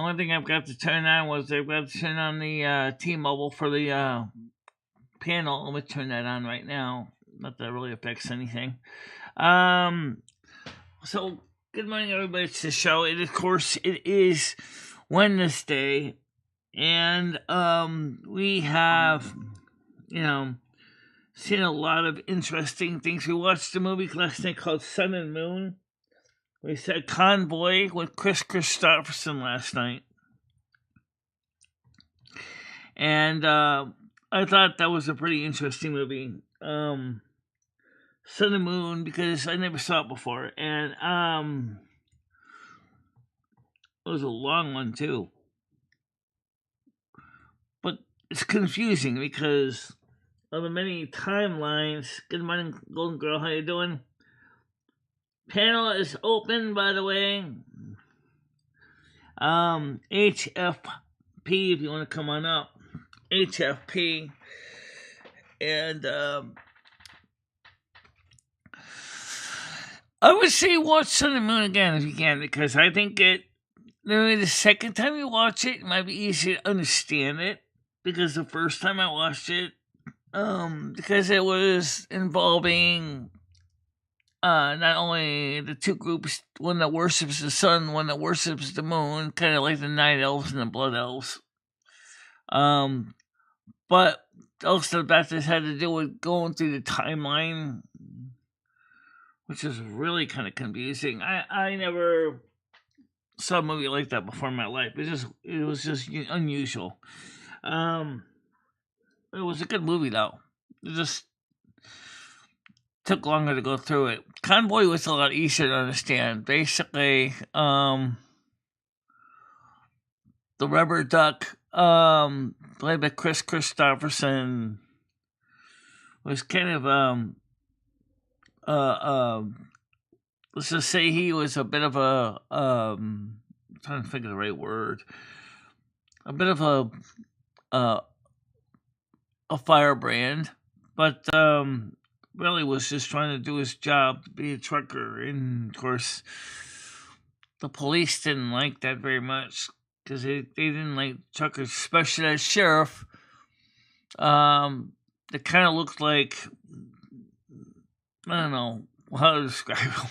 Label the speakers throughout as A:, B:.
A: only thing I've got to turn on was I've got to turn on the T-Mobile for the panel. I'm going to turn that on right now. Not that it really affects anything. So, good morning, everybody. It's the show. Of course, it is Wednesday. And we have, seen a lot of interesting things. We watched a movie last night called Sun and Moon. We saw Convoy with Chris Christopherson last night. And I thought that was a pretty interesting movie. Sun and Moon, because I never saw it before. And it was a long one, too. But it's confusing because of the many timelines. Good morning, Golden Girl. How you doing? Panel is open, by the way. HFP, if you want to come on up. HFP. And I would say watch Sun and Moon again if you can, because I think maybe the second time you watch it, it might be easier to understand it. Because the first time I watched it, because it was involving not only the two groups, one that worships the sun, one that worships the moon, kind of like the Night Elves and the Blood Elves. But also that this had to do with going through the timeline, which is really kind of confusing. I never saw a movie like that before in my life. It was just unusual. It was a good movie though. It just took longer to go through it. Convoy was a lot easier to understand. Basically, the rubber duck, played by Chris Christopherson, was kind of let's just say he was a bit of a I'm trying to think of the right word. A bit of a firebrand, but really was just trying to do his job to be a trucker. And of course, the police didn't like that very much because they didn't like truckers, especially that sheriff. They kind of looked like, I don't know how to describe him.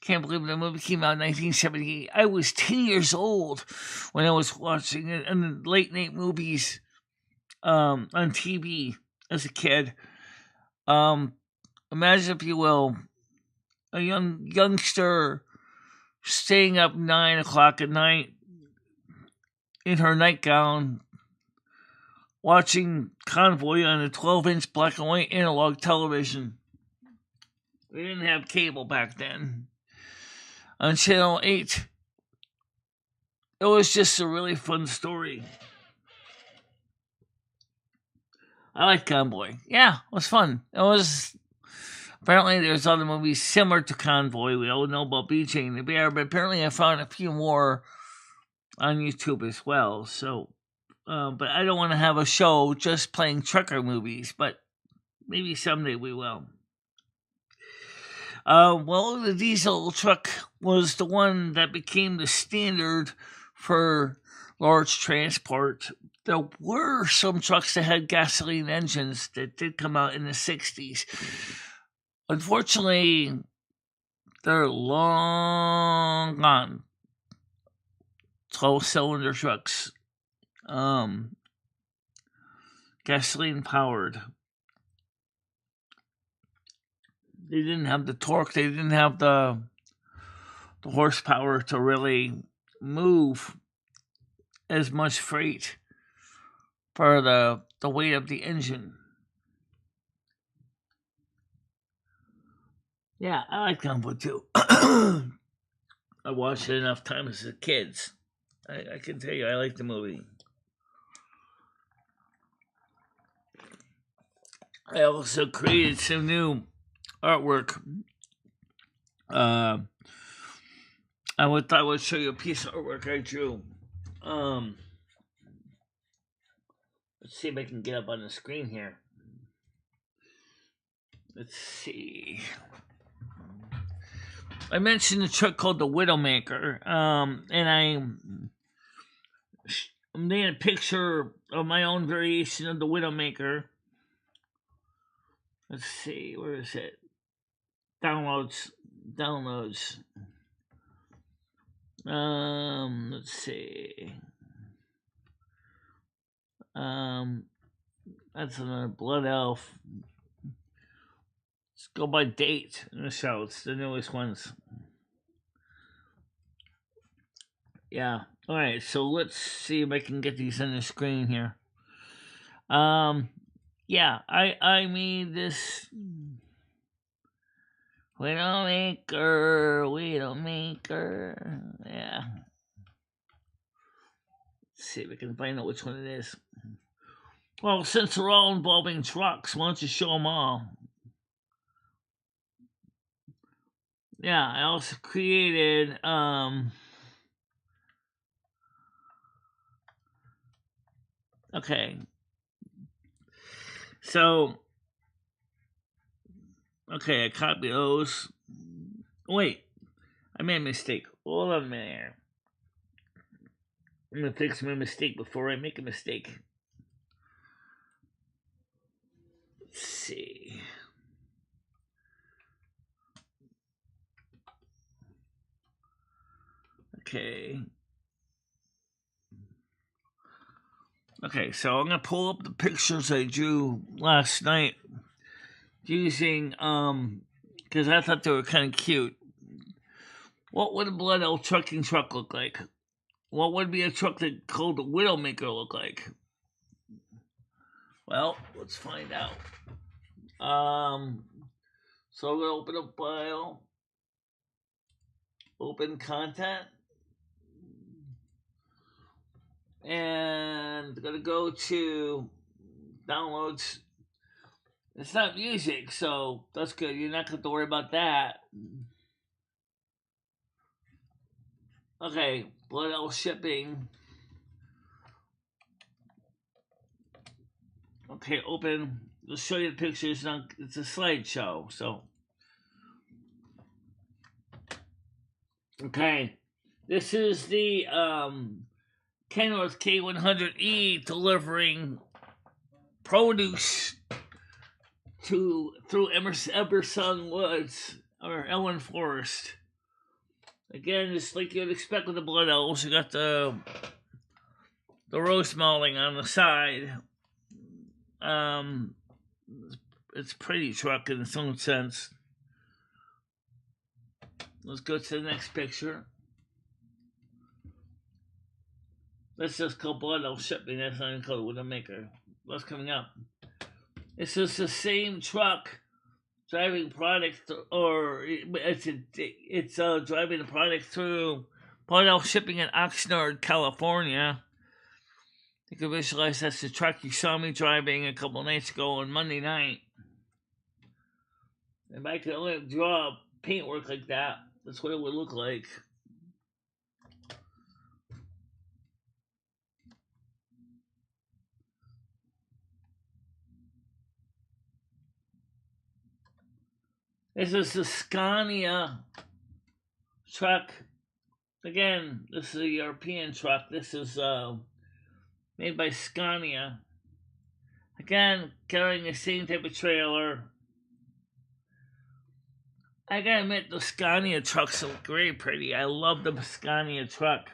A: Can't believe the movie came out in 1978. I was 10 years old when I was watching it in the late night movies on TV as a kid. Imagine, if you will, a youngster staying up 9 o'clock at night in her nightgown, watching Convoy on a 12-inch black and white analog television. We didn't have cable back then. On Channel 8. It was just a really fun story. I like Convoy. Yeah, it was fun. It was. Apparently, there's other movies similar to Convoy. We all know about BJ and the Bear, but apparently I found a few more on YouTube as well. So, but I don't want to have a show just playing trucker movies, but maybe someday we will. Well, the diesel truck was the one that became the standard for large transport. There were some trucks that had gasoline engines that did come out in the 60s. Unfortunately, they're long gone. 12-cylinder trucks. Gasoline powered. They didn't have the torque. They didn't have the horsepower to really move as much freight for the weight of the engine. Yeah, I like Convoy too. I watched it enough times as kids. I can tell you, I like the movie. I also created some new artwork. I thought I would show you a piece of artwork I drew. Let's see if I can get up on the screen here. Let's see. I mentioned a truck called the Widowmaker, and I made a picture of my own variation of the Widowmaker. Let's see, where is it? Downloads. Let's see. That's another Blood Elf. Let's go by date in the show. It's the newest ones. Yeah. All right. So let's see if I can get these on the screen here. Yeah. I made this Widowmaker. Yeah. Let's see if I can find out which one it is. Well, since they're all involving trucks, why don't you show them all? Yeah, I also created okay. So okay, I copy those. Wait, I made a mistake. Hold on a minute here. I'm gonna fix my mistake before I make a mistake. Let's see. Okay. Okay, so I'm gonna pull up the pictures I drew last night using because I thought they were kind of cute. What would a Blood Elf trucking truck look like? What would be a truck that called the Widowmaker look like? Well, let's find out. So I'm gonna open a file, open content, and I'm gonna go to downloads. It's not music, so that's good. You're not gonna have to worry about that. Okay, Blood Elf shipping. Okay, open. Let's show you the pictures. Now it's a slideshow, so. Okay, this is the Kenworth K100E delivering produce through Emerson Woods or Ellen Forest. Again, just like you'd expect with the Blood Elves, you got the rose molding on the side. It's a pretty truck in its own sense. Let's go to the next picture. Let's just call Blood Elf shipping. That's not even called Widowmaker. What's coming up? This is the same truck driving product, or it's driving the product through Blood Elf shipping in Oxnard, California. You can visualize that's the truck you saw me driving a couple nights ago on Monday night. If I could only draw paintwork like that, that's what it would look like. This is the Scania truck. Again, this is a European truck. This is made by Scania. Again, carrying the same type of trailer. I gotta admit, the Scania trucks look very pretty. I love the Scania truck.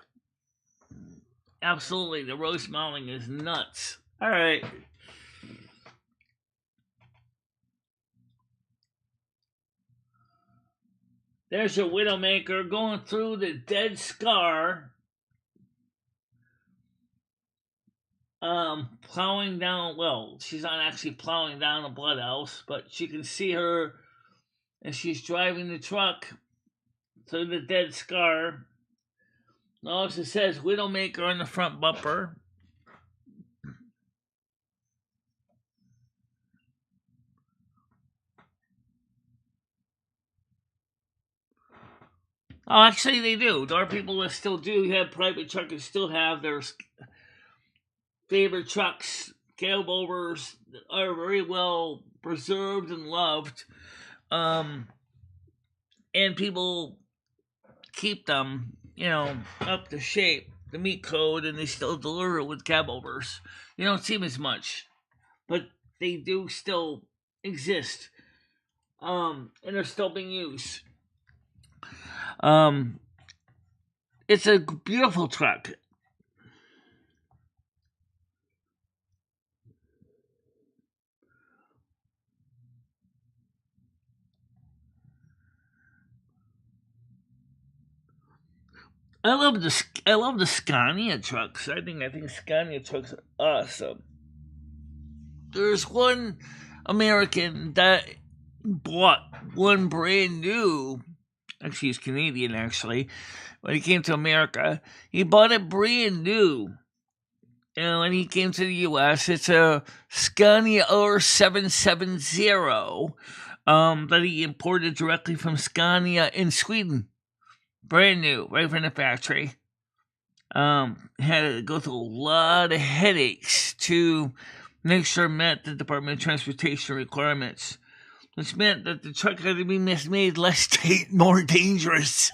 A: Absolutely, the rose modeling is nuts. All right. There's your Widowmaker going through the dead scar. Plowing down, well, she's not actually plowing down the Blood Elves, but she can see her as she's driving the truck through the dead scar. Notice it says Widowmaker on the front bumper. Oh, actually, they do. There are people that still do have private truckers, still have their favorite trucks. Cailbovers are very well preserved and loved. And people keep them, up to shape, the meat code, and they still deliver it with cab overs. You don't see them as much, but they do still exist, and they're still being used. Um, it's a beautiful truck. I love the Scania trucks. I think Scania trucks are awesome. There's one American that bought one brand new. Actually, he's Canadian. Actually, when he came to America, he bought it brand new. And when he came to the U.S., it's a Scania R770 that he imported directly from Scania in Sweden. Brand new, right from the factory. Had to go through a lot of headaches to make sure it met the Department of Transportation requirements, which meant that the truck had to be made more dangerous.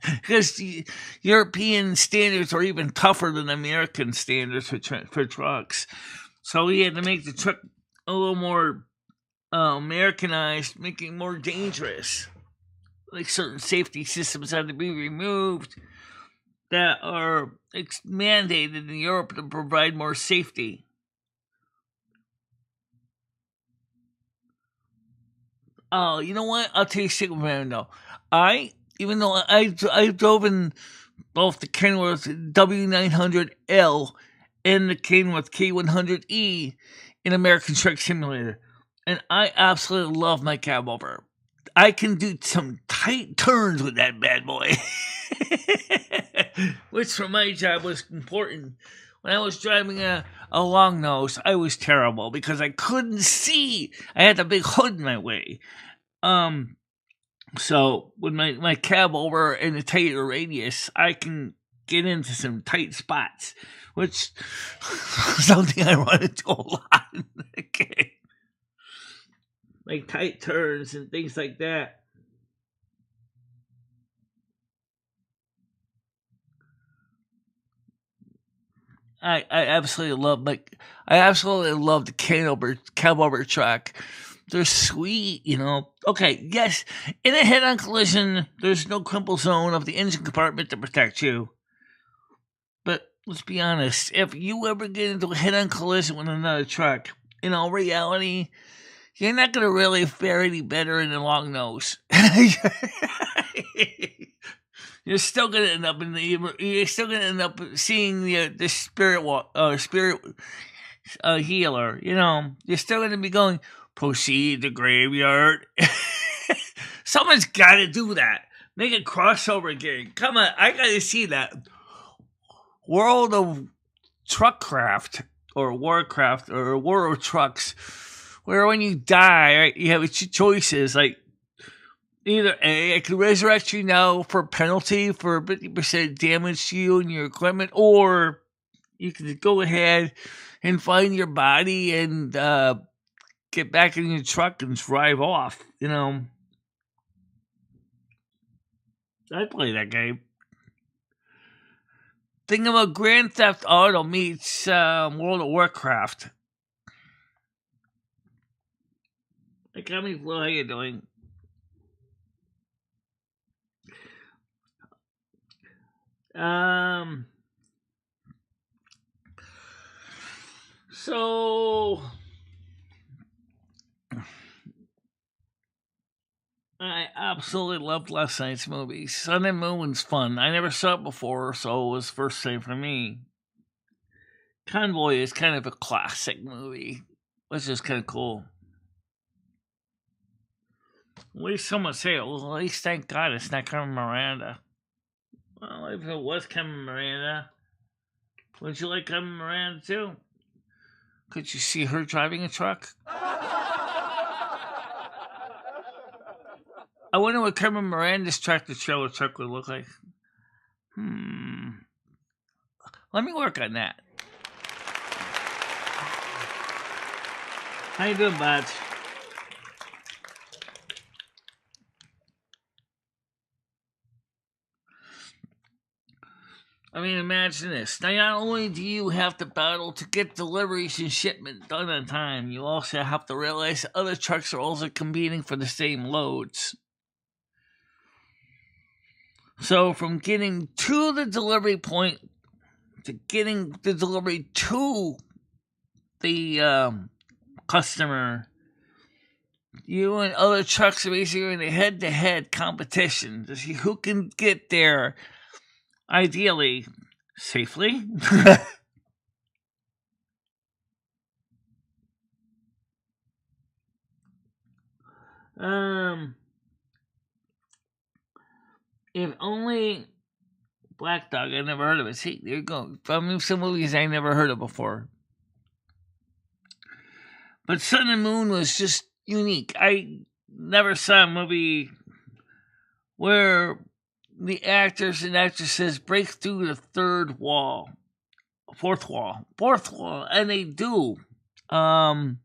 A: Because the European standards are even tougher than American standards for trucks. So we had to make the truck a little more Americanized, making it more dangerous. Like certain safety systems had to be removed that are mandated in Europe to provide more safety. Oh, you know what? I'll tell you something, Rando. Even though I've drove in both the Kenworth W900L and the Kenworth K100E in American Truck Simulator, and I absolutely love my cab over. I can do some tight turns with that bad boy, which for my job was important. When I was driving a long nose, I was terrible because I couldn't see. I had the big hood in my way. So with my cab over and the tighter radius, I can get into some tight spots, which is something I run into a lot. Okay. Like tight turns and things like that. I absolutely love the cab over truck. They're sweet, Okay, yes, in a head-on collision, there's no crumple zone of the engine compartment to protect you. But let's be honest, if you ever get into a head-on collision with another truck, in all reality, you're not going to really fare any better in the long nose. You're still going to end up seeing the spirit healer. You're still going to be going, proceed to graveyard. Someone's got to do that. Make a crossover again. Come on, I got to see that. World of Truckcraft or Warcraft or War of Trucks, where when you die, right, you have two choices. Like either A, I can resurrect you now for penalty for 50% damage to you and your equipment, or you can go ahead and find your body and get back in your truck and drive off. I play that game. Think about Grand Theft Auto meets World of Warcraft. Hey, Comedy Flo, how you doing? So I absolutely loved last night's movie. Sun and Moon's fun. I never saw it before, so it was first time for me. Convoy is kind of a classic movie, which is kind of cool. At least someone say it. Well, at least thank God it's not Carmen Miranda. Well, if it was Carmen Miranda, would you like Carmen Miranda too? Could you see her driving a truck? I wonder what Carmen Miranda's tractor-trailer truck would look like. Let me work on that. How you doing, bud? I mean, imagine this. Now, not only do you have to battle to get deliveries and shipment done on time, you also have to realize that other trucks are also competing for the same loads. So, from getting to the delivery point to getting the delivery to the customer, you and other trucks are basically in a head-to-head competition to see who can get there, ideally, safely. If only Black Dog, I never heard of it. See, there you go. I mean, some movies I never heard of before. But Sun and Moon was just unique. I never saw a movie where the actors and actresses break through the fourth wall, and they do. Telling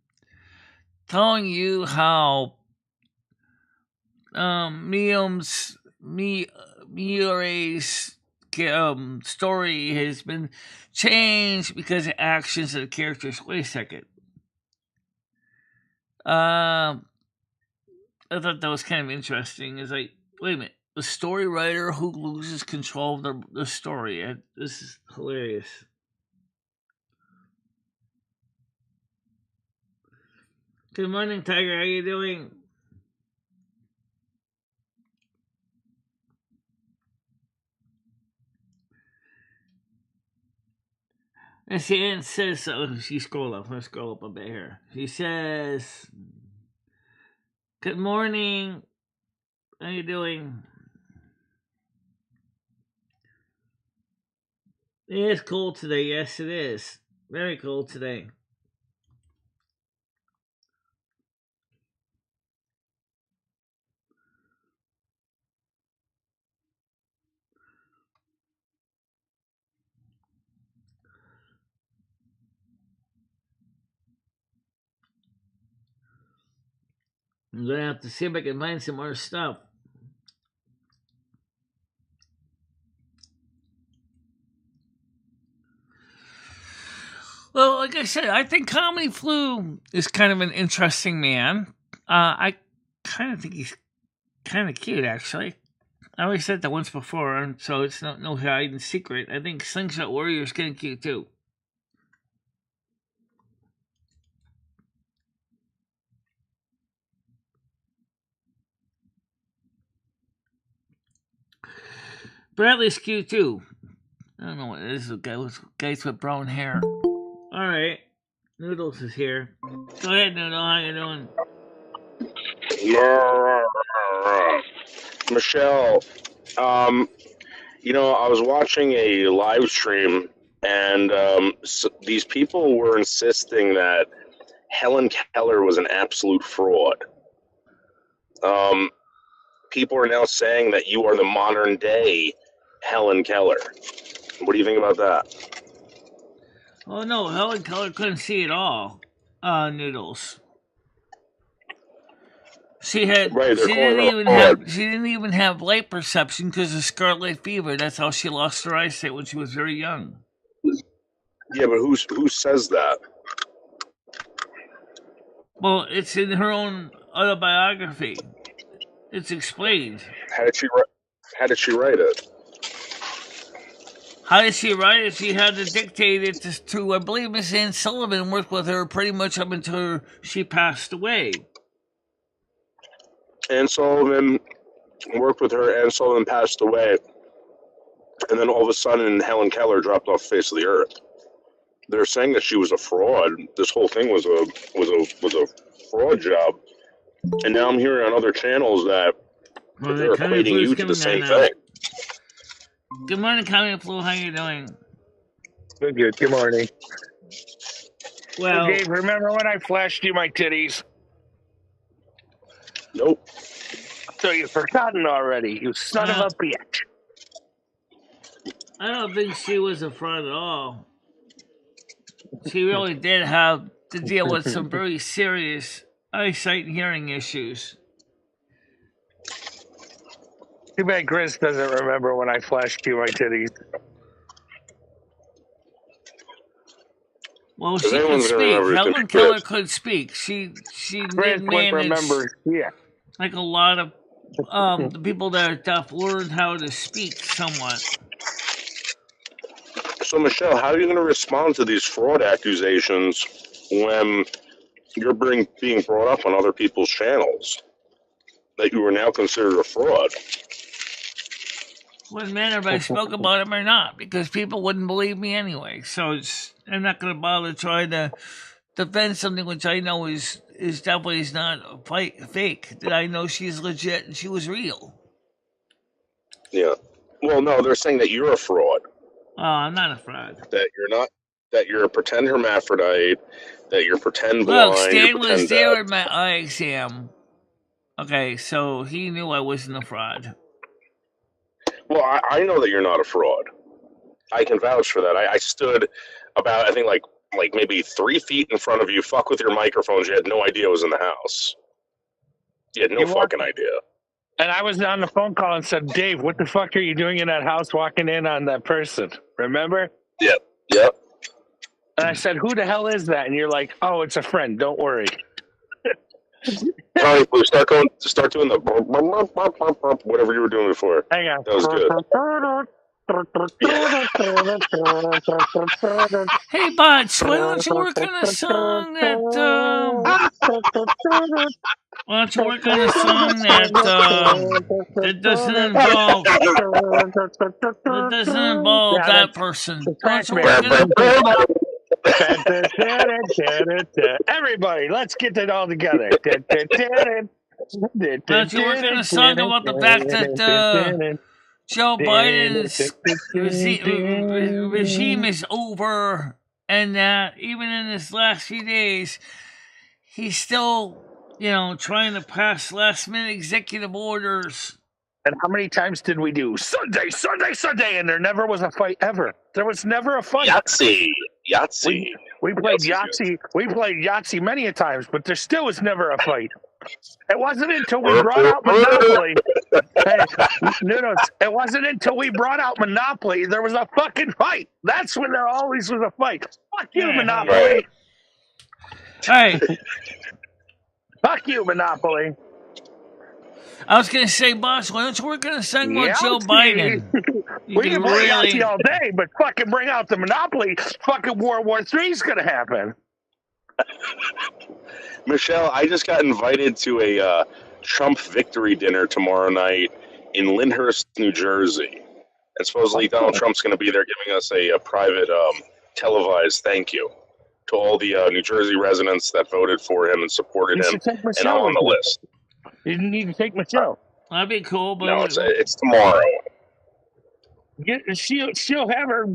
A: you how Miore's story has been changed because of actions of the characters. Wait a second. I thought that was kind of interesting. It's like, wait a minute, the story writer who loses control of the story. This is hilarious. Good morning, Tiger. How you doing? And she says, she scrolled up. Let's scroll up a bit here. She says, good morning. How you doing? It is cold today. Yes, it is. Very cold today. I'm gonna have to see if I can find some more stuff. Well, like I said, I think Comedy Flu is kind of an interesting man. I kind of think he's kind of cute, actually. I always said that once before, and so it's no hiding secret. I think Slingshot Warrior is kind of cute too. Bradley's cute too. I don't know what it is. Guys with brown hair. All right, Noodles is here. Go ahead, Noodle. How you doing?
B: Michelle, I was watching a live stream, and these people were insisting that Helen Keller was an absolute fraud. People are now saying that you are the modern day Helen Keller. What do you think about that?
A: Oh no, Helen Keller couldn't see at all. Noodles. She had.
B: Right, they're
A: She
B: calling
A: didn't
B: her a
A: even
B: fraud.
A: have. She didn't even have light perception because of scarlet fever. That's how she lost her eyesight when she was very young.
B: Yeah, but who says that?
A: Well, it's in her own autobiography. It's explained.
B: How did she write it?
A: How did she write it? She had to dictate it to I believe Miss Ann Sullivan worked with her pretty much up until she passed away.
B: Ann Sullivan worked with her. Ann Sullivan passed away, and then all of a sudden, Helen Keller dropped off the face of the earth. They're saying that she was a fraud. This whole thing was a fraud job, and now I'm hearing on other channels that they're equating you to the same thing.
A: Good morning, Comedy Flu. How you doing?
C: Good. Good morning.
A: Well,
C: Dave, remember when I flashed you my titties?
B: Nope.
C: So you've forgotten already, you son of a bitch.
A: I don't think she was a fraud at all. She really did have to deal with some very serious eyesight and hearing issues.
C: Too bad Chris doesn't remember when I flashed you my titties.
A: Well,
B: If
A: she could
B: anyone's gonna
A: speak.
B: remember, it's gonna
A: Helen
B: be
A: Keller
B: Chris.
A: could speak. She did
C: Chris wouldn't
A: manage,
C: remember shit.
A: like a lot of the people that are deaf learned how to speak somewhat.
B: So, Michelle, how are you going to respond to these fraud accusations when you're being brought up on other people's channels that you are now considered a fraud?
A: Wouldn't matter if I spoke about him or not, because people wouldn't believe me anyway. So I'm not going to bother trying to defend something which I know is definitely is not fake. That I know she's legit and she was real.
B: Yeah. Well, no, they're saying that you're a fraud.
A: Oh, I'm not a fraud.
B: That you're not. That you're a pretend hermaphrodite. That you're pretend
A: Look,
B: blind.
A: Stan
B: You're
A: was
B: pretend
A: there
B: deaf.
A: at my eye exam. Okay, so he knew I wasn't a fraud.
B: Well, I know that you're not a fraud. I can vouch for that. I stood about, I think, like maybe 3 feet in front of you. Fuck with your microphones. You had no idea I was in the house. You had no fucking idea.
C: And I was on the phone call and said, Dave, what the fuck are you doing in that house walking in on that person? Remember?
B: Yep.
C: And I said, who the hell is that? And you're like, oh, it's a friend. Don't worry.
B: Tony, please start doing the whatever you were doing before.
C: Hang on.
B: That was good.
A: Hey, Bots, why don't you work on a song that why don't you work on a song that doesn't involve that person? Why don't you work
C: Everybody, let's get it all together.
A: Why don't you work on a song about the fact that Joe Biden's regime is over, and that even in his last few days, he's still, trying to pass last-minute executive orders.
C: And how many times did we do Sunday, Sunday, Sunday, and there never was a fight ever? There was never a fight.
B: Yahtzee.
C: We played Yahtzee. We played Yahtzee many a times, but there still was never a fight. It wasn't until we brought out Monopoly. Hey, Noodles, it wasn't until we brought out Monopoly there was a fucking fight. That's when there always was a fight. Fuck you, Monopoly.
A: Hey.
C: Fuck you, Monopoly.
A: I was going to say, boss, why don't you work on a song about Joe Biden?
C: We can play Yahtzee all day, but fucking bring out the Monopoly. Fucking World War III is going to happen.
B: Michelle, I just got invited to a Trump victory dinner tomorrow night in Lyndhurst, New Jersey. And supposedly Donald Trump's going to be there giving us a private televised thank you to all the New Jersey residents that voted for him and supported him. And I'm on the list.
C: You need to take Michelle.
A: That'd be cool, but
B: no, it's tomorrow.
C: She'll have her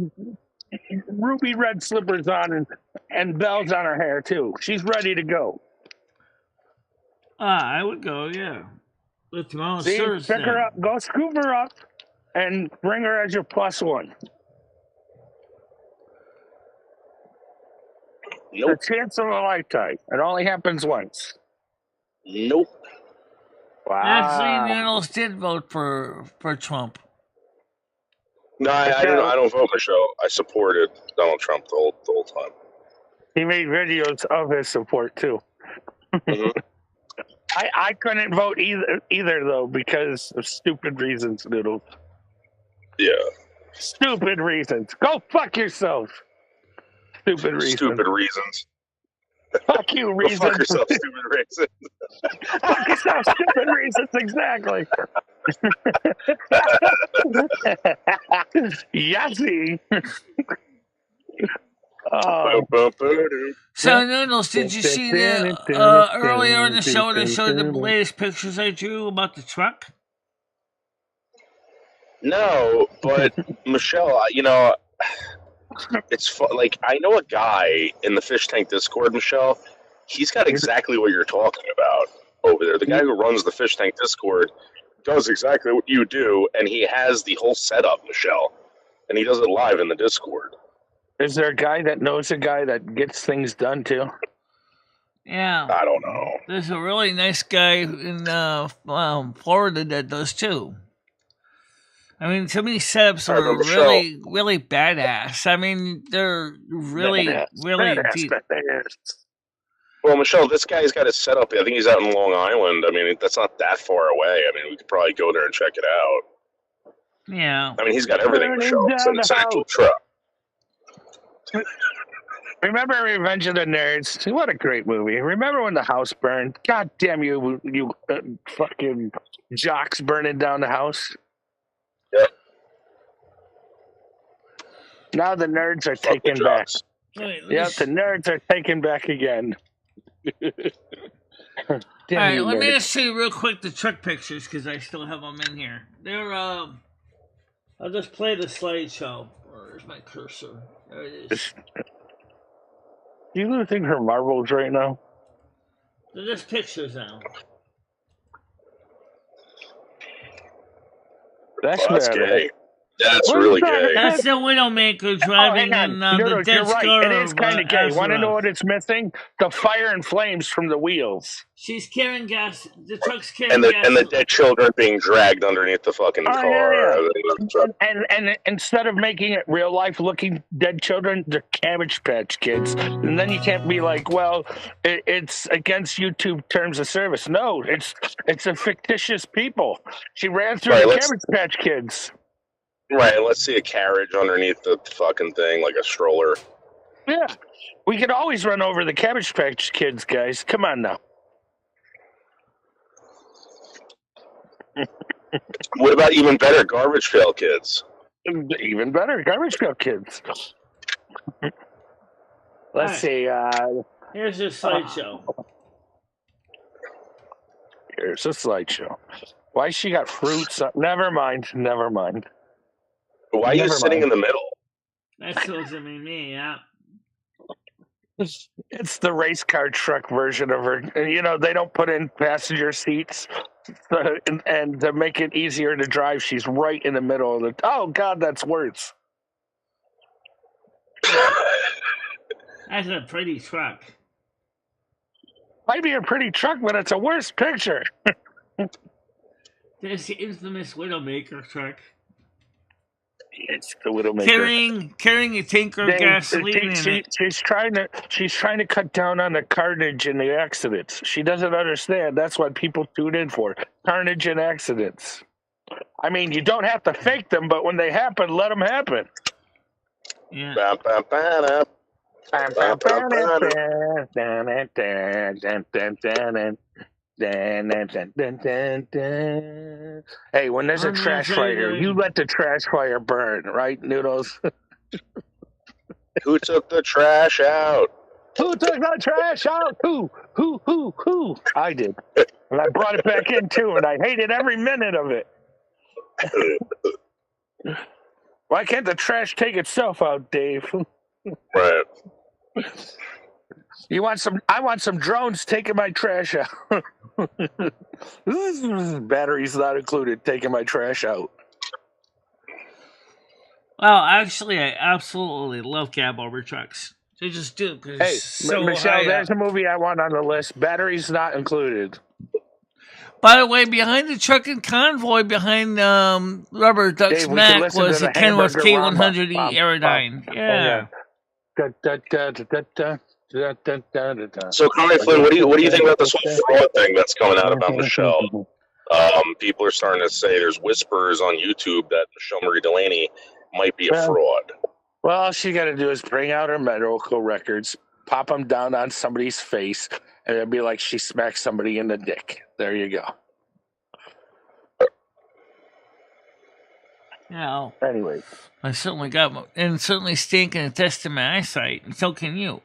C: ruby red slippers on and bells on her hair too. She's ready to go.
A: I would go, yeah. But tomorrow's
C: See,
A: Thursday.
C: pick her up, go scoop her up, and bring her as your +1.
B: Nope.
C: A chance of a lifetime. It only happens once.
B: Nope.
C: Wow.
A: Actually, Needles did vote for Trump.
B: No, I don't vote Michelle. I supported Donald Trump the whole time.
C: He made videos of his support too.
B: Mm-hmm.
C: I couldn't vote either though because of stupid reasons, Noodles.
B: Yeah.
C: Stupid reasons. Go fuck yourself. Stupid reasons.
B: Stupid reasons.
C: Fuck you, reasons.
B: Go fuck yourself, stupid reasons.
C: Fuck yourself, stupid reasons, exactly. Yahtzee.
A: So, Noodles, did you see the earlier in the show they showed the latest pictures I drew about the truck?
B: No, but Michelle, it's fun. Like, I know a guy in the Fish Tank Discord, Michelle. He's got exactly what you're talking about over there. The guy who runs the Fish Tank Discord does exactly what you do, and he has the whole setup, Michelle. And he does it live in the Discord.
C: Is there a guy that knows a guy that gets things done too?
A: Yeah.
B: I don't know.
A: There's a really nice guy in Florida that does too. I mean, some of these setups
B: All right, but
A: are
B: Michelle,
A: really, really badass. I mean, they're really, really deep.
B: well, Michelle, this guy's got his setup. I think he's out in Long Island. I mean, that's not that far away. I mean, we could probably go there and check it out.
A: Yeah.
B: I mean, he's got everything,
C: Burning
B: Michelle. It's
C: down
B: an
C: the
B: actual
C: house.
B: truck.
C: Remember Revenge of the Nerds? What a great movie. Remember when the house burned? God damn you fucking jocks burning down the house.
B: Yep.
C: Now the nerds are
B: Fuck the
C: taken back.
B: jocks.
A: Wait,
C: Yep, the nerds are taken back again.
A: All right, let me just see real quick the truck pictures because I still have them in here. They're I'll just play the slideshow. Where's my cursor? There it is.
C: You losing her marbles right now?
A: They're just pictures now.
C: That's
B: gay. That's
C: What are
B: really
C: you talking
B: gay.
C: about?
A: That's the Widowmaker driving in the
C: You're
A: dead
C: right.
A: skull
C: It is
A: of,
C: kind of gay. Want to know
A: Azeroth.
C: what it's missing? The fire and flames from the wheels.
A: She's carrying gas. The truck's carrying gas.
B: And the dead children being dragged underneath the fucking car.
C: Yeah. And instead of making it real life looking dead children, they're Cabbage Patch Kids. And then you can't be like, well, it's against YouTube terms of service. No, it's a fictitious people. She ran through the Cabbage Patch Kids.
B: Right, let's see a carriage underneath the fucking thing, like a stroller.
C: Yeah. We could always run over the Cabbage Patch Kids, guys. Come on now.
B: What about even better, Garbage Pail Kids?
C: Even better, Garbage Pail Kids. Let's see.
A: Here's your slideshow.
C: Here's a slideshow. Why she got fruits? Never mind.
B: Why are you sitting in the middle?
A: That's supposed to be me, yeah.
C: It's the race car truck version of her. You know, they don't put in passenger seats. And to make it easier to drive, she's right in the middle of the... Oh, God, that's worse.
A: That's a pretty truck.
C: Might be a pretty truck, but it's a worse picture.
A: There's the infamous Widowmaker truck.
C: It's the Widowmaker.
A: Carrying a tanker of gasoline in it.
C: She's trying to cut down on the carnage and the accidents. She doesn't understand. That's what people tune in for. Carnage and accidents. I mean, you don't have to fake them, but when they happen, let them happen.
A: Yeah.
C: Hey, when there's a trash fire, you let the trash fire burn, right, Noodles?
B: Who took the trash out?
C: Who took the trash out? Who? I did. And I brought it back in, too, and I hated every minute of it. Why can't the trash take itself out, Dave?
B: Right.
C: I want some drones taking my trash out. Batteries not included, taking my trash out.
A: Well, actually, I absolutely love cab over trucks. They just do.
C: Hey, Michelle, there's a movie I want on the list. Batteries not included.
A: By the way, behind the truck and convoy, behind Rubber Duck's Mac was a Kenworth K100E Aerodyne. Yeah.
B: So, Connie Flynn, what do you think about this whole fraud thing that's coming out about Michelle? People are starting to say there's whispers on YouTube that MicheleMarieDalene might be a fraud.
C: Well, all she got to do is bring out her medical records, pop them down on somebody's face, and it'll be like she smacked somebody in the dick. There you go.
A: Yeah.
C: Anyway,
A: I certainly got, and certainly Stan can attest to my eyesight, and so can you.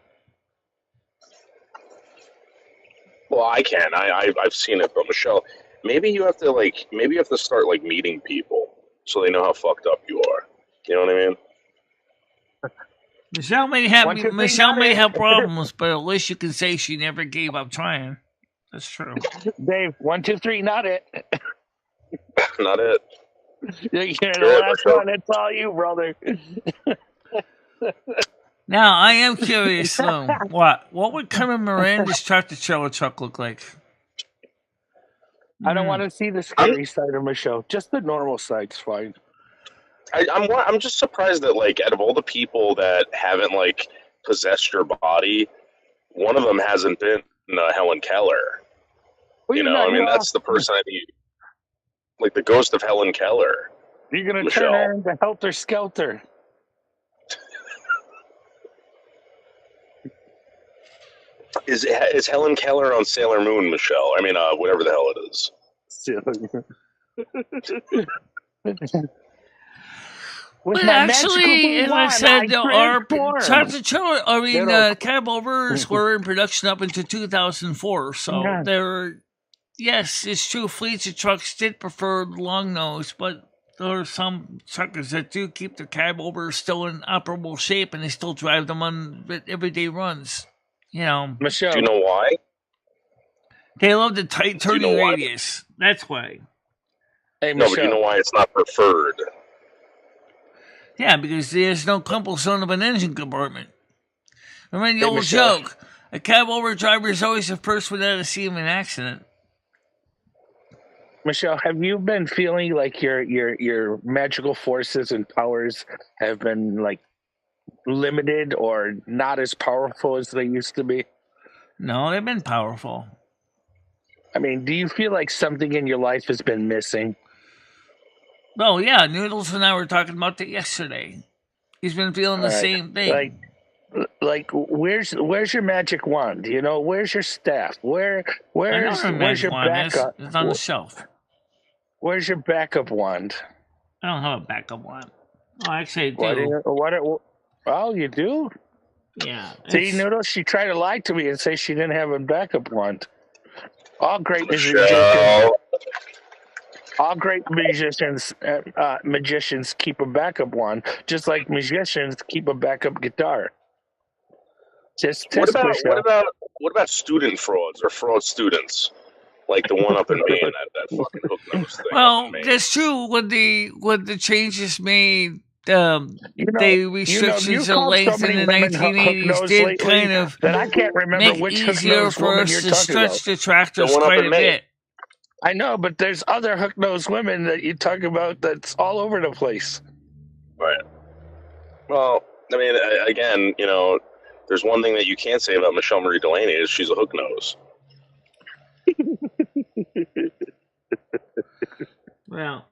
B: Well, I can. I've seen it, but Michelle, maybe you have to start meeting people so they know how fucked up you are. You know what I mean?
A: Michelle may have problems, but at least you can say she never gave up trying. That's true.
C: Dave, 1, 2, 3, not it.
B: Not it.
C: You're the last one. It's all you, brother.
A: Now, I am curious, though. What would Carmen Miranda's tractor-trailer truck look like?
C: I don't want to see the scary side of Michelle. Just the normal side's fine.
B: I'm just surprised that like out of all the people that haven't like possessed your body, one of them hasn't been Helen Keller.
C: Well,
B: You know, I mean, that's the person I mean, like the ghost of Helen Keller.
C: You're gonna
B: Michelle.
C: turn her into Helter Skelter.
B: Is Helen Keller on Sailor Moon, Michelle? I mean, whatever the hell it is.
C: With
A: But
C: my
A: actually, as I said, our
C: transform.
A: cab overs were in production up until 2004. So
C: Yeah.
A: yes, it's true. Fleets of trucks did prefer long nose, but there are some truckers that do keep their cab overs still in operable shape, and they still drive them on everyday runs. You know,
C: Michelle,
B: Do you know why?
A: they love the tight
B: Do you know
A: turning
B: why?
A: radius. That's why.
C: hey
B: No,
C: Michelle,
B: but you know why it's not preferred?
A: Yeah, because there's no crumple zone of an engine compartment. Remember the
C: Hey,
A: old
C: Michelle.
A: joke? A cab over driver is always the first one out to see him in an accident.
C: Michelle, have you been feeling like your magical forces and powers have been like limited or not as powerful as they used to be?
A: No, they've been powerful.
C: I mean, do you feel like something in your life has been missing?
A: Oh, yeah, Noodles and I were talking about that yesterday. He's been feeling the
C: All right.
A: same thing.
C: Like where's your magic wand? You know, where's your staff?
A: I know
C: Where's
A: where Magic
C: your
A: Wand is.
C: backup?
A: It's on the shelf.
C: Where's your backup wand?
A: I don't have a backup one. Oh, actually, I do.
C: Oh, you do?
A: Yeah.
C: See,
A: it's-
C: Noodles, she tried to lie to me and say she didn't have a backup wand. All great musicians,
B: Michelle.
C: magicians keep a backup wand, just like magicians keep a backup guitar.
B: What about student frauds or fraud students? Like the one up in Maine, that fucking hook nose thing.
A: Well,
B: up in Maine.
A: that's true. When the changes made, they restrictions
C: you've
A: of
C: called
A: length
C: so
A: in
C: many
A: the
C: women
A: 1980s
C: hook-nosed
A: did
C: lately
A: kind of
C: that I can't remember
A: make
C: which
A: it easier
C: hook-nosed
A: for
C: woman
A: us
C: you're
A: to
C: talking
A: stretch
C: about.
A: the tractors
B: The one up
A: quite
B: in
A: a
B: Maine.
A: bit.
C: I know, but there's other hook-nosed women that you talk about that's all over the place.
B: Right. Well, I mean, again, you know, there's one thing that you can't say about MicheleMarieDalene is she's a hook nose.
A: Well,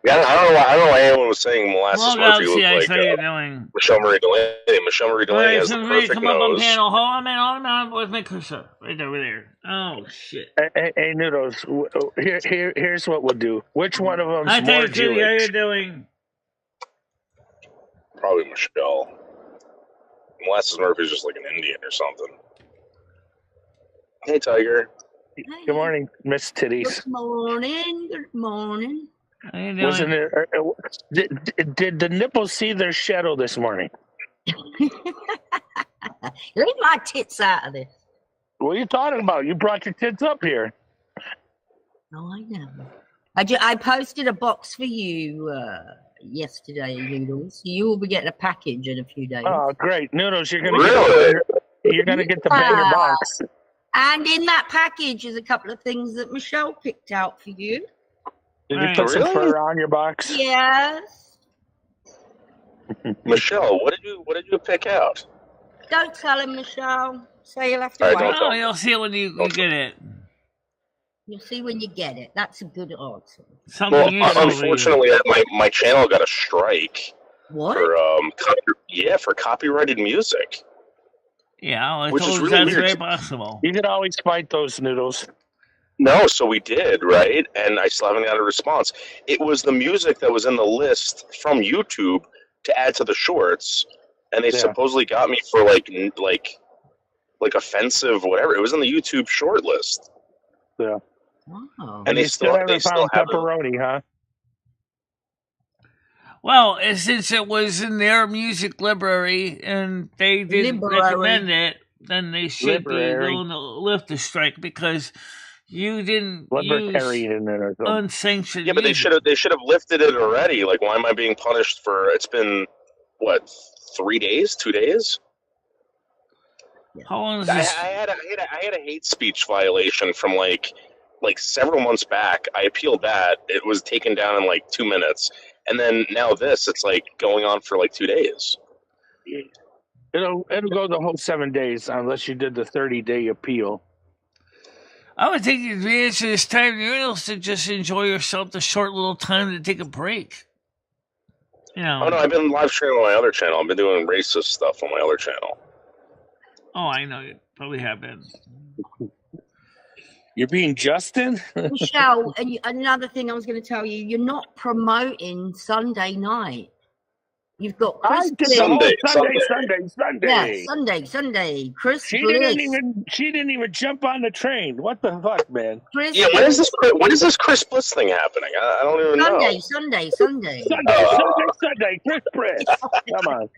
B: Yeah, I don't know why anyone was saying Molasses
A: well,
B: Murphy
A: Galaxy, I
B: looked
A: say
B: like
A: you're doing.
B: MicheleMarieDalene. MicheleMarieDalene
A: Alright,
B: has
A: so
B: the
A: ready to
B: perfect
A: come up on
B: nose.
A: panel. Hold on, where's my cursor? Right over there. Oh shit.
C: Hey, Noodles, here's what we'll do. Which one of them's
A: Hi,
C: more
A: Taylor Kitty, how you
C: Jewish?
A: doing?
B: Probably Michelle. Molasses Murphy's just like an Indian or something. Hey, Tiger.
C: Good morning, Miss Titties.
D: Good morning. Good morning.
A: How you doing?
C: Wasn't it? Did the nipples see their shadow this morning?
D: Leave my tits out of this.
C: What are you talking about? You brought your tits up here.
D: Oh, I know. I posted a box for you yesterday, Noodles. You will be getting a package in a few days.
C: Oh, great, Noodles! You're gonna
B: Really?
C: get the banger box.
D: And in that package is a couple of things that Michelle picked out for you.
C: Did you
A: Right.
C: put some
B: Really?
C: fur on your box?
D: Yes.
B: Michelle, what did you pick out?
D: Don't tell him, Michelle. Say you'll have to
B: All right,
D: wait.
B: don't tell
A: Oh,
B: me.
A: you'll see it when you get it.
D: You'll see when you get it. That's a good answer.
A: Something
B: Well,
A: useful to you.
B: unfortunately, my channel got a strike
D: What?
B: for for copyrighted music.
A: Yeah, I
B: Which is
A: told you
B: really
A: that's
B: weird.
A: very possible.
C: You can always fight those, Noodles.
B: No, so we did, right? And I still haven't got a response. It was the music that was in the list from YouTube to add to the shorts, and they
C: Yeah.
B: supposedly got me for like offensive whatever. It was in the YouTube short list.
C: Yeah.
D: Wow.
B: And they
C: you still haven't
B: still
C: found
B: haven't.
C: pepperoni, huh?
A: Well, since it was in their music library and they didn't
D: Library.
A: recommend it, then they should
C: Library.
A: be willing to lift the strike because you didn't use
C: Libertarian or something.
A: unsanctioned
B: Yeah, but
A: music.
B: they should have lifted it already. Like, why am I being punished for? It's been what, 3 days, 2 days?
A: How long is
B: I
A: this?
B: had a hate speech violation from like several months back. I appealed that. It was taken down in like 2 minutes. And then now this, it's like going on for like 2 days.
C: It'll go the whole 7 days unless you did the 30-day appeal.
A: I would take advantage of this time to just enjoy yourself the short little time to take a break. You know.
B: Oh no, I've been live streaming on my other channel. I've been doing racist stuff on my other channel.
A: Oh, I know you probably have been.
C: You're being Justin?
D: Michelle, and another thing I was going to tell you, you're not promoting Sunday night. You've got Chris
B: Sunday.
D: Yeah, Sunday. Chris
C: She
D: Bliss.
C: didn't even jump on the train. What the fuck, man?
D: Chris
B: Yeah, when is this Chris Bliss thing happening? I don't even know.
D: Sunday.
C: Sunday, Chris Bliss. Come on.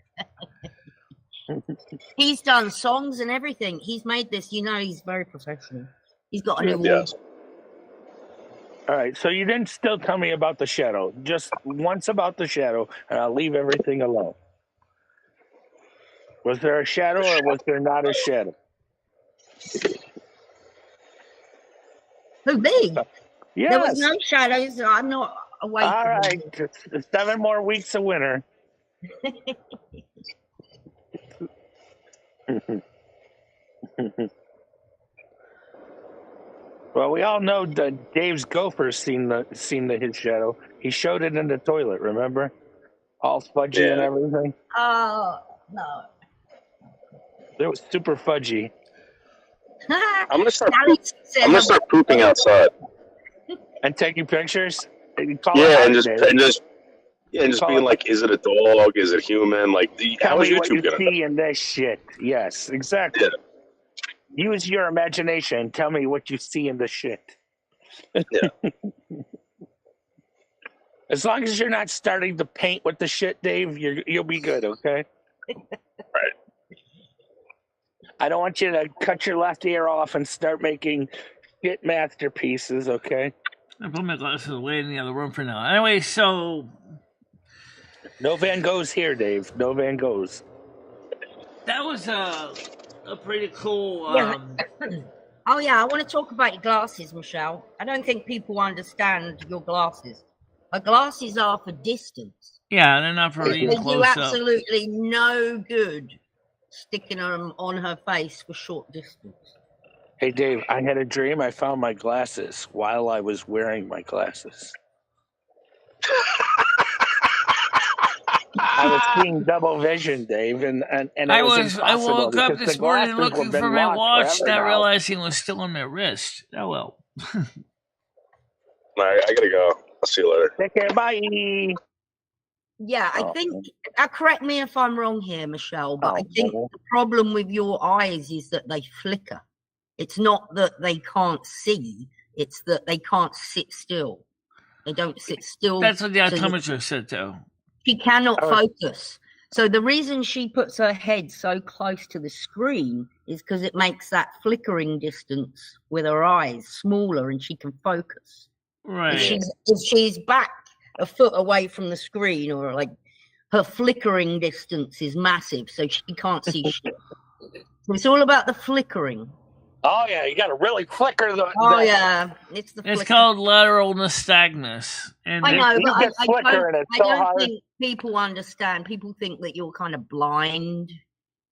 D: He's done songs and everything. He's made this, he's very professional. He's got a new
B: Yes.
C: All right, so you didn't still tell me about the shadow. Just once about the shadow, and I'll leave everything alone. Was there a shadow or was there not a shadow?
D: Who, me?
C: Yes.
D: There was no shadows. I'm not awake.
C: All right, 7 more weeks of winter. Well, we all know that Dave's gopher's seen his shadow. He showed it in the toilet, remember? All fudgy and everything.
D: Oh, no.
C: It was super fudgy.
B: I'm gonna start pooping outside.
C: And taking pictures?
B: And just being like, is it a dog? Is it human? Like,
C: Tell
B: how is
C: me what
B: YouTube
C: you
B: gonna
C: see in this shit. Yes, exactly.
B: Yeah.
C: Use your imagination. Tell me what you see in the shit.
B: Yeah.
C: As long as you're not starting to paint with the shit, Dave, you'll be good, okay?
B: Right.
C: I don't want you to cut your left ear off and start making shit masterpieces, okay?
A: I put my glasses away in the other room for now. Anyway, so
C: no Van Goghs here, Dave. No Van Goghs.
A: That was a pretty cool.
D: Oh yeah, I want to talk about your glasses, Michelle. I don't think people understand your glasses. Her glasses are for distance.
A: Yeah, they're not for reading
D: They
A: close
D: do
A: up.
D: absolutely no good sticking them on her face for short distance.
C: Hey, Dave, I had a dream. I found my glasses while I was wearing my glasses. I was seeing double vision, Dave, and
A: I woke up this morning looking for my watch, not realizing it was still on my wrist. Oh well.
B: All right, I gotta go. I'll see you later.
C: Take care, bye.
D: Yeah, I think, correct me if I'm wrong here, Michelle, but I think the problem with your eyes is that they flicker. It's not that they can't see, it's that they can't sit still. They don't sit still.
A: That's what the optometrist said, though.
D: She cannot focus. So the reason she puts her head so close to the screen is because it makes that flickering distance with her eyes smaller and she can focus.
A: Right.
D: If she's back a foot away from the screen, or like her flickering distance is massive, so she can't see shit. So it's all about the flickering.
C: Oh yeah, you got to really flicker the.
D: Yeah, it's the.
A: It's called lateral nystagmus. And
D: I know, but I don't think people understand. People think that you're kind of blind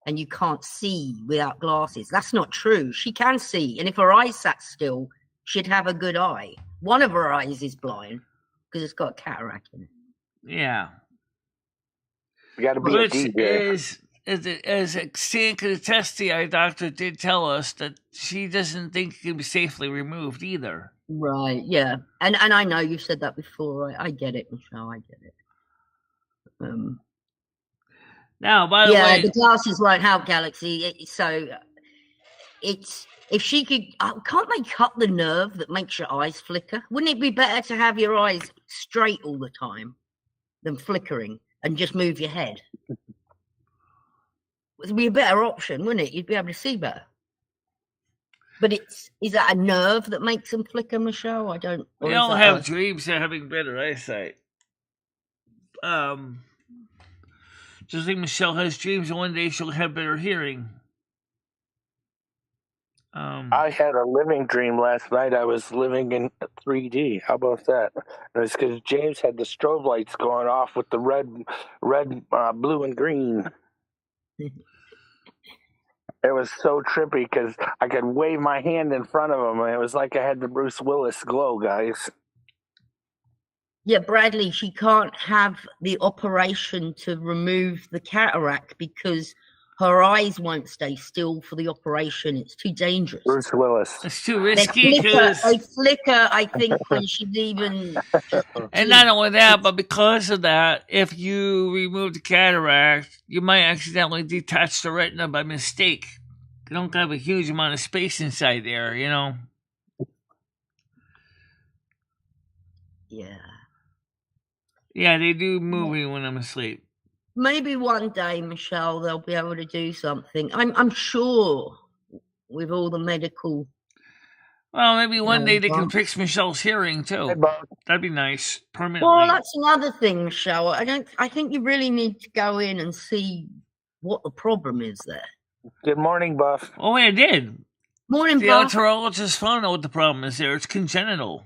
D: and you can't see without glasses. That's not true. She can see, and if her eyes sat still, she'd have a good eye. One of her eyes is blind because it's got a cataract in it.
A: Yeah.
C: You got to be
A: Which
C: a DJ.
A: as Stan could attest, the eye doctor did tell us that she doesn't think it can be safely removed either.
D: Right, yeah. And I know you've said that before. I get it, Michelle. I get it.
A: Now, by the way...
D: Yeah, the glasses won't help, Galaxy. So it's... If she could... can't they cut the nerve that makes your eyes flicker? Wouldn't it be better to have your eyes straight all the time than flickering and just move your head? It would be a better option, wouldn't it? You'd be able to see better. But is that a nerve that makes them flicker, Michelle? I don't...
A: We all have dreams of having better eyesight. Just like Michelle has dreams, and one day she'll have better hearing.
C: I had a living dream last night. I was living in 3D. How about that? And it's because James had the strobe lights going off with the red, blue, and green. It was so trippy because I could wave my hand in front of him, and it was like I had the Bruce Willis glow, guys.
D: Yeah, Bradley, she can't have the operation to remove the cataract because her eyes won't stay still for the operation. It's too dangerous.
C: Bruce Willis.
A: It's too risky because
D: they flicker, I think, when she's even.
A: And not only that, but because of that, if you remove the cataract, you might accidentally detach the retina by mistake. You don't have a huge amount of space inside there, you know.
D: Yeah.
A: Yeah, they do move me when I'm asleep.
D: Maybe one day, Michelle, they'll be able to do something. I'm sure with all the medical.
A: Well, maybe one day they can fix Michelle's hearing too. That'd be nice, permanently.
D: Well, that's another thing, Michelle. I think you really need to go in and see what the problem is there.
C: Good morning, Buff.
A: Oh, I did.
D: Morning,
A: Buff.
D: The
A: otologist found out what the problem is there. It's congenital.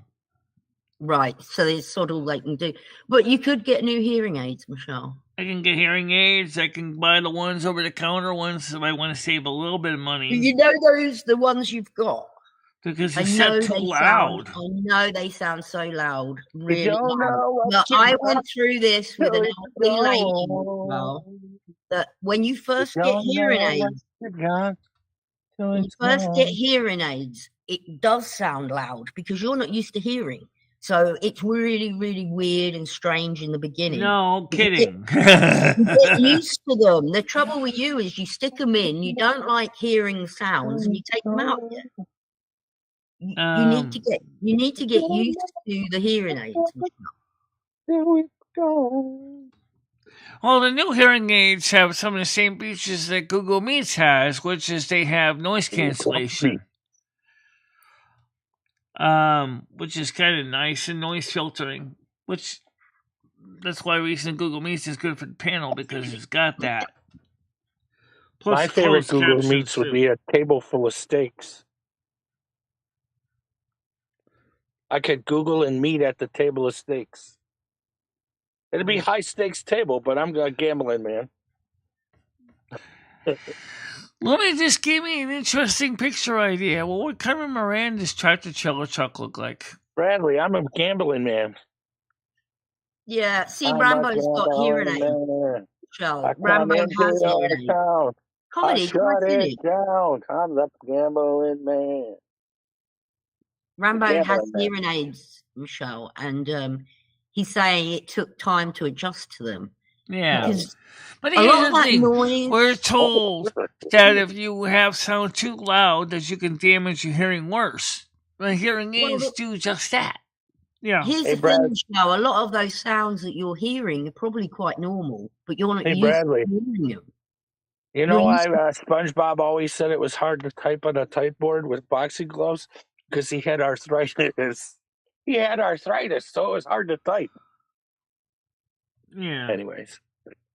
D: Right, so there's sort of they can do. But you could get new hearing aids, Michelle.
A: I can get hearing aids. I can buy the ones over-the-counter ones if I want to save a little bit of money.
D: You know the ones you've got?
A: Because they sound too loud.
D: I know they sound so loud. Really
C: loud.
D: But I went through this with an elderly lady, Michelle, that when you first get hearing aids, it does sound loud because you're not used to hearing. So it's really, really weird and strange in the beginning.
A: No kidding.
D: You get used to them. The trouble with you is you stick them in, you don't like hearing sounds, and you take them out. You need to get used to the hearing aids.
A: Well, the new hearing aids have some of the same features that Google Meets has, which is they have noise cancellation. Which is kind of nice, and noise filtering, which that's why using Google Meets is good for the panel because it's got that.
C: Plus, my favorite Google Meets would be a table full of steaks. I could Google and meet at the table of steaks. It'd be high stakes table, but I'm a gambling man.
A: Let me just give me an interesting picture idea. Well, what Carmen Miranda's tractor trailer truck look like?
C: Bradley, I'm a gambling man.
D: Yeah, see, Rambo's got hearing aids. Rambo has hearing aids.
C: Comedy, shut it down. I'm the gambling man.
D: Rambo has hearing aids, Michelle, and he's saying it took time to adjust to them.
A: Yeah.
D: Because
A: but here's the thing. We're told that if you have sound too loud, that you can damage your hearing worse. But hearing aids do just that. Yeah.
D: Here's the thing, Michelle. A lot of those sounds that you're hearing are probably quite normal, but you're not used to hearing them.
C: You know why SpongeBob always said it was hard to type on a typeboard with boxing gloves? Because he had arthritis. He had arthritis, so it was hard to type.
A: Yeah.
C: Anyways,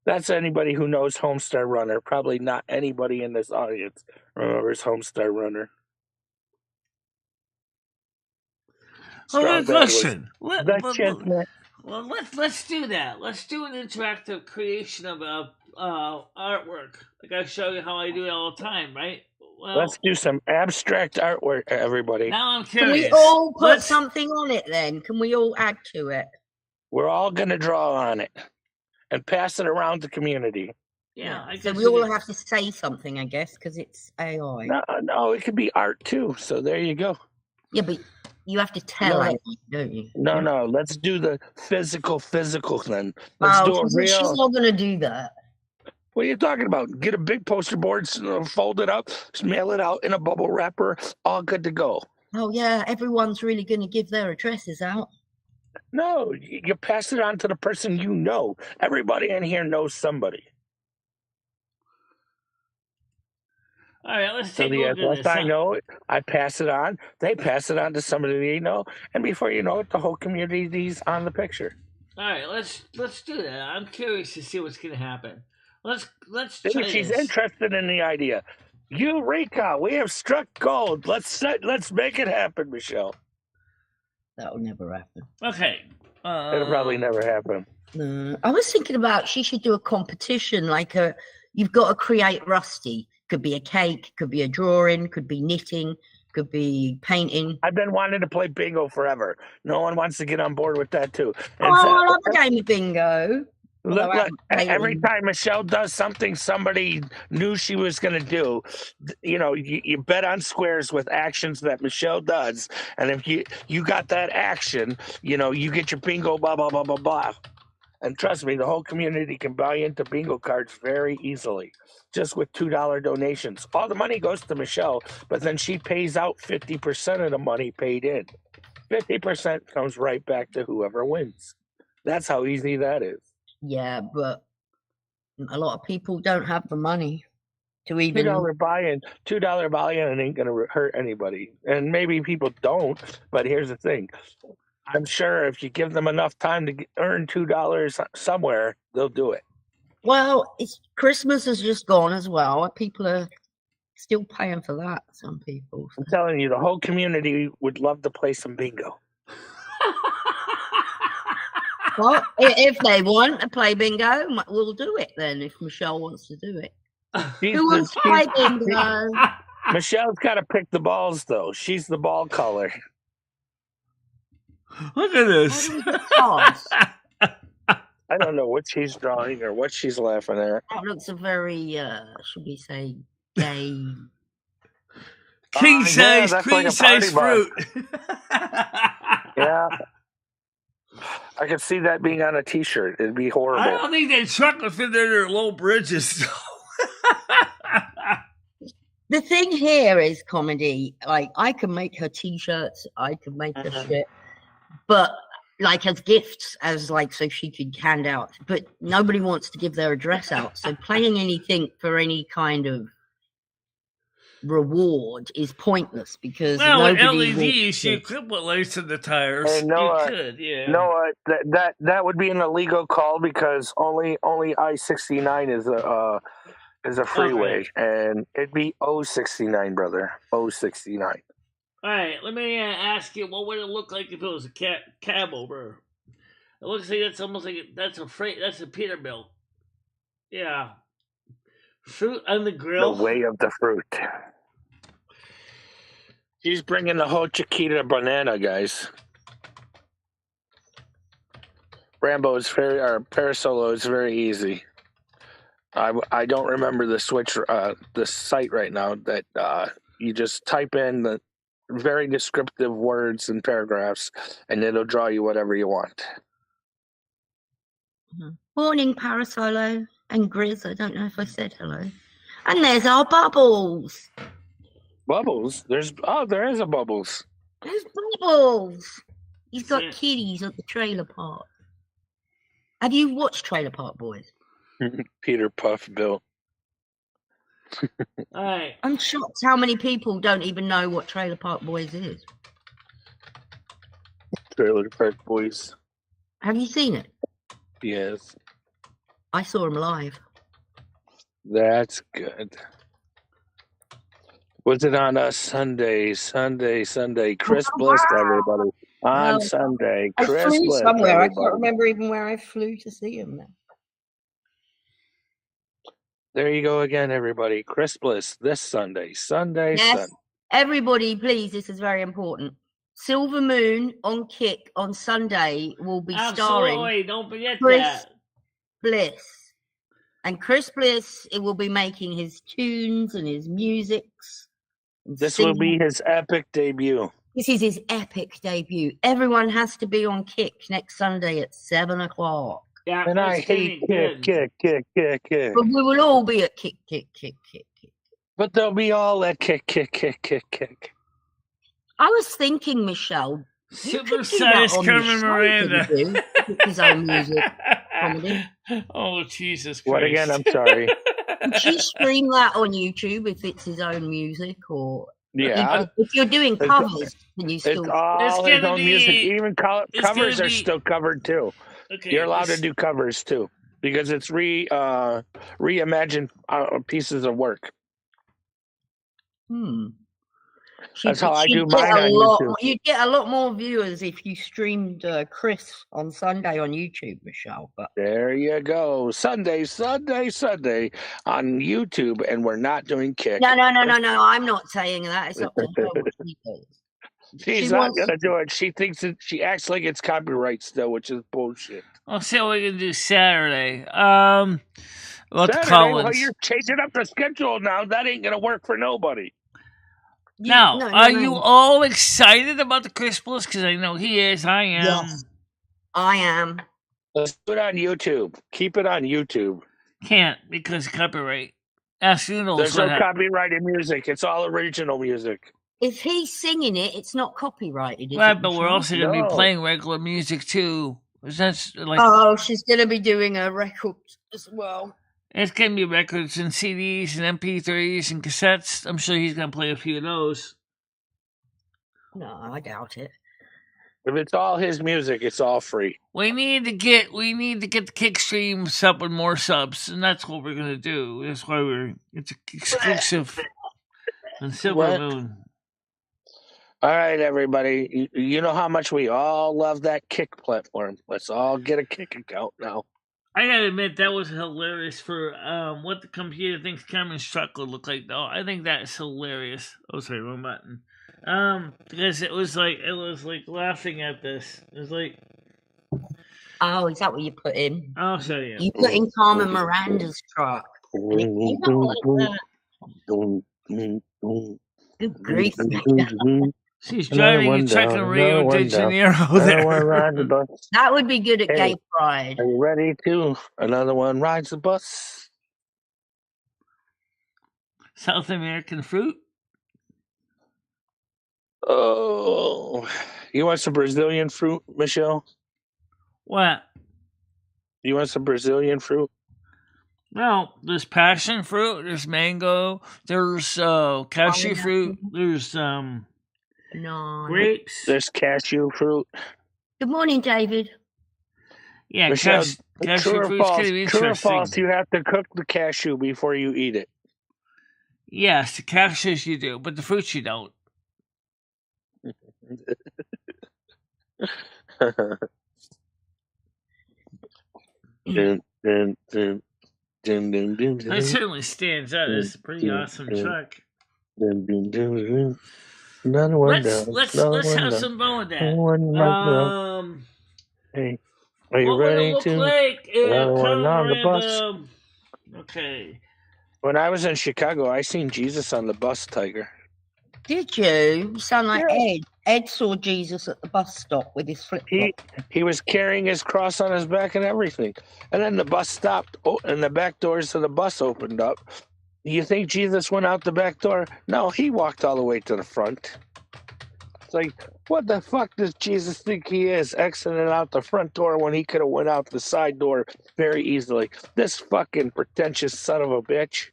C: that's anybody who knows Homestar Runner. Probably not anybody in this audience remembers Homestar Runner.
A: Good question. Let's do that. Let's do an interactive creation of artwork. Like I show you how I do it all the time, right? Well,
C: let's do some abstract artwork, everybody.
A: Now I'm curious.
D: Can we all put something on it then? Can we all add to it?
C: We're all going to draw on it and pass it around the community.
A: Yeah.
D: So we all have to say something, I guess, because it's AI.
C: No, it could be art too. So there you go.
D: Yeah, but you have to tell it, don't you?
C: No. Let's do the physical then. Let's do a real.
D: She's not going to do that.
C: What are you talking about? Get a big poster board, fold it up, mail it out in a bubble wrapper, all good to go.
D: Oh, yeah. Everyone's really going to give their addresses out.
C: No, you pass it on to the person you know. Everybody in here knows somebody.
A: All right, let's take a look at this.
C: I know it, I pass it on. They pass it on to somebody they know. And before you know it, the whole community's on the picture.
A: All right, let's do that. I'm curious to see what's going to happen. Let's try
C: She's
A: this.
C: interested in the idea. Eureka! We have struck gold. Let's make it happen, Michelle.
D: That'll never happen.
A: Okay.
C: It'll probably never happen.
D: No. I was thinking about she should do a competition, like you've got to create Rusty. Could be a cake, could be a drawing, could be knitting, could be painting.
C: I've been wanting to play bingo forever. No one wants to get on board with that too.
D: I love a game of bingo.
C: Look, every time Michelle does something somebody knew she was going to do, you bet on squares with actions that Michelle does. And if you got that action, you get your bingo, blah, blah, blah, blah, blah. And trust me, the whole community can buy into bingo cards very easily, just with $2 donations. All the money goes to Michelle, but then she pays out 50% of the money paid in. 50% comes right back to whoever wins. That's how easy that is.
D: Yeah, but a lot of people don't have the money to even
C: $2 buy-in ain't gonna hurt anybody. And maybe people don't, but here's the thing. I'm sure if you give them enough time to earn $2 somewhere, they'll do it.
D: Well, Christmas has just gone as well. People are still paying for that, some people.
C: I'm telling you, the whole community would love to play some bingo.
D: Well, if they want to play bingo, we'll do it then, if Michelle wants to do it. Who wants to play bingo?
C: Michelle's got to pick the balls, though. She's the ball color.
A: Look at this.
C: I don't know what she's drawing or what she's laughing at.
D: That looks a very, should we say, gay...
A: King size fruit.
C: Yeah. I could see that being on a T-shirt. It'd be horrible.
A: I don't think that truck would fit in their low bridges.
D: The thing here is comedy. Like, I can make her T-shirts. I can make her shit. But, like, as gifts, so she could hand out. But nobody wants to give their address out. So playing anything for any kind of reward is pointless because
A: with LEDs you could put lights in the tires.
C: And
A: you could, yeah.
C: No, that would be an illegal call because only I-69 is a freeway, and it'd be 069, brother. 069.
A: All right, let me ask you, what would it look like if it was a cab over? It looks like that's almost like that's a Peterbilt. Yeah. Fruit on the grill.
C: The way of the fruit. She's bringing the whole Chiquita banana, guys. Parasolo is very easy. I don't remember the site right now that you just type in the very descriptive words and paragraphs and it'll draw you whatever you want.
D: Morning, Parasolo and Grizz. I don't know if I said hello. And there's our Bubbles.
C: Bubbles? There is a Bubbles.
D: There's Bubbles. He's got kitties at the trailer park. Have you watched Trailer Park Boys?
C: Peter Puff Bill.
A: All right.
D: I'm shocked how many people don't even know what Trailer Park Boys is.
C: Trailer Park Boys.
D: Have you seen it?
C: Yes.
D: I saw him live.
C: That's good. Was it on a Sunday? Chris Bliss, everybody. On Sunday. Chris Bliss.
D: Somewhere. I can't remember even where I flew to see him now.
C: There you go again, everybody. Chris Bliss this Sunday.
D: Yes.
C: Sunday.
D: Everybody, please, this is very important. Silver Moon on Kick on Sunday will be starring
A: don't forget
D: Chris Bliss. And Chris Bliss, it will be making his tunes and his musics.
C: This will be his epic debut.
D: This is his epic debut. Everyone has to be on Kick next Sunday at 7:00.
A: Yeah,
C: and I hate Kick.
D: But we will all be at Kick.
C: But they'll be all at Kick.
D: I was thinking, Michelle,
A: Super size Carmen Miranda.
D: His own music comedy.
A: Oh, Jesus Christ.
C: What again? I'm sorry.
D: Would you stream that on YouTube if it's his own music, or if you're doing covers, can you still?
C: It's all his own music. Even covers are still covered too.
A: Okay,
C: you're allowed to do covers too because it's reimagined pieces of work. That's how I do mine on YouTube.
D: You'd get a lot more viewers if you streamed Chris on Sunday on YouTube, Michelle. But
C: there you go, Sunday on YouTube, and we're not doing kick.
D: No. I'm not saying that. It's up to her what she does.
C: She's not gonna do it. She thinks she acts like it's copyright still, which is bullshit.
A: I'll see what we can do Saturday.
C: Saturday, well, you're changing up the schedule now. That ain't gonna work for nobody.
A: Now, are you all excited about the Christmas? Because I know he is. I am.
D: Yes, I am.
C: Let's put it on YouTube. Keep it on YouTube.
A: Can't because copyright. Ask Noodles.
C: There's no copyrighted music. It's all original music.
D: If he's singing it, it's not copyrighted.
A: Right, but we're also going to be playing regular music too. That's like.
D: Oh, she's going to be doing a record as well.
A: It's going to be records and CDs and MP3s and cassettes. I'm sure he's going to play a few of those.
D: No, I doubt it.
C: If it's all his music, it's all free.
A: We need to get the kick streams up with more subs, and that's what we're going to do. That's why it's exclusive on Silver Moon.
C: All right, everybody. You know how much we all love that kick platform. Let's all get a kick account now.
A: I gotta admit, that was hilarious for what the computer thinks Cameron's truck would look like, though. I think that's hilarious. Oh, sorry, wrong button. Because it was like laughing at this. It was like,
D: oh, is that what you put in?
A: Oh, sorry. Yeah.
D: You put in Carmen Miranda's truck. Good grief.
A: She's driving a truck in Rio de Janeiro there.
D: That would be good at Gay Pride.
C: Are you ready to? Another one rides the bus.
A: South American fruit?
C: Oh. You want some Brazilian fruit, Michelle?
A: What?
C: You want some Brazilian fruit?
A: Well, there's passion fruit, there's mango, there's cashew fruit, there's grapes.
C: There's cashew fruit.
D: Good morning, David.
A: Yeah, cashew fruit's kind of interesting.
C: True or false, you have to cook the cashew before you eat it.
A: Yes, the cashews you do, but the fruits you don't. It certainly stands out. It's a pretty awesome truck.
C: Another one
A: let's have some fun with that.
C: Hey, are you ready to?
A: Another
C: one on the bus.
A: Okay.
C: When I was in Chicago, I seen Jesus on the bus, Tiger.
D: Did you? You sound like Ed. Ed saw Jesus at the bus stop with his flip-flop.
C: He was carrying his cross on his back and everything. And then the bus stopped, and the back doors of the bus opened up. You think Jesus went out the back door? No, he walked all the way to the front. It's like, what the fuck does Jesus think he is, exiting out the front door when he could have went out the side door very easily? This fucking pretentious son of a bitch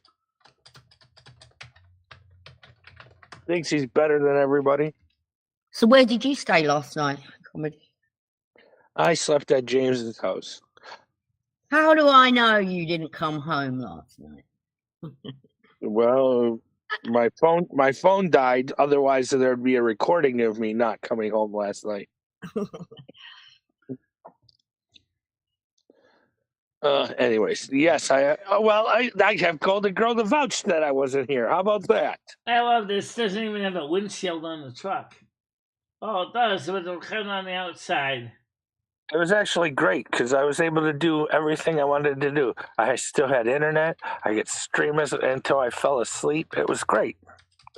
C: thinks he's better than everybody.
D: So where did you stay last night, Comedy?
C: I slept at James's house.
D: How do I know you didn't come home last night?
C: Well, my phone died. Otherwise, there'd be a recording of me not coming home last night. Anyways, yes, I have Golden Girl to vouch that I wasn't here. How about that?
A: I love this. It doesn't even have a windshield on the truck. Oh, it does, but it'll come on the outside.
C: It was actually great because I was able to do everything I wanted to do. I still had internet. I could stream until I fell asleep. It was great.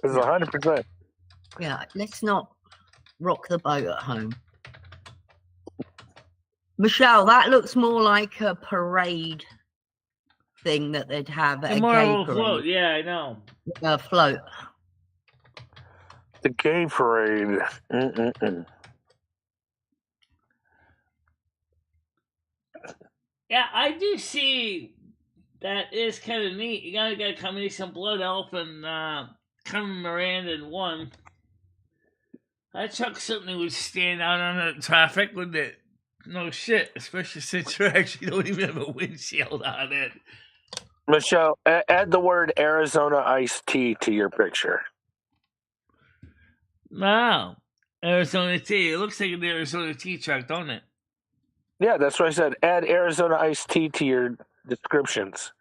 C: It was 100%.
D: Yeah, let's not rock the boat at home. Michelle, that looks more like a parade thing that they'd have at a gay
A: float. Yeah, I know.
D: A float.
C: The gay parade.
A: Yeah, I do see that is kind of neat. You gotta get a combination of Blood Elf and Carmen Miranda in one. That truck certainly would stand out on the traffic, wouldn't it? No shit, especially since you actually don't even have a windshield on it.
C: Michelle, add the word Arizona iced tea to your picture.
A: Wow. Arizona tea. It looks like an Arizona tea truck, don't it?
C: Yeah, that's what I said. Add Arizona iced tea to your descriptions.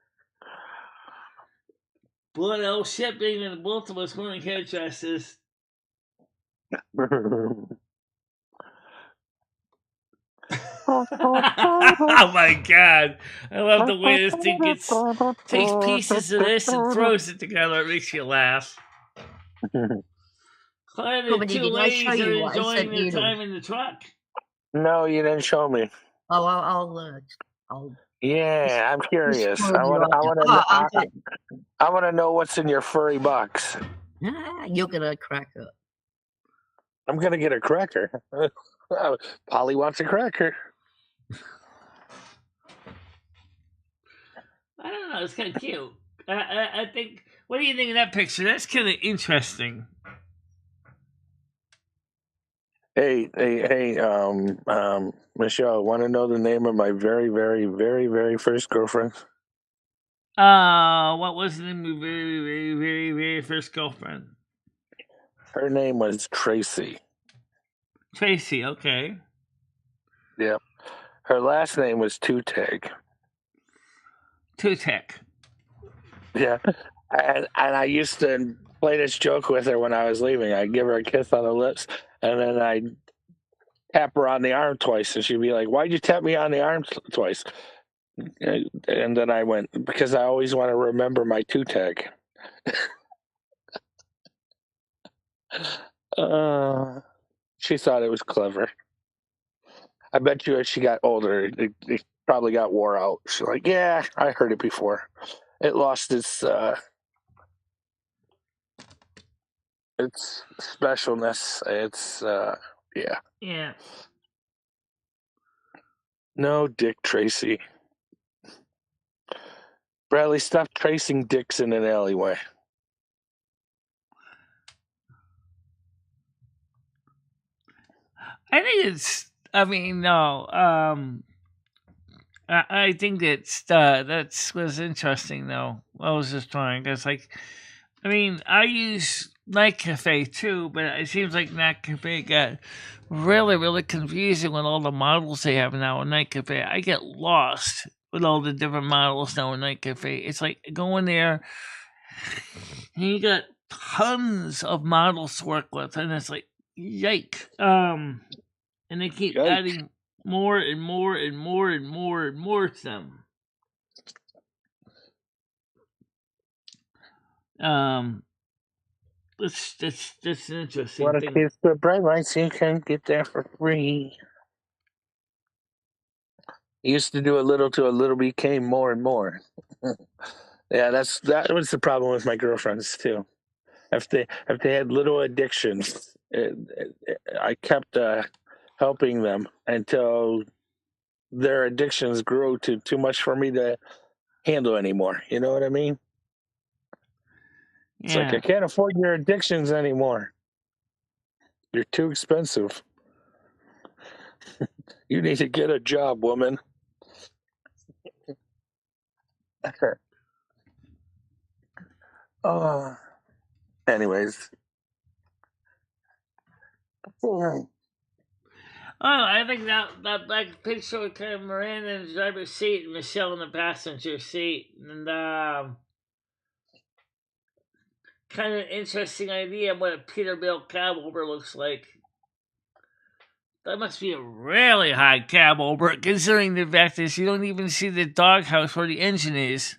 A: Blood L shipping and both of us going to addresses. Oh my god. I love the way this thing takes pieces of this and throws it together. It makes you laugh. Clyde and two ladies are enjoying their time in the truck.
C: No, you didn't show me.
D: Oh, I'll
C: yeah, I'm curious. I want to know what's in your furry box.
D: You're gonna crack up.
C: I'm gonna get a cracker. Polly wants a cracker.
A: I don't know. It's kind of cute. I think. What do you think of that picture? That's kind of interesting.
C: Hey, Michelle, want to know the name of my very, very, very, very first girlfriend?
A: What was the name of your very, very, very, very first girlfriend?
C: Her name was Tracy.
A: Tracy, okay.
C: Yeah. Her last name was Two-Tag.
A: Two-Tag.
C: Yeah. And I used to play this joke with her when I was leaving. I'd give her a kiss on the lips, and then I'd tap her on the arm twice, and she'd be like, "Why'd you tap me on the arm twice?" And then I went, "Because I always want to remember my Two-Tag." She thought it was clever. I bet you as she got older, it probably got wore out. She's like, "Yeah, I heard it before. It lost its specialness. It's yeah."
A: Yeah.
C: No, Dick Tracy. Bradley, stop tracing dicks in an alleyway.
A: I think it's. I mean, no. I think that's was interesting though. I was just trying because, like, I mean, I use Night Cafe too, but it seems like Night Cafe got really, really confusing with all the models they have now in Night Cafe. I get lost with all the different models now in Night Cafe. It's like going there and you got tons of models to work with, and it's like, yike. And they keep adding more and more and more and more and more to them. That's an interesting
C: What a
A: thing.
C: kiss for bright lights, you can get there for free. Used to do a little till a little became more and more. Yeah, that was the problem with my girlfriends too. If they had little addictions, I kept helping them until their addictions grew to too much for me to handle anymore. You know what I mean? It's like, I can't afford your addictions anymore. You're too expensive. You need to get a job, woman. Anyways.
A: Oh, I think that back picture with kind of Miranda in the driver's seat and Michelle in the passenger seat, and kind of interesting idea of what a Peterbilt cab over looks like. That must be a really high cab over, considering the fact that you don't even see the doghouse where the engine is.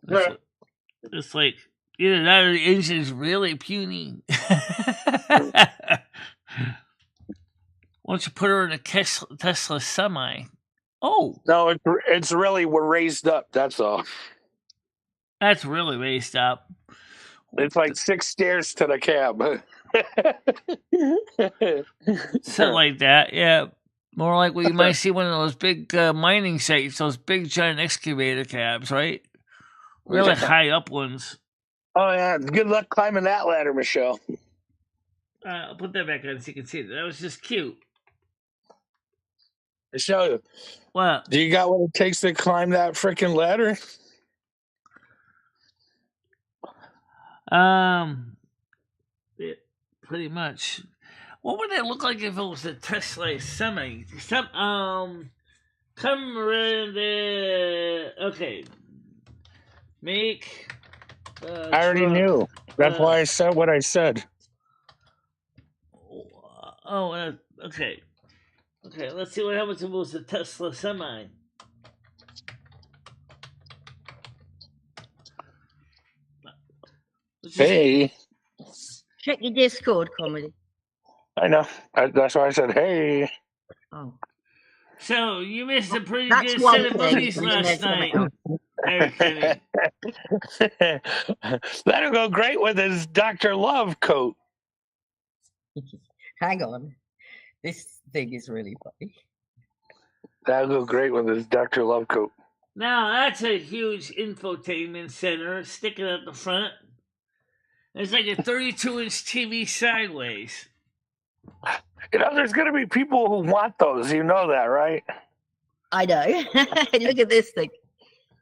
A: It's like either that or the engine is really puny. Why don't you put her in a Tesla semi? Oh,
C: no, it's really, we're raised up. That's all.
A: That's really raised up.
C: It's like 6 stairs to the cab.
A: Something like that, yeah. More like what you might see one of those big mining sites, those big giant excavator cabs, right? Really high up ones.
C: Oh yeah, good luck climbing that ladder, Michelle.
A: I'll put that back on so you can see that. That was just cute.
C: Michelle,
A: what?
C: Do you got what it takes to climb that freaking ladder?
A: pretty much. What would it look like if it was a Tesla semi? Come around there. Okay. Make.
C: I already knew. That's why I said what I said.
A: Okay. Okay, let's see what happens if it was a Tesla semi.
C: Hey.
D: Check your Discord, comedy.
C: I know. That's why I said, hey.
D: Oh.
A: So, you missed a pretty
D: That's
A: good
D: one
A: set of
D: thing,
A: movies
D: and then
A: last
D: there's something
A: night. Very Kenny.
C: That'll go great with his Dr. Love coat.
D: Hang on. This thing is really funny.
C: That'll go great with his Dr. Love coat.
A: Now, that's a huge infotainment center sticking at the front. It's like a 32-inch TV sideways.
C: You know, there's going to be people who want those. You know that, right?
D: I know. Look at this thing.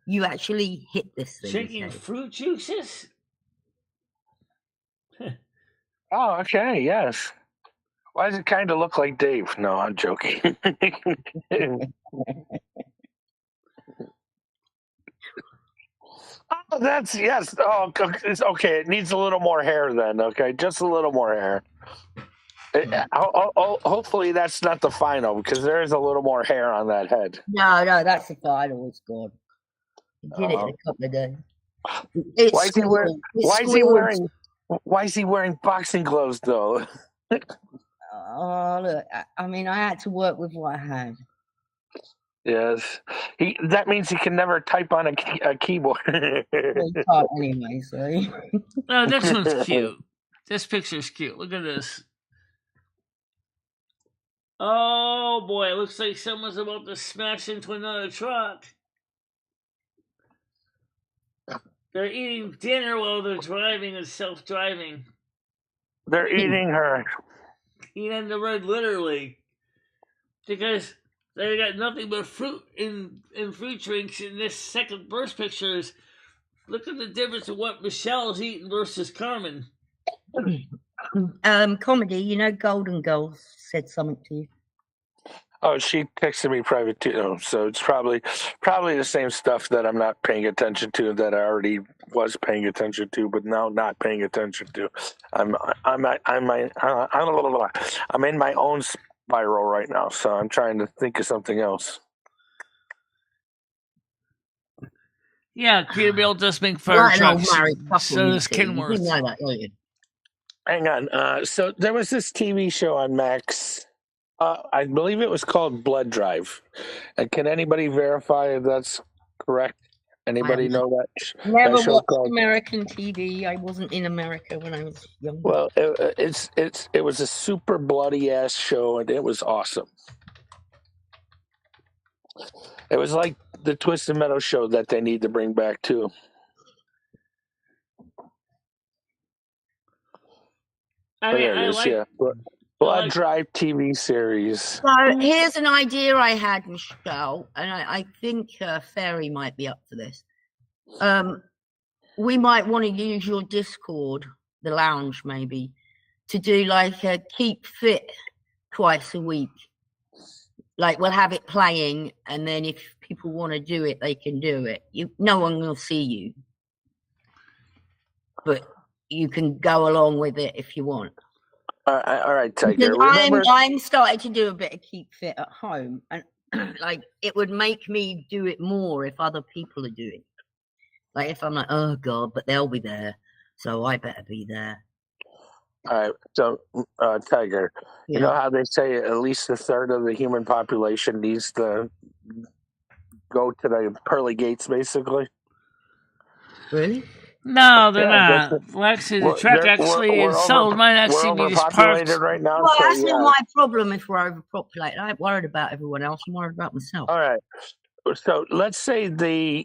D: You actually hit this thing.
A: Drinking fruit juices?
C: Oh, okay, yes. Why does it kind of look like Dave? No, I'm joking. Oh, that's, yes. Oh, it's okay. It needs a little more hair then, okay? Just a little more hair. Hopefully that's not the final, because there is a little more hair on that head.
D: No, that's the final. It's gone. You did it in a couple of days.
C: Why is he wearing boxing gloves though?
D: Oh, look, I mean, I had to work with what I had.
C: Yes, that means he can never type on a keyboard.
D: Well, he can't anyway, so.
A: Oh, this one's cute. This picture's cute. Look at this. Oh boy, it looks like someone's about to smash into another truck. They're eating dinner while they're driving and self-driving.
C: They're eating her.
A: Eating the red, literally. Because they got nothing but fruit in fruit drinks in this second first pictures. Look at the difference of what Michelle's eating versus Carmen.
D: Comedy, you know, Golden Girls said something to you.
C: Oh, she texted me private too, so it's probably the same stuff that I'm not paying attention to that I already was paying attention to, but now not paying attention to. I'm in my own spiral right now, so I'm trying to think of something else.
A: Yeah, Peterbilt does make fire trucks. So does Kenworth.
D: You know that, don't you?
C: Hang on. So there was this TV show on Max. I believe it was called Blood Drive. And can anybody verify if that's correct? Anybody know that?
D: Never watched American TV. I wasn't in America when I was young.
C: Well, it was a super bloody ass show, and it was awesome. It was like the Twisted Metal show that they need to bring back too. Blood Drive TV series.
D: So here's an idea I had, Michelle, and I think Fairy might be up for this. We might want to use your Discord, the lounge maybe, to do like a keep fit twice a week. Like we'll have it playing, and then if people want to do it, they can do it. No one will see you, but you can go along with it if you want.
C: All right, Tiger.
D: I'm starting to do a bit of keep fit at home, and like it would make me do it more if other people are doing it. Like if I'm like, oh God, but they'll be there, so I better be there.
C: All right, so Tiger, you know how they say at least a third of the human population needs to go to the pearly gates, basically.
D: Really?
A: No, they're not. Actually, the truck actually itself might actually be just parked
C: right now.
D: Well, that's not my problem if we're overpopulated. I ain't worried about everyone else. I'm worried about myself.
C: All right. So let's say the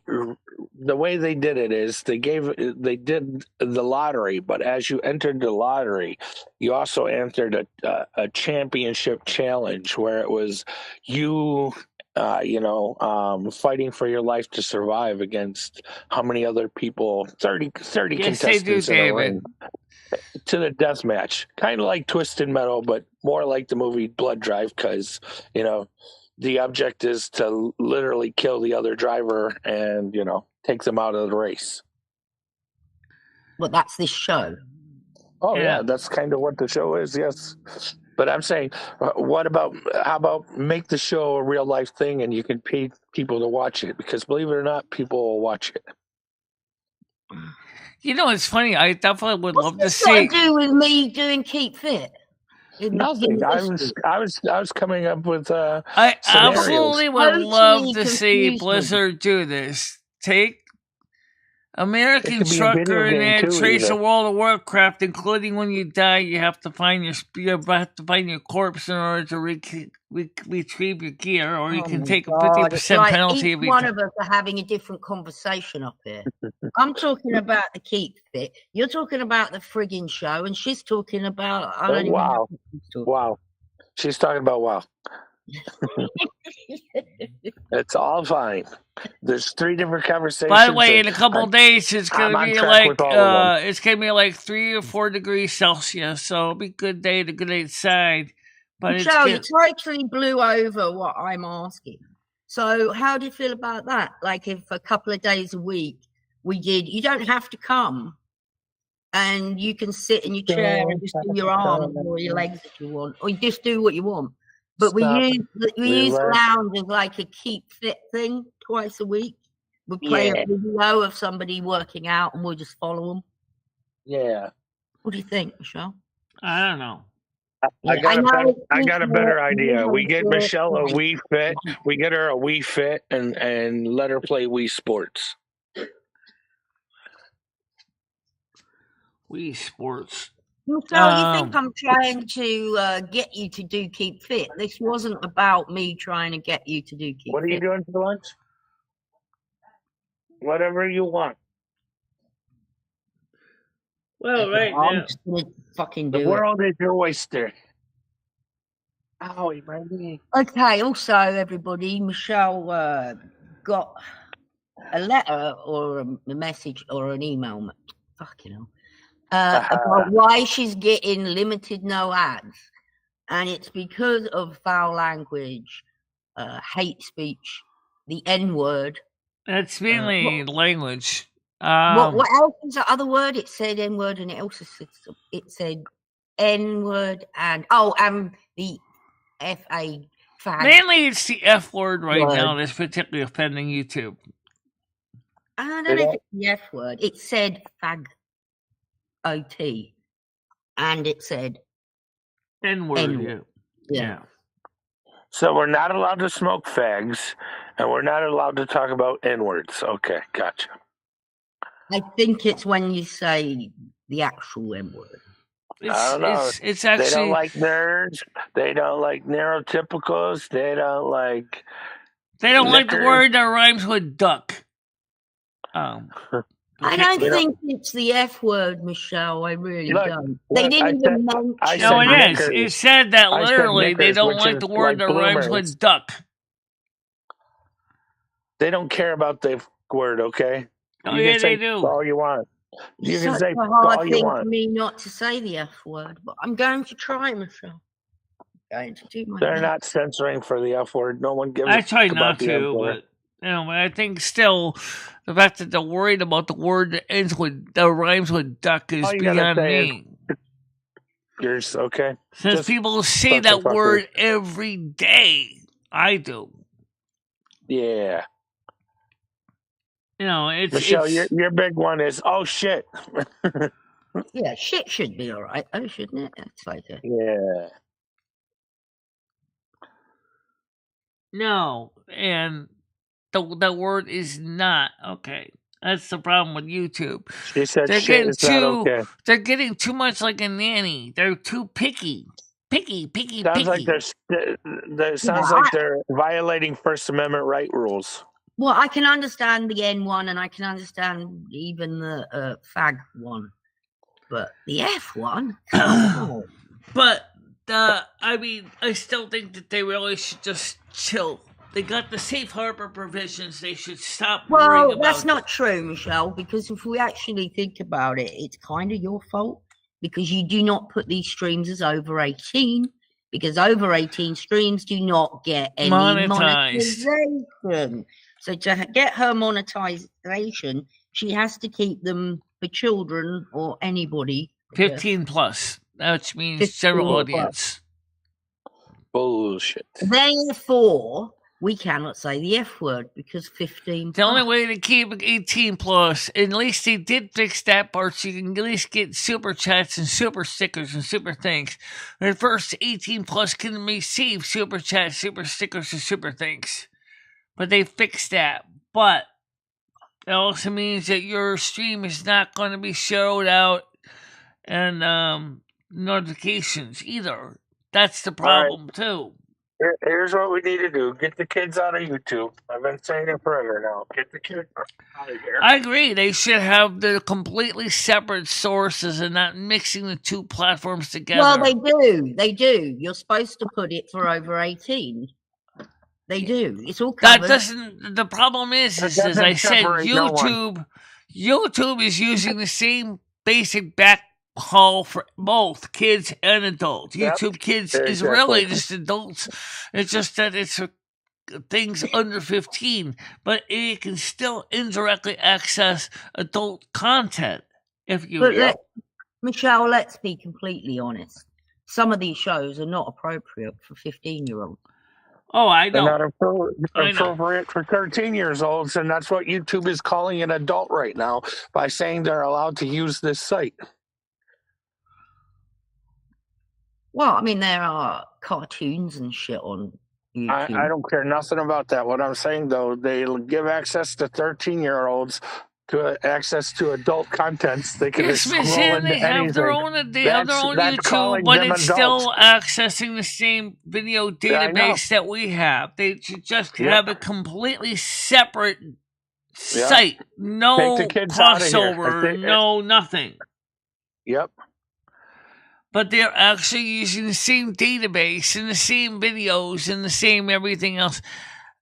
C: way they did it is they did the lottery, but as you entered the lottery, you also entered a championship challenge where it was you fighting for your life to survive against how many other people, 30
A: Yes, they do,
C: contestants in a
A: David.
C: ring to the death match. Kind of like Twisted Metal, but more like the movie Blood Drive, because, the object is to literally kill the other driver and, take them out of the race.
D: Well, that's this show.
C: Oh, yeah, that's kind of what the show is, yes. But I'm saying, how about make the show a real life thing and you can pay people to watch it? Because believe it or not, people will watch it.
A: It's funny. I definitely would love to
D: What's
A: see.
D: this got to do with me doing Keep Fit?
C: Nothing. I was coming up with
A: I
C: scenarios.
A: absolutely would
D: Totally
A: love to see
D: confused me.
A: Blizzard do this. Take American
C: could be a
A: Trucker
C: video
A: and
C: game,
A: then
C: too,
A: trace
C: either.
A: a World of Warcraft, including when you die, you have to find your corpse in order to retrieve your gear, or you can take a 50% penalty
D: each
A: every
D: one
A: time.
D: of us are having a different conversation up here. I'm talking about the Keep Fit. You're talking about the frigging show, and she's talking about. I don't even know what she's talking
C: Wow. She's talking about WoW. It's all fine. There's 3 different conversations.
A: By the way, in a couple of days, it's gonna
C: I'm
A: be
C: on track
A: like
C: with all of them.
A: it's gonna be like 3 or 4 degrees Celsius, so it'll be a good day to get outside. But
D: Michelle, you totally blew over what I'm asking. So how do you feel about that? Like if a couple of days a week you don't have to come, and you can sit in your chair and just do your arms or your legs if you want, or you just do what you want. But we use Lounge as like a Keep Fit thing twice a week. We play a video of somebody working out, and we'll just follow them.
C: Yeah.
D: What do you think, Michelle?
A: I don't know.
C: I got a better idea. We get Michelle a Wii Fit. We get her a Wii Fit and let her play Wii Sports.
A: Wii Sports.
D: Michelle, you think I'm trying to get you to do Keep Fit? This wasn't about me trying to get you to do Keep Fit.
C: What are you doing for lunch? Whatever you want.
A: Well, right now,
D: just gonna fucking do
C: the world is your oyster. Owie, my knee.
D: Okay. Also, everybody, Michelle got a letter or a message or an email. Fucking hell. About why she's getting limited no ads, and it's because of foul language, hate speech, the N-word.
A: That's mainly language.
D: What else is the other word? It said N-word, and it said N-word, and the F-A fag.
A: Mainly, it's the F word now that's particularly offending YouTube.
D: I don't know if it's the F word. It said fag. OT, and it said
A: N-word. Yeah.
C: So we're not allowed to smoke fags, and we're not allowed to talk about N-words. Okay, gotcha.
D: I think it's when you say the actual N-word.
C: I don't know.
A: It's actually,
C: they don't like nerds. They don't like neurotypicals. They don't like
A: the word that rhymes with duck.
D: I don't think it's the F word, Michelle. I really don't. They didn't even mention.
A: No, it is. It said that literally they don't like the word that rhymes with duck.
C: They don't care about the word, okay?
D: Oh,
C: you
A: yeah,
C: they
A: do.
C: All you want. You
D: it's
C: can say
D: a hard
C: all you
D: thing
C: want.
D: for me not to say the F word, but I'm going to try, Michelle. I'm going to do my
C: They're
D: best.
C: not censoring for the F word. No one gives.
A: I try not
C: about the
A: to, but. But I think still the fact that they're worried about the word that rhymes with duck is beyond me.
C: Yours, okay.
A: Since
C: Just
A: people say that word every day, I do.
C: Yeah.
A: It's
C: Michelle. Your big one is shit.
D: Yeah, shit should be all right, though, shouldn't it? It's like
C: yeah.
A: No, and. The word is not okay. That's the problem with YouTube.
C: She said shit is not okay.
A: They're getting too much like a nanny. They're too picky.
C: Sounds like they're violating First Amendment right rules.
D: Well, I can understand the N one, and I can understand even the fag one, but the F one.
A: But I still think that they really should just chill. They got the safe harbor provisions. They should stop
D: Well,
A: worrying about.
D: that's not true, Michelle, because if we actually think about it, it's kind of your fault because you do not put these streams as over 18, because over 18 streams do not get any monetization. So to get her monetization, she has to keep them for children or anybody.
A: 15 plus, which means general audience.
C: Bullshit.
D: Therefore, we cannot say the F word because 15
A: The only way to keep 18 plus, at least they did fix that part, so you can at least get super chats and super stickers and super things. At first, 18 plus can receive super chats, super stickers, and super things. But they fixed that. But it also means that your stream is not going to be showed out and notifications either. That's the problem, too.
C: Here's what we need to do. Get the kids out of YouTube. I've been saying it forever now. Get the kids out of here.
A: I agree. They should have the completely separate sources and not mixing the two platforms together.
D: Well, they do. They do. You're supposed to put it for over 18. They do. It's all covered.
A: That doesn't. The problem is as I said, YouTube is using the same basic backhaul for both kids and adults. YouTube Kids is really just adults. It's just that it's for things under 15, but it can still indirectly access adult content if you will.
D: Michelle, let's be completely honest. Some of these shows are not appropriate for 15-year-olds.
A: Oh, I know.
C: They're not appropriate for 13-years-olds, and that's what YouTube is calling an adult right now by saying they're allowed to use this site.
D: Well, I mean, there are cartoons and shit on YouTube.
C: I don't care nothing about that. What I'm saying, though, they give access to 13-year-olds to access to adult contents. They can just scroll into
A: they have
C: anything.
A: their own YouTube, but it's still accessing the same video database that we have. They should just have a completely separate site. No crossover, no nothing.
C: Yep.
A: But they're actually using the same database and the same videos and the same everything else.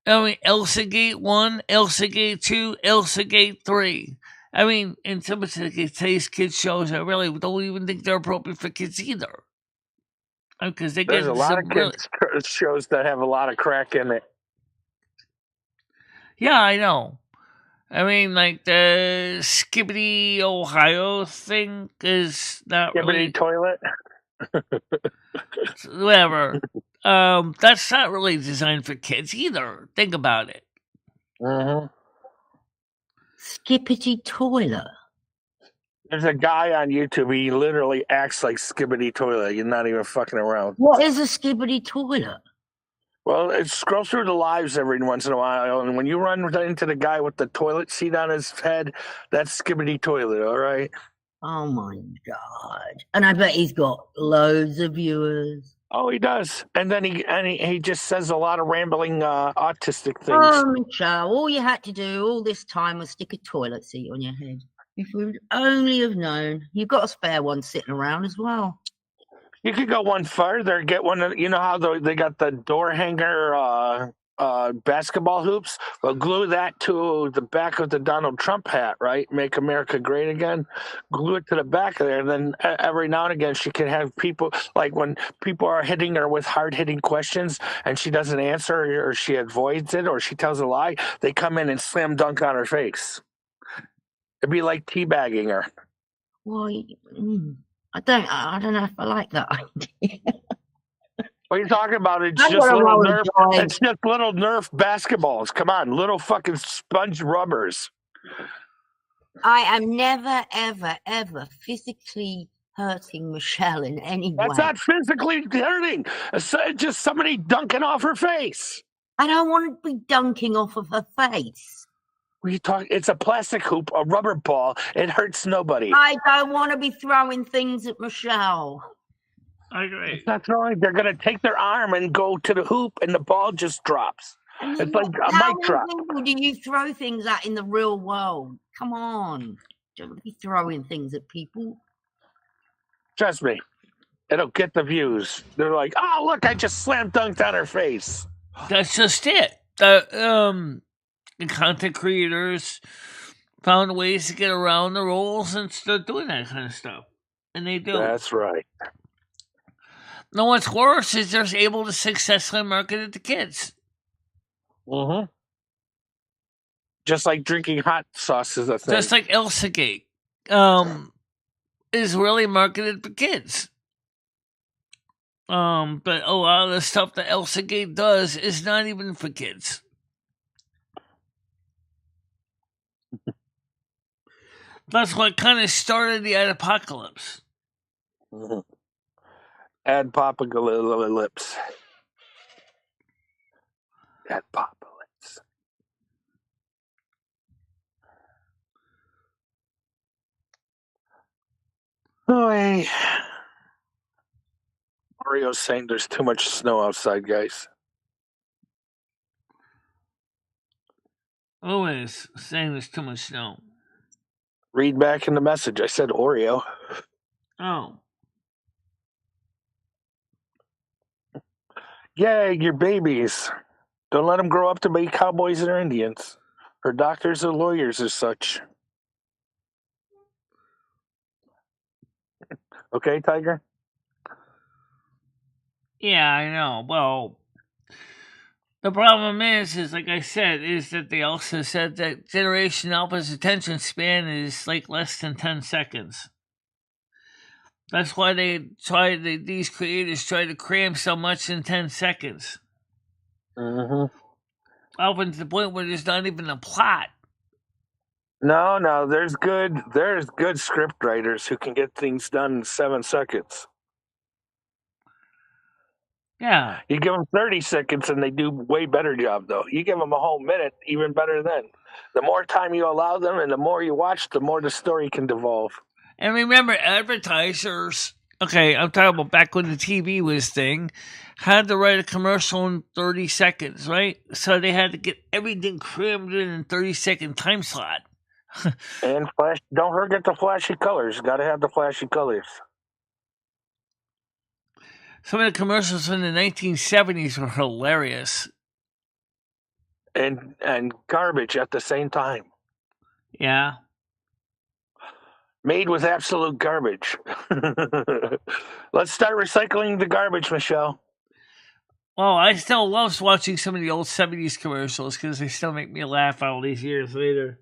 A: I mean, ElsaGate 1, ElsaGate 2, ElsaGate 3. I mean, in some of today's kids shows, I really don't even think they're appropriate for kids either. Because
C: there's a lot of kids shows that have a lot of crack in it.
A: Yeah, I know. I mean, like the Skibbity Ohio thing is not really...
C: toilet?
A: Whatever. That's not really designed for kids either. Think about it.
C: Mm-hmm.
D: Skibbity toilet.
C: There's a guy on YouTube. He literally acts like Skibbity toilet. You're not even fucking around.
D: What is a Skibbity toilet?
C: Well, it scrolls through the lives every once in a while, and when you run into the guy with the toilet seat on his head, that's Skibbity toilet, all right?
D: Oh my God! And I bet he's got loads of viewers.
C: Oh, he does, and then he just says a lot of rambling autistic things.
D: Oh, Michelle, all you had to do all this time was stick a toilet seat on your head. If we would only have known. You've got a spare one sitting around as well.
C: You could go one further, get one. You know how they got the door hanger basketball hoops? Well, glue that to the back of the Donald Trump hat, right? Make America great again. Glue it to the back of there. And then every now and again, she can have people, like when people are hitting her with hard-hitting questions and she doesn't answer or she avoids it or she tells a lie, they come in and slam dunk on her face. It'd be like teabagging her.
D: Well, I don't know if I like that idea.
C: What are you talking about? It's just little Nerf. It's just little Nerf basketballs. Come on, little fucking sponge rubbers.
D: I am never, ever, ever physically hurting Michelle in any way.
C: That's not physically hurting. It's just somebody dunking off her face.
D: I don't want to be dunking off of her face.
C: What are you talking? It's a plastic hoop, a rubber ball. It hurts nobody.
D: I don't want to be throwing things at Michelle.
A: I agree.
C: That's right. They're going to take their arm and go to the hoop, and the ball just drops. It's like a mic drop.
D: How many people do you throw things at in the real world? Come on. Don't be throwing things at people.
C: Trust me. It'll get the views. They're like, oh, look, I just slam dunked on her face.
A: That's just it. the content creators found ways to get around the rules and start doing that kind of stuff. And they do.
C: That's right.
A: No, what's worse is they're able to successfully market it to kids.
C: Mm-hmm. Just like drinking hot sauce is a thing.
A: Just like Elsagate is really marketed for kids. But a lot of the stuff that Elsagate does is not even for kids. That's what kind of started the apocalypse.
C: Mm-hmm. Adpocalypse. Adpocalypse. Oh, hey. Mario's saying there's too much snow outside, guys.
A: Always saying there's too much snow.
C: Read back in the message. I said Oreo.
A: Oh.
C: Yeah, your babies. Don't let them grow up to be cowboys or Indians, or doctors or lawyers or such. Okay, Tiger?
A: Yeah, I know. Well, the problem is like I said, is that they also said that Generation Alpha's attention span is like less than 10 seconds. That's why these creators try to cram so much in 10 seconds.
C: Mm-hmm.
A: Often to the point where there's not even a plot.
C: No, there's good script writers who can get things done in 7 seconds.
A: Yeah.
C: You give them 30 seconds and they do way better job, though. You give them a whole minute, even better then. The more time you allow them and the more you watch, the more the story can devolve.
A: And remember, advertisers, okay, I'm talking about back when the TV was thing, had to write a commercial in 30 seconds, right? So they had to get everything crammed in a 30-second time slot.
C: And don't forget the flashy colors. Got to have the flashy colors.
A: Some of the commercials in the 1970s were hilarious.
C: And garbage at the same time.
A: Yeah.
C: Made with absolute garbage. Let's start recycling the garbage, Michelle.
A: Well, I still love watching some of the old 70s commercials because they still make me laugh all these years later.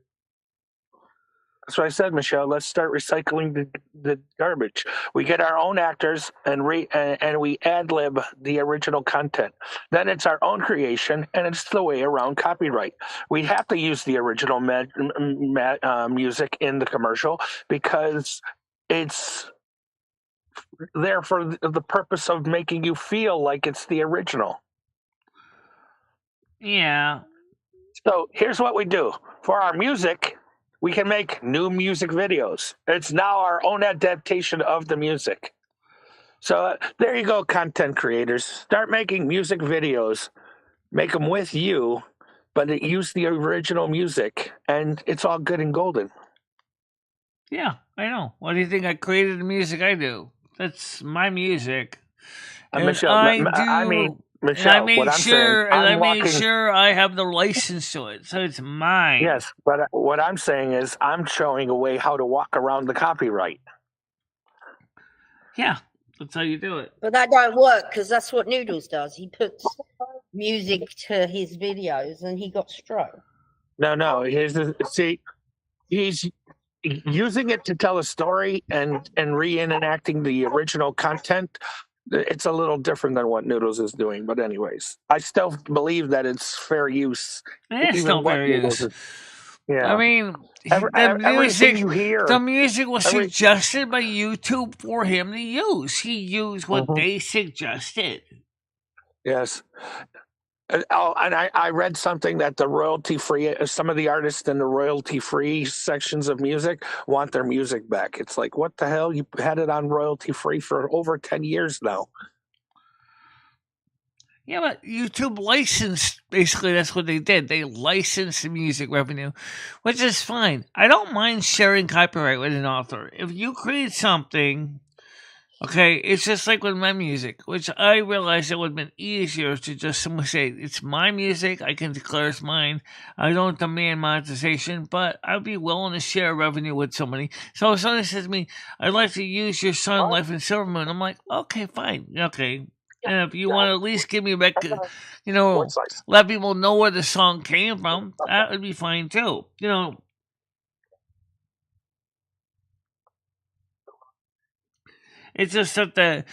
C: That's what I said, Michelle. Let's start recycling the garbage. We get our own actors and we ad-lib the original content. Then it's our own creation, and it's the way around copyright. We have to use the original music in the commercial because it's there for the purpose of making you feel like it's the original.
A: Yeah.
C: So here's what we do. For our music, we can make new music videos. It's now our own adaptation of the music. So there you go, content creators. Start making music videos. Make them with you, but use the original music, and it's all good and golden.
A: Yeah, I know. Why do you think I created the music I do? That's my music. And
C: Michelle,
A: I made sure I have the license to it, so it's mine.
C: Yes, but what I'm saying is I'm showing a way how to walk around the copyright.
A: Yeah, that's how you do it.
D: But that don't work because that's what Noodles does. He puts music to his videos and he got struck.
C: No. He's using it to tell a story and reenacting the original content. It's a little different than what Noodles is doing, but anyways, I still believe that it's fair use.
A: It's still fair use.
C: Yeah,
A: I mean, the music was suggested by YouTube for him to use. He used what they suggested.
C: Yes. And I read something that the royalty-free, some of the artists in the royalty-free sections of music want their music back. It's like, what the hell? You had it on royalty-free for over 10 years now.
A: Yeah, but YouTube licensed, basically that's what they did. They licensed the music revenue, which is fine. I don't mind sharing copyright with an author. If you create something Okay, it's just like with my music, which I realized it would have been easier to just simply say, it's my music, I can declare it's mine, I don't demand monetization, but I'd be willing to share revenue with somebody. So if somebody says to me, I'd like to use your song, Life in Silver Moon, I'm like, okay, fine, okay. And if you want to at least give me let people know where the song came from, that would be fine too. It's just that the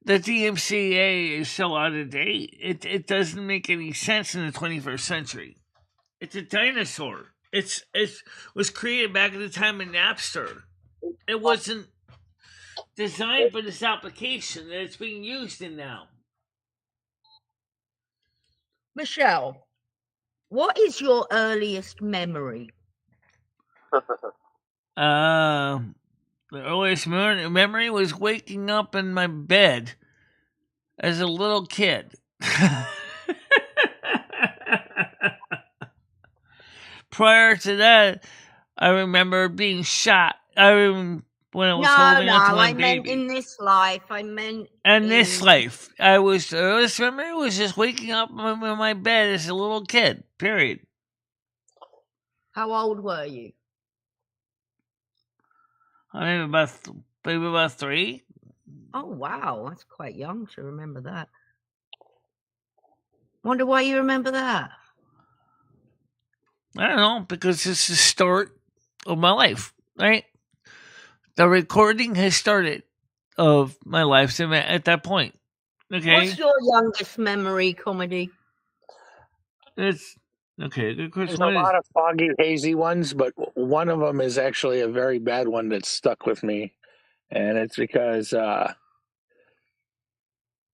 A: DMCA is so out of date. It doesn't make any sense in the 21st century. It's a dinosaur. It was created back at the time of Napster. It wasn't designed for this application that it's being used in now.
D: Michelle, what is your earliest memory?
A: The earliest memory was waking up in my bed as a little kid. Prior to that, I remember being shot. When I was holding on to my baby.
D: Meant in this life. I meant
A: in this life. The earliest memory was just waking up in my bed as a little kid. Period.
D: How old were you?
A: Maybe about 3.
D: Oh wow, that's quite young to remember that. Wonder why you remember that.
A: I don't know, because it's the start of my life, right? The recording has started of my life at that point. Okay.
D: What's your youngest memory, Comedy?
A: It's okay. Good question.
C: There's a lot of foggy, hazy ones, but one of them is actually a very bad one that stuck with me, and it's because it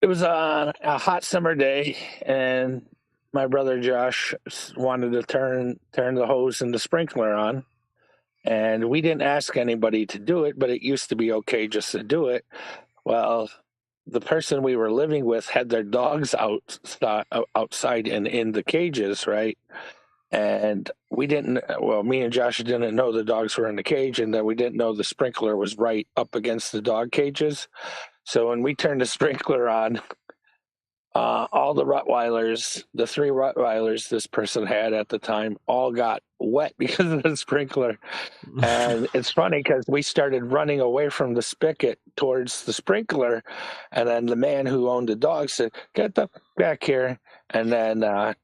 C: was on a hot summer day, and my brother Josh wanted to turn the hose and the sprinkler on, and we didn't ask anybody to do it, but it used to be okay just to do it. Well, the person we were living with had their dogs outside and in the cages, right? And me and Josh didn't know the dogs were in the cage, and that we didn't know the sprinkler was right up against the dog cages. So when we turned the sprinkler on, all the Rottweilers, the 3 Rottweilers this person had at the time, all got wet because of the sprinkler. And it's funny because we started running away from the spigot towards the sprinkler, and then the man who owned the dog said, "Get the back here." And then
D: how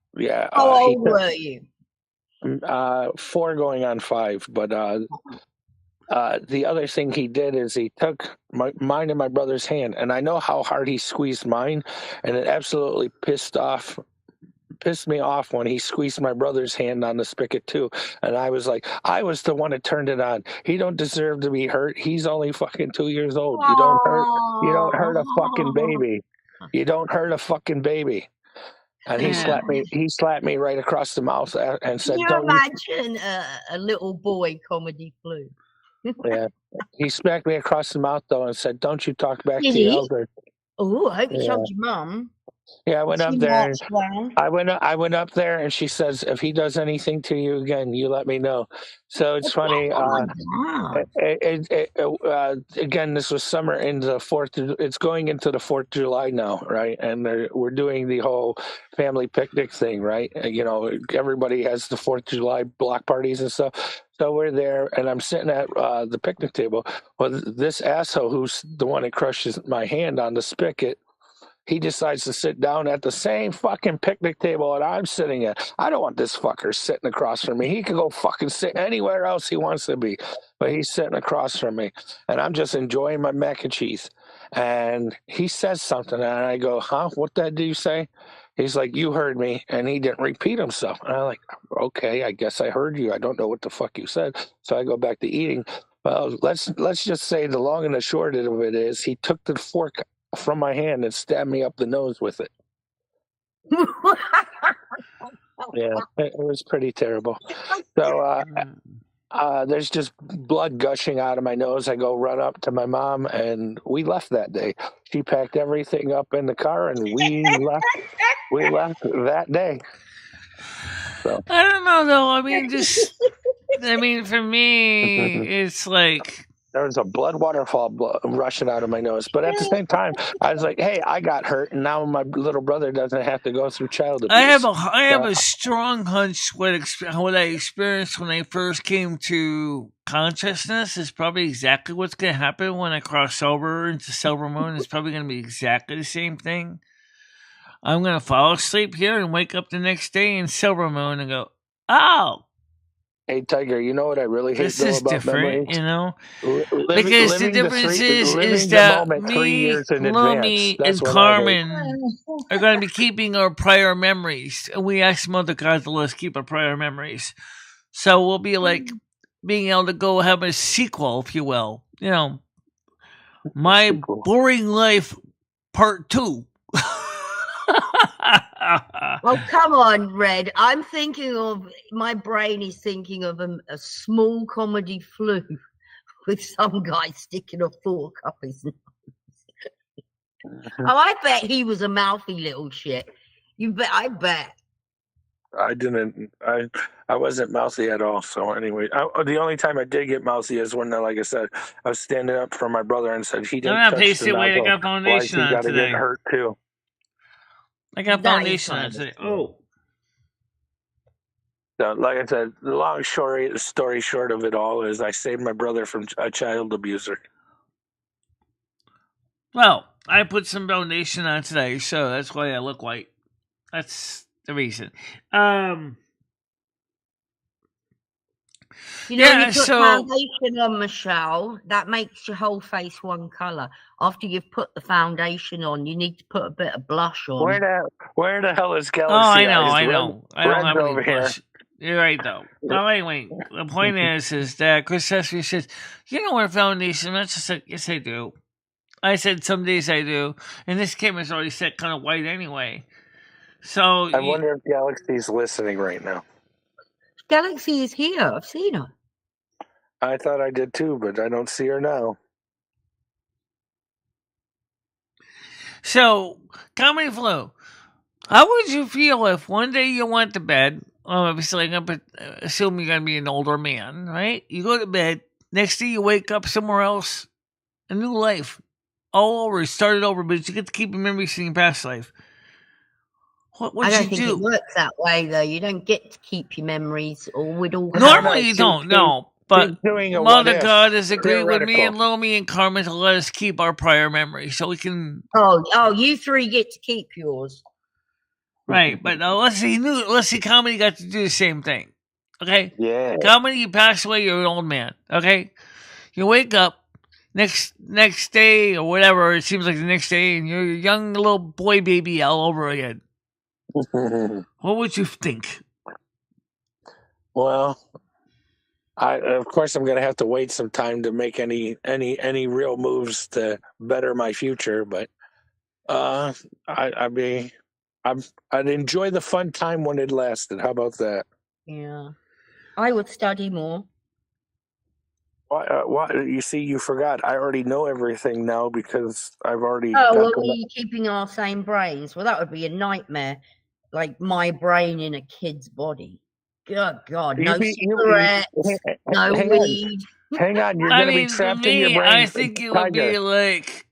D: old were you?
C: 4 going on 5. But the other thing he did is he took mine and my brother's hand, and I know how hard he squeezed mine, and it absolutely pissed me off when he squeezed my brother's hand on the spigot too. And I was like, I was the one that turned it on. He don't deserve to be hurt. He's only fucking 2 years old. You don't hurt a fucking baby. You don't hurt a fucking baby. And he slapped me right across the mouth and said,
D: "Can you imagine a little boy comedy flu?"
C: Yeah. He smacked me across the mouth though and said, "Don't you talk back to the elder."
D: Oh, I hope you told your mum.
C: Yeah, I went up there. I went up there, and she says, "If he does anything to you again, you let me know." So it's funny. Again, this was summer into the 4th. It's going into the 4th of July now, right? And we're doing the whole family picnic thing, right? Everybody has the 4th of July block parties and stuff. So we're there, and I'm sitting at the picnic table. Well, this asshole who's the one that crushes my hand on the spigot, he decides to sit down at the same fucking picnic table that I'm sitting at. I don't want this fucker sitting across from me. He could go fucking sit anywhere else he wants to be, but he's sitting across from me, and I'm just enjoying my mac and cheese. And he says something, and I go, "Huh? What did you say?" He's like, "You heard me," and he didn't repeat himself. And I'm like, "Okay, I guess I heard you. I don't know what the fuck you said." So I go back to eating. Well, let's just say the long and the short of it is he took the fork from my hand and stabbed me up the nose with it. Yeah, it was pretty terrible. So there's just blood gushing out of my nose. I go run up to my mom, and we left that day. She packed everything up in the car, and we left. We left that day. So
A: I don't know though. I mean, for me, it's like
C: there was a blood waterfall rushing out of my nose. But at the same time, I was like, hey, I got hurt, and now my little brother doesn't have to go through child abuse.
A: I have a strong hunch what I experienced when I first came to consciousness is probably exactly what's going to happen when I cross over into Silver Moon. It's probably going to be exactly the same thing. I'm going to fall asleep here and wake up the next day in Silver Moon and go, oh.
C: Hey, Tiger, you know what I really hate
A: This is
C: about
A: different,
C: memories?
A: you know?
C: Living,
A: because the difference is that me, Lumi, and Carmen are going to be keeping our prior memories. And we ask Mother God to let us keep our prior memories. So we'll be like being able to go have a sequel, if you will. You know, My Boring Life Part 2.
D: Oh, come on, Red. I'm thinking of, my brain is thinking of a small comedy flu with some guy sticking a fork up his nose. Oh, I bet he was a mouthy little shit. I bet.
C: I didn't. I wasn't mouthy at all. So anyway, the only time I did get mouthy is when, like I said, I was standing up for my brother and said he didn't touch the nozzle.
A: I got foundation on today.
C: Get hurt too.
A: I got foundation on today. Oh.
C: So, like I said, the long story short of it all is I saved my brother from a child abuser.
A: Well, I put some foundation on today, so that's why I look white. That's the reason.
D: You put foundation on, Michelle, that makes your whole face one color. After you've put the foundation on, you need to put a bit of blush on.
C: Where the hell is Galaxy?
A: Oh, I know. I don't have any blush. You're right, though. Well, anyway, the point is that Chris Sesame says, you know what foundation? I just said, yes, I do. I said some days I do. And this camera's already set kind of white anyway. So
C: I wonder if Galaxy's listening right now.
D: Galaxy is here. I've seen her.
C: I thought I did too, but I don't see her now.
A: So, Comedy Flu, how would you feel if one day you went to bed? Obviously, I'm going to assume you're going to be an older man, right? You go to bed. Next day, you wake up somewhere else. A new life. All over. Started over, but you get to keep your memories from your past life. What would you do?
D: I don't think it works that way, though. You don't get to keep your memories, or we'd all.
A: Normally, you don't. No, but Mother God has agreed with me and Lomi and Carmen to let us keep our prior memories, so we can.
D: Oh, you three get to keep yours.
A: Right, but let's see, Comedy got to do the same thing. Okay.
C: Yeah.
A: Comedy, you pass away, you're an old man. Okay. You wake up next day or whatever. It seems like the next day, and you're a young little boy baby all over again. What would you think?
C: Well, of course I'm going to have to wait some time to make any real moves to better my future, but I'd enjoy the fun time when it lasted. How about that?
D: Yeah, I would study more.
C: What? You see, you forgot. I already know everything now because I've already.
D: Oh, well, are you keeping our same brains? Well, that would be a nightmare. Like my brain in a kid's body. Good God, no cigarettes, no weed.
C: Hang on, you're going to be trapped in your brain.
A: I think it would be like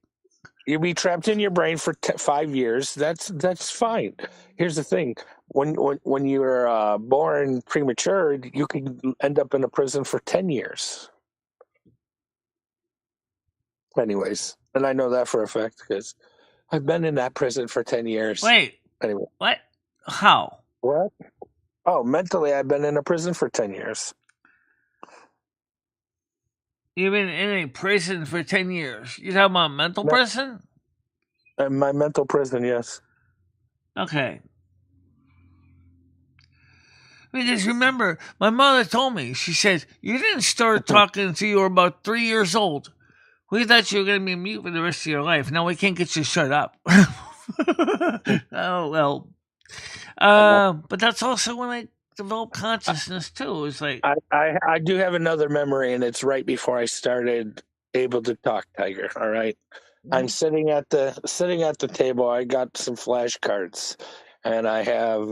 C: you'll be trapped in your brain for 5 years. That's fine. Here's the thing: when you're born premature, you can end up in a prison for 10 years. Anyways, and I know that for a fact because I've been in that prison for 10 years.
A: Wait.
C: Anyway.
A: What? How?
C: What? Oh, mentally, I've been in a prison for 10 years.
A: You've been in a prison for 10 years. You're talking about mental prison?
C: My mental prison, yes.
A: Okay. Because remember, my mother told me, she said, you didn't start talking until you were about 3 years old. We thought you were going to be mute for the rest of your life. Now we can't get you to shut up. Oh, well. But that's also when I developed consciousness too. It's like
C: I do have another memory, and it's right before I started able to talk, Tiger. All right, I'm sitting at the table. I got some flashcards, and I have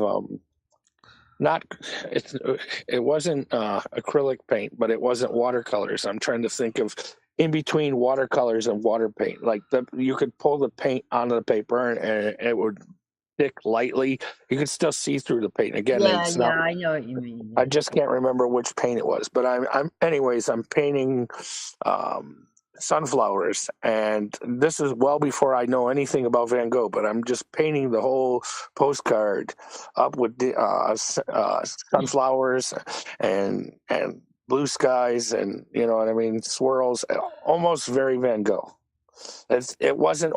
C: it wasn't acrylic paint, but it wasn't watercolors. I'm trying to think of in between watercolors and water paint. Like you could pull the paint onto the paper and it would stick lightly. You could still see through the paint. Again, it's not.
D: I know what you mean.
C: I just can't remember which paint it was, but I'm painting sunflowers, and this is well before I know anything about Van Gogh. But I'm just painting the whole postcard up with the sunflowers and blue skies, and you know what I mean, swirls, almost very Van Gogh. It wasn't.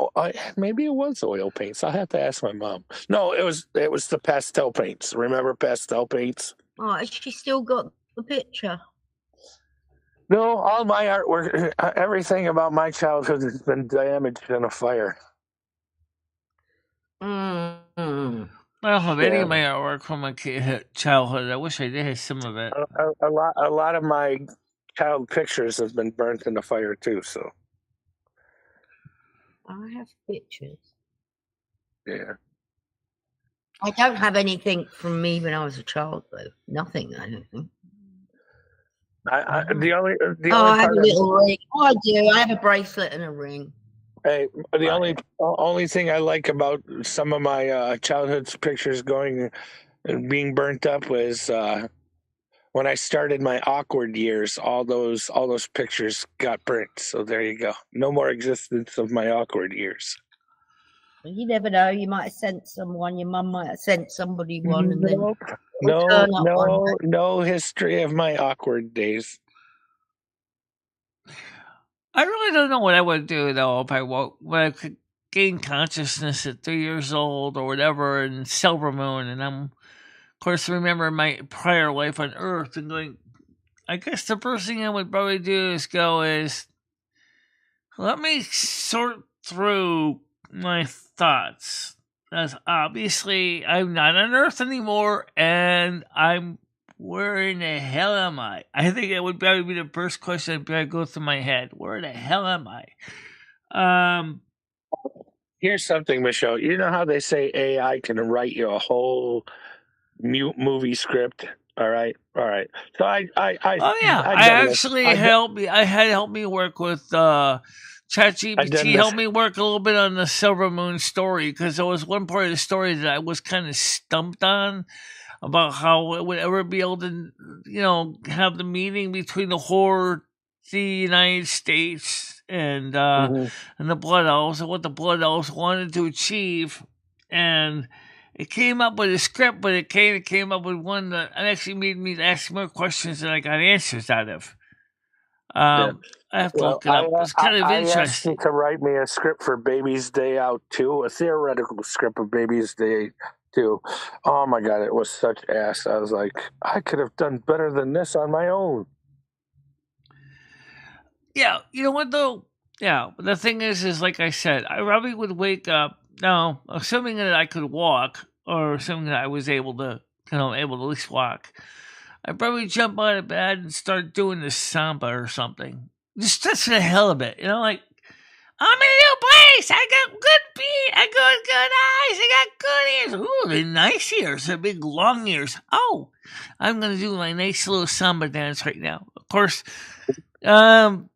C: Maybe it was oil paints. I'll have to ask my mom. No, it was the pastel paints. Remember pastel paints?
D: Oh, has she still got the picture?
C: No, all my artwork, everything about my childhood has been damaged in a fire.
D: Mm-hmm.
A: I don't have any of my artwork from my childhood. I wish I did have some of it.
C: A lot of my child pictures have been burnt in the fire too. So
D: I have pictures.
C: Yeah.
D: I don't have anything from me when I was a child, though. Nothing, I don't think.
C: The only
D: I have a little ring. Oh, I do. I have a bracelet and a ring.
C: Hey, the only thing I like about some of my childhood pictures being burnt up was when I started my awkward years. All those pictures got burnt. So there you go. No more existence of my awkward years.
D: You never know. You might have sent someone. Your mum might have sent somebody one, and then
C: no history of my awkward days.
A: I really don't know what I would do though if when I could gain consciousness at 3 years old or whatever, and Silver Moon, and I'm of course remember my prior life on Earth, and going. I guess the first thing I would probably do is let me sort through my thoughts. As obviously I'm not on Earth anymore, and where in the hell am I? I think it would probably be the first question that go through my head. Where the hell am I?
C: Here's something, Michelle. You know how they say AI can write you a whole movie script? All right. So I had helped me work with ChatGPT. Helped me work a little bit on the Silver Moon story, because there was one part of the story that I was kind of stumped on about how it would ever be able to, have the meeting between the United States and the Blood Elves, and what the Blood Elves wanted to achieve, and it came up with a script, but it came up with one that actually made me ask more questions than I got answers out of. I have to look it up. It's kind of interesting. I asked you to write me a script for Baby's Day Out 2, a theoretical script of Baby's Day 2. Oh my God, it was such ass. I was like, I could have done better than this on my own.
A: Yeah, you know what though? Yeah, the thing is like I said, I probably would wake up now, assuming that I could walk, or assuming that I was able to at least walk. I'd probably jump out of bed and start doing the samba or something. Just for the hell of it, like, I'm in a new place. I got good feet. I got good eyes. I got good ears. Ooh, they're nice ears. They're big, long ears. Oh, I'm going to do my nice little samba dance right now. Of course, Carmen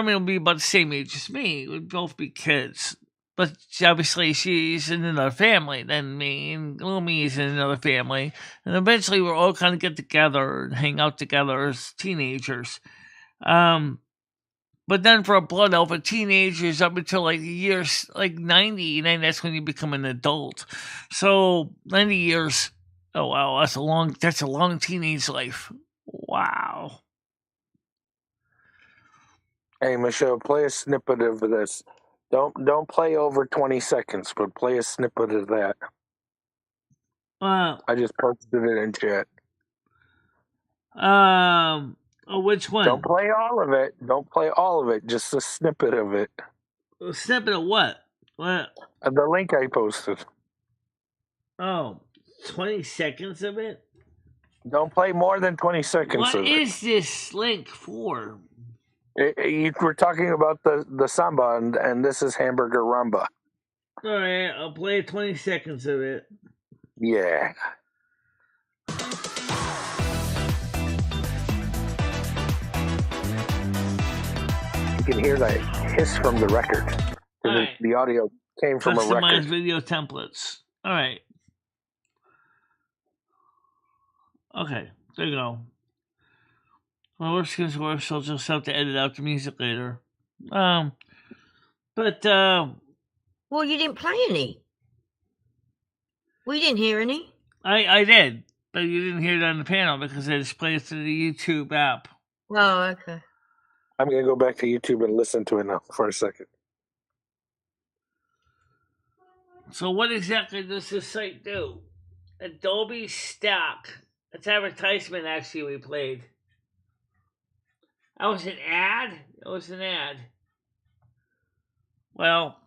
A: will be about the same age as me. We'd both be kids. But obviously she's in another family than me, and little me is in another family. And eventually we'll all kind of get together and hang out together as teenagers. But then for a Blood Elf, a teenager is up until like years, like 90, and then that's when you become an adult. So 90 years, oh wow, that's a long teenage life. Wow.
C: Hey, Michelle, play a snippet of this. Don't play over 20 seconds, but play a snippet of that. I just posted it in chat.
A: Which one?
C: Don't play all of it. Just a snippet of it.
A: A snippet of what? What?
C: The link I posted.
A: Oh, 20 seconds of it?
C: Don't play more than 20 seconds of it.
A: What is this link for?
C: We're talking about the samba, and this is Hamburger Rumba.
A: All right, I'll play 20 seconds of it.
C: Yeah. can hear the hiss from the record.
A: Right.
C: The audio came from a record.
A: Customize video templates. All right. Okay, there you go. Well, worst comes to worst, I'll just have to edit out the music later. Well,
D: you didn't play any. We didn't hear any.
A: I did, but you didn't hear it on the panel because I displayed it through the YouTube app.
D: Oh, okay.
C: I'm going to go back to YouTube and listen to it now for a second.
A: So what exactly does this site do? Adobe Stock. That's advertisement, actually, we played. That was an ad? It was an ad. Well,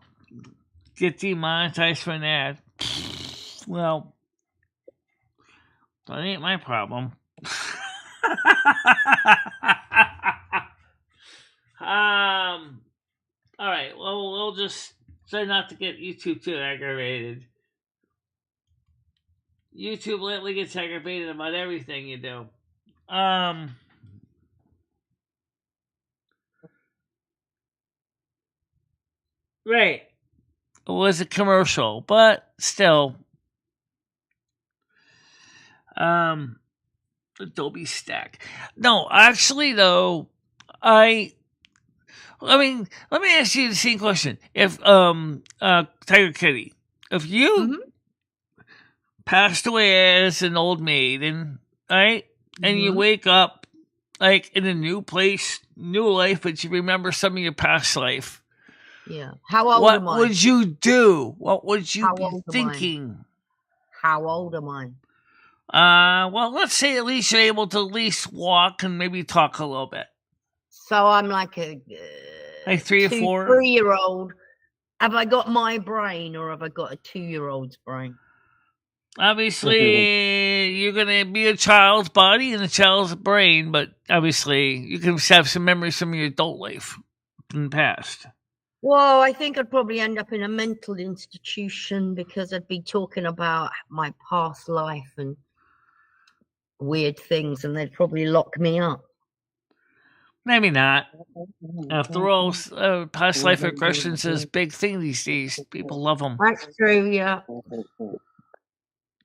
A: get demonetized for an ad. Well, that ain't my problem. All right. Well, we'll just try not to get YouTube too aggravated. YouTube lately gets aggravated about everything you do. Right. It was a commercial, but still. Adobe Stack. No, actually, though, I mean, let me ask you the same question. If Tiger Kitty, if you passed away as an old maiden, right, and you wake up like in a new place, new life, but you remember some of your past life.
D: Yeah. How old am I?
A: What would you do? What would you be thinking?
D: How old am I?
A: Well, let's say at least you're able to at least walk and maybe talk a little bit.
D: So I'm like a
A: like 3 or 4
D: 3-year-old. Have I got my brain or have I got a 2-year-old's brain?
A: Obviously, you're gonna be a child's body and a child's brain, but obviously, you can have some memories from your adult life in the past.
D: Well, I think I'd probably end up in a mental institution because I'd be talking about my past life and weird things, and they'd probably lock me up.
A: Maybe not. After all, past life regressions is a big thing these days. People love them.
D: That's true, yeah.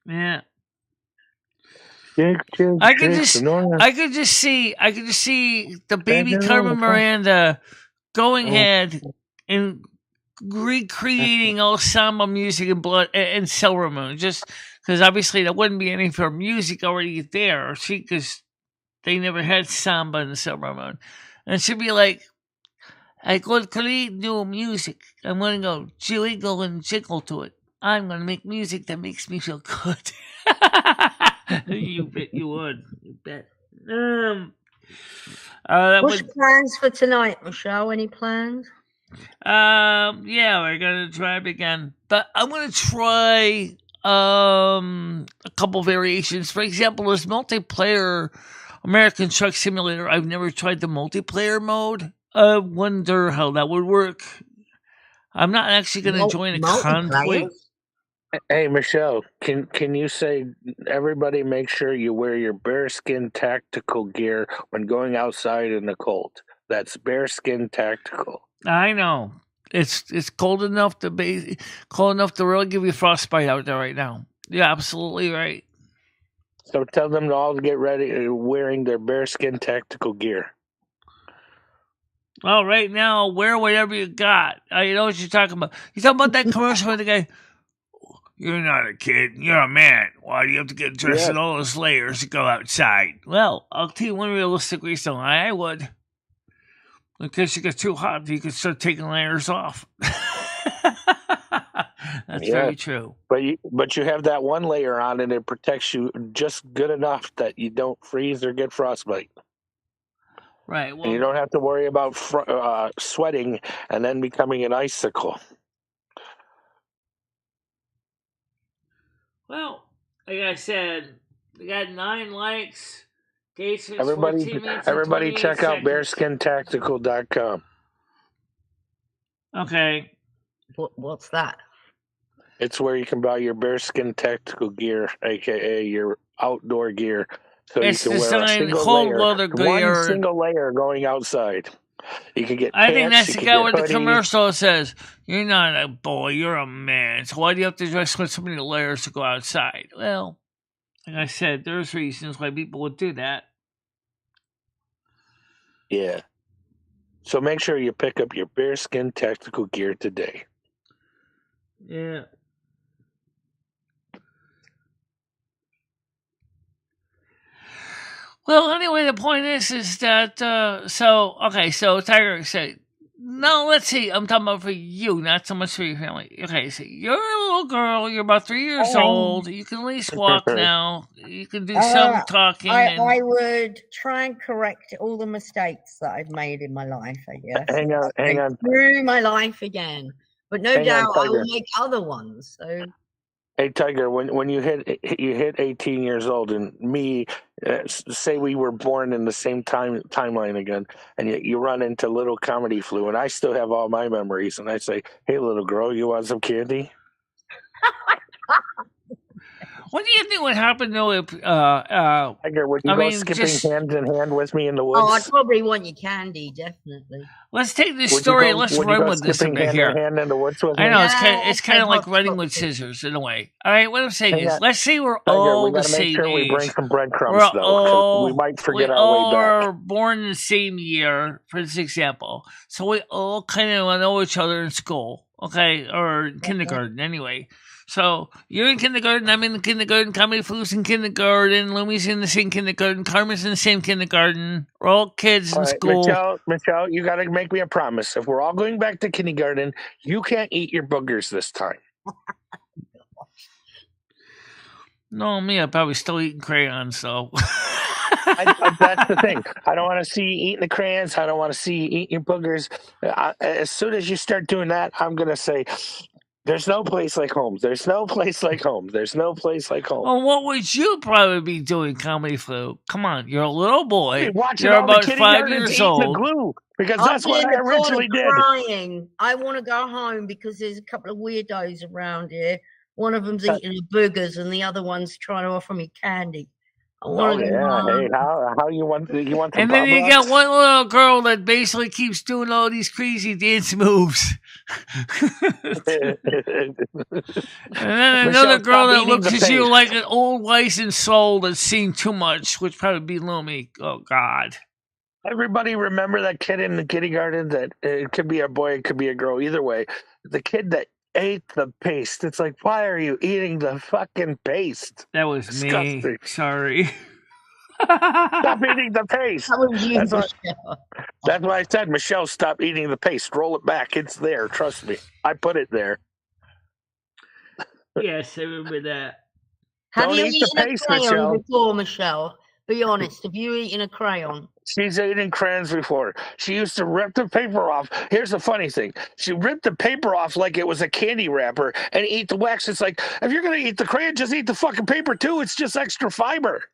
A: Yeah. I could just see the baby Carmen Miranda going ahead and recreating all samba music and blood and Silver Moon, just because obviously there wouldn't be any of her music already there. Because they never had samba in the Silver Moon, and she'd be like, "I could create new music. I'm gonna go jiggle and jiggle to it. I'm gonna make music that makes me feel good." You bet you would. You bet.
D: What's plans for tonight, Michelle? Any plans?
A: Yeah, we're gonna drive again, but I'm gonna try a couple variations. For example, this multiplayer American Truck Simulator. I've never tried the multiplayer mode. I wonder how that would work. I'm not actually gonna join a convoy.
C: Hey, Michelle, can you say, everybody make sure you wear your bearskin tactical gear when going outside in the cold? That's bearskin tactical.
A: I know. It's cold enough to really give you frostbite out there right now. You're absolutely right.
C: So tell them to all get ready wearing their bearskin tactical gear.
A: Well, right now, wear whatever you got. I know what you're talking about. You talking about that commercial with the guy? You're not a kid. You're a man. Why do you have to get dressed in all those layers to go outside? Well, I'll tell you one realistic reason why I would. In case you get too hot, you can start taking layers off. That's very true.
C: But you have that one layer on, and it protects you just good enough that you don't freeze or get frostbite.
A: Right. Well,
C: and you don't have to worry about sweating and then becoming an icicle.
A: Well, like I said, we got 9 likes.
C: Everybody check out bearskintactical.com.
A: Okay.
D: What's that?
C: It's where you can buy your bearskin tactical gear, aka your outdoor gear. So
A: it's
C: you can wear a single layer, one single layer going outside. You can get
A: I
C: pants,
A: think that's
C: you
A: the
C: can
A: guy
C: get
A: with the
C: hoodies.
A: commercial that says, "You're not a boy, you're a man. So why do you have to dress with so many layers to go outside?" Well, like I said, there's reasons why people would do that.
C: Yeah. So make sure you pick up your bearskin tactical gear today.
A: Yeah. Well, anyway, the point is that so Tiger said, no, let's see. I'm talking about for you, not so much for your family. Okay, so you're a little girl. You're about 3 years old. You can at least walk now. You can do some talking.
D: I would try and correct all the mistakes that I've made in my life, I guess.
C: Hang on.
D: Through my life again. But no doubt I will make other ones. So.
C: Hey, Tiger, when you hit 18 years old, and me, say we were born in the same timeline again, and you run into Little Comedy Flu, and I still have all my memories, and I say, "Hey, little girl, you want some candy?"
A: What do you think would happen though if
C: Tiger, would you skipping hand in hand with me in the woods?
D: Oh, I'd probably want your candy, definitely.
A: Let's take this story. Let's run with this a bit here.
C: Hand in the woods with
A: I know
C: me?
A: it's kind of like running with scissors in a way. All right, what I'm saying is, let's say we're all the same age.
C: We bring some breadcrumbs though. We might forget our way back.
A: We all are born in the same year, for this example. So we all kind of know each other in school, okay, or kindergarten anyway. So you're in kindergarten, I'm in kindergarten, Comedy Flu's in kindergarten, Lumi's in the same kindergarten, Carmen's in the same kindergarten. We're all kids in school.
C: Michelle, you got to make me a promise. If we're all going back to kindergarten, you can't eat your boogers this time.
A: No, me, I'm probably still eating crayons, so.
C: That's the thing. I don't want to see you eating the crayons. I don't want to see you eating your boogers. As soon as you start doing that, I'm going to say, there's no place like home. There's no place like home. There's no place like home.
A: Well, what would you probably be doing, Comedy Flu? Come on, you're a little boy.
C: You're about 5 years old. The glue, because that's what I originally did.
D: Crying. I want to go home because there's a couple of weirdos around here. One of them's eating boogers, and the other one's trying to offer me candy.
C: Hey, how you want
A: and then you got one little girl that basically keeps doing all these crazy dance moves. And then another girl that looks at you like an old licensed soul that's seen too much, which probably be Lumi. Oh God.
C: Everybody remember that kid in the kindergarten that it could be a boy, it could be a girl, either way. The kid that ate the paste. It's like, why are you eating the fucking paste?
A: That was disgusting. Me. Sorry.
C: Stop eating the paste.
D: That was you,
C: that's why I said, Michelle, stop eating the paste. Roll it back. It's there. Trust me. I put it there.
A: Yes, I remember that.
D: Have you eaten a crayon before, Michelle? Be honest. Have you eaten a crayon?
C: She's eaten crayons before. She used to rip the paper off. Here's the funny thing. She ripped the paper off like it was a candy wrapper and eat the wax. It's like, if you're going to eat the crayon, just eat the fucking paper too. It's just extra fiber.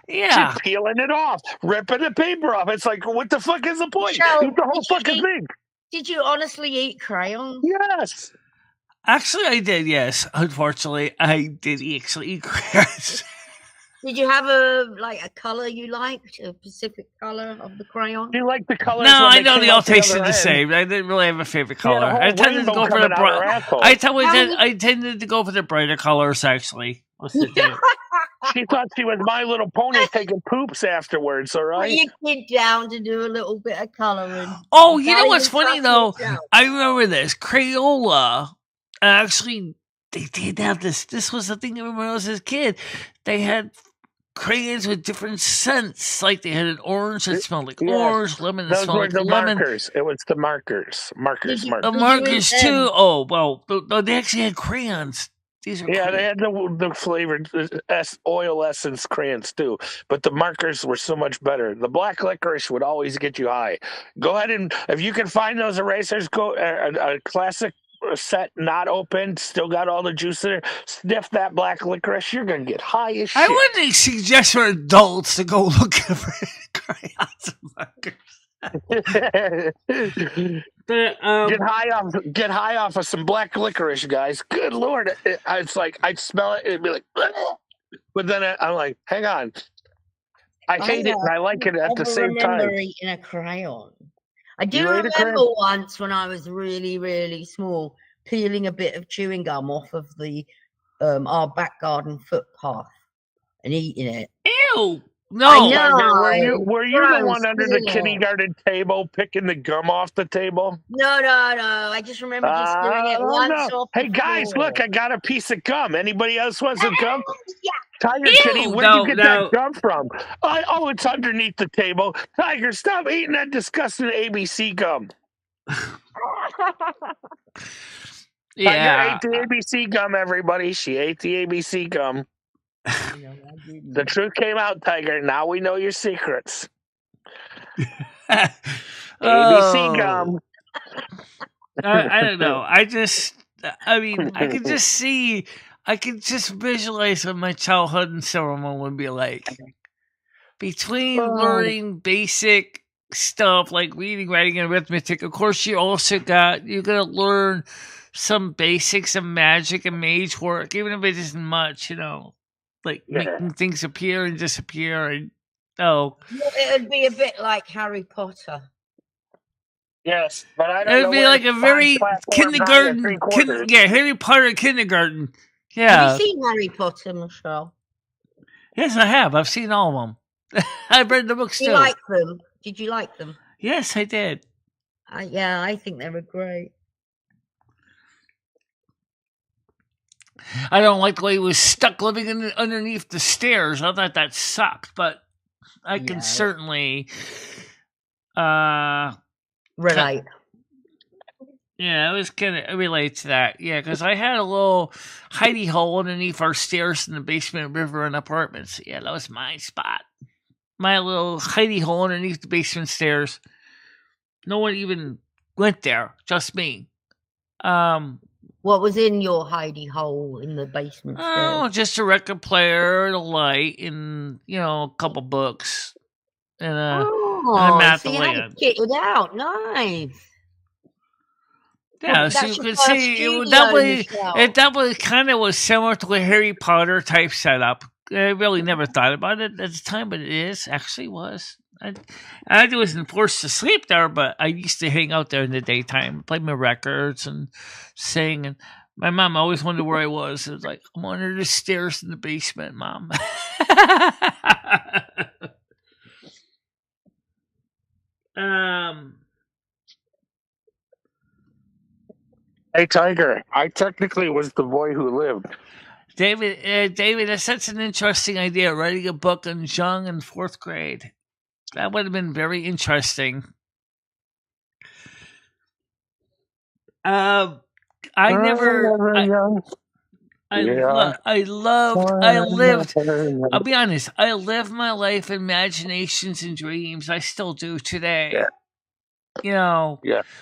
A: Yeah.
C: She's peeling it off, ripping the paper off. It's like, what the fuck is the point? Michelle, eat the whole fucking thing.
D: Did you honestly eat crayons?
C: Yes.
A: Actually, I did, yes. Unfortunately, I did actually eat crayons.
D: Did you have a color you liked, a specific color of the crayon?
C: Do you like the colors?
A: No, I know they all tasted the same. I didn't really have a favorite color. I tended to go for the I tended to go for the brighter colors. Actually,
C: she thought she was My Little Pony taking poops afterwards. All right,
D: put your kid down to do a little bit of coloring.
A: Oh, you know what's funny though? I remember this Crayola. Actually, they did have this. This was the thing I remember when I was a kid. They had crayons with different scents. Like they had an orange that smelled like orange, lemon that smelled like lemon.
C: Markers. It was the markers.
A: The markers too. Oh well, they actually had crayons. These are
C: they had the flavored oil essence crayons too. But the markers were so much better. The black licorice would always get you high. Go ahead and if you can find those erasers, go a classic set not open, still got all the juice in it. Sniff that black licorice, you're gonna get high as shit.
A: I wouldn't suggest for adults to go looking for crayons and markers.
C: Get high off of some black licorice, guys. Good Lord, it's like I'd smell it, it'd be like, but then I'm like, hang on. I hate it and I like it at the same time.
D: I remember eating a crayon. I do
C: You ate a
D: remember
C: crayon?
D: once when I was really, really small, peeling a bit of chewing gum off of the our back garden footpath and eating it.
A: Ew!
D: I
A: No.
D: know.
C: Were you the
D: Gross,
C: one under the
D: isn't it?
C: kindergarten table picking the gum off the table?
D: No. I just remember just doing it once off the
C: Hey guys,
D: floor.
C: look, I got a piece of gum. Anybody else wants some gum?
D: Yeah.
C: Tiger
A: Ew,
C: Kitty, where'd you get that gum from? Oh, it's underneath the table. Tiger, stop eating that disgusting ABC gum.
A: Yeah.
C: Tiger ate the ABC gum, everybody. She ate the ABC gum.
D: No, I didn't.
C: The truth came out, Tiger. Now we know your secrets. ABC gum.
A: I don't know. I mean, I could just visualize what my childhood and ceremony would be like. Between learning basic stuff like reading, writing, and arithmetic, of course, you're gonna learn some basics of magic and mage work, even if it isn't much, like making things appear and disappear. And
D: it would be a bit like Harry Potter.
C: Yes, but I don't know.
A: It would be like a very kindergarten. Harry Potter kindergarten. Yeah.
D: Have you seen Harry Potter, Michelle?
A: Yes, I have. I've seen all of them. I've read the books too.
D: Did you like them? Did you like them?
A: Yes, I did.
D: Yeah, I think they were great.
A: I don't like the way he was stuck living underneath the stairs. I thought that sucked, but I can certainly
D: relate.
A: Yeah, it was kind of relate to that. Yeah, because I had a little hidey hole underneath our stairs in the basement of River and Apartments. Yeah, that was my spot. My little hidey hole underneath the basement stairs. No one even went there, just me.
D: What was in your hidey hole in the basement?
A: Oh, just a record player, a light, and a couple books, and a map
D: so you had it kitted out. Nice.
A: Yeah, so you could see it definitely kind of was similar to a Harry Potter type setup. I really never thought about it at the time, but it actually was. I wasn't forced to sleep there, but I used to hang out there in the daytime, play my records and sing. And my mom always wondered where I was. It was like, I'm under the stairs in the basement, Mom.
C: Hey, Tiger, I technically was the boy who lived.
A: David, that's such an interesting idea, writing a book on Jung in 4th grade. That would have been very interesting. I'll be honest, I lived my life, imaginations and dreams. I still do today.
C: Yeah.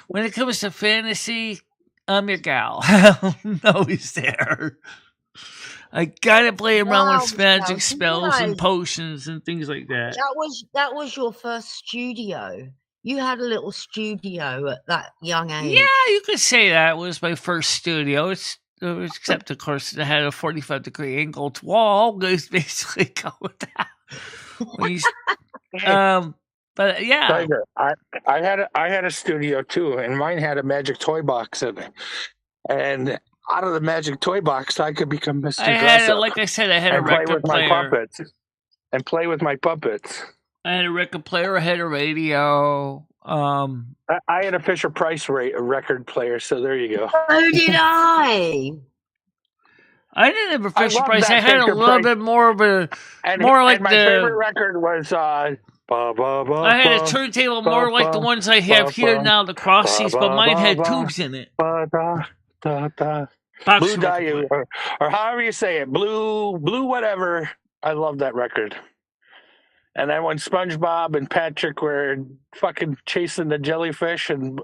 A: When it comes to fantasy, I'm your gal. I'm always there. I gotta play around with magic spells and potions and things like that.
D: That was your first studio. You had a little studio at that young age.
A: Yeah, you could say that was my first studio. Except, of course, it had a 45-degree angled wall. Goes basically go with that. But yeah,
C: Tiger, I had a studio too, and mine had a magic toy box in it. And out of the magic toy box, I could become Mr. Dress-Up.
A: Like I said, I had a record player
C: and play with my puppets.
A: I had a record player. I had a radio.
C: I had a Fisher Price record player, so there you go.
D: So did I.
A: I didn't have a Fisher Price. I had a little bit more of a my
C: favorite record was. I
A: had a turntable more like the ones I have here now, the Crossies, but mine had tubes in it.
C: Blue Dye, or however you say it, blue whatever. I love that record. And then when SpongeBob and Patrick were fucking chasing the jellyfish and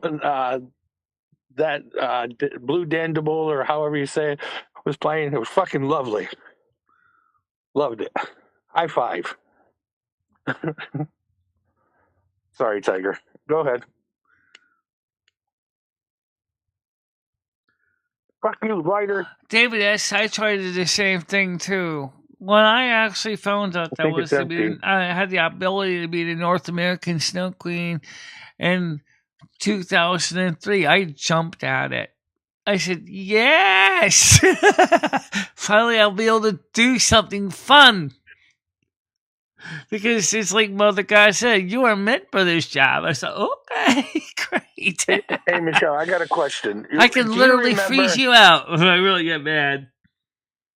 C: that Blue Dandible, or however you say it, was playing, it was fucking lovely. Loved it. High five. Sorry, Tiger. Go ahead. Fuck you, writer.
A: David S., I tried to do the same thing too. When I actually found out
C: I think it's empty.
A: I had the ability to be the North American Snow Queen in 2003, I jumped at it. I said, yes! Finally, I'll be able to do something fun. Because it's like Mother God said, you are meant for this job. I said, okay, great.
C: Hey, Michelle, I got a question.
A: I can literally freeze you out when I really get mad.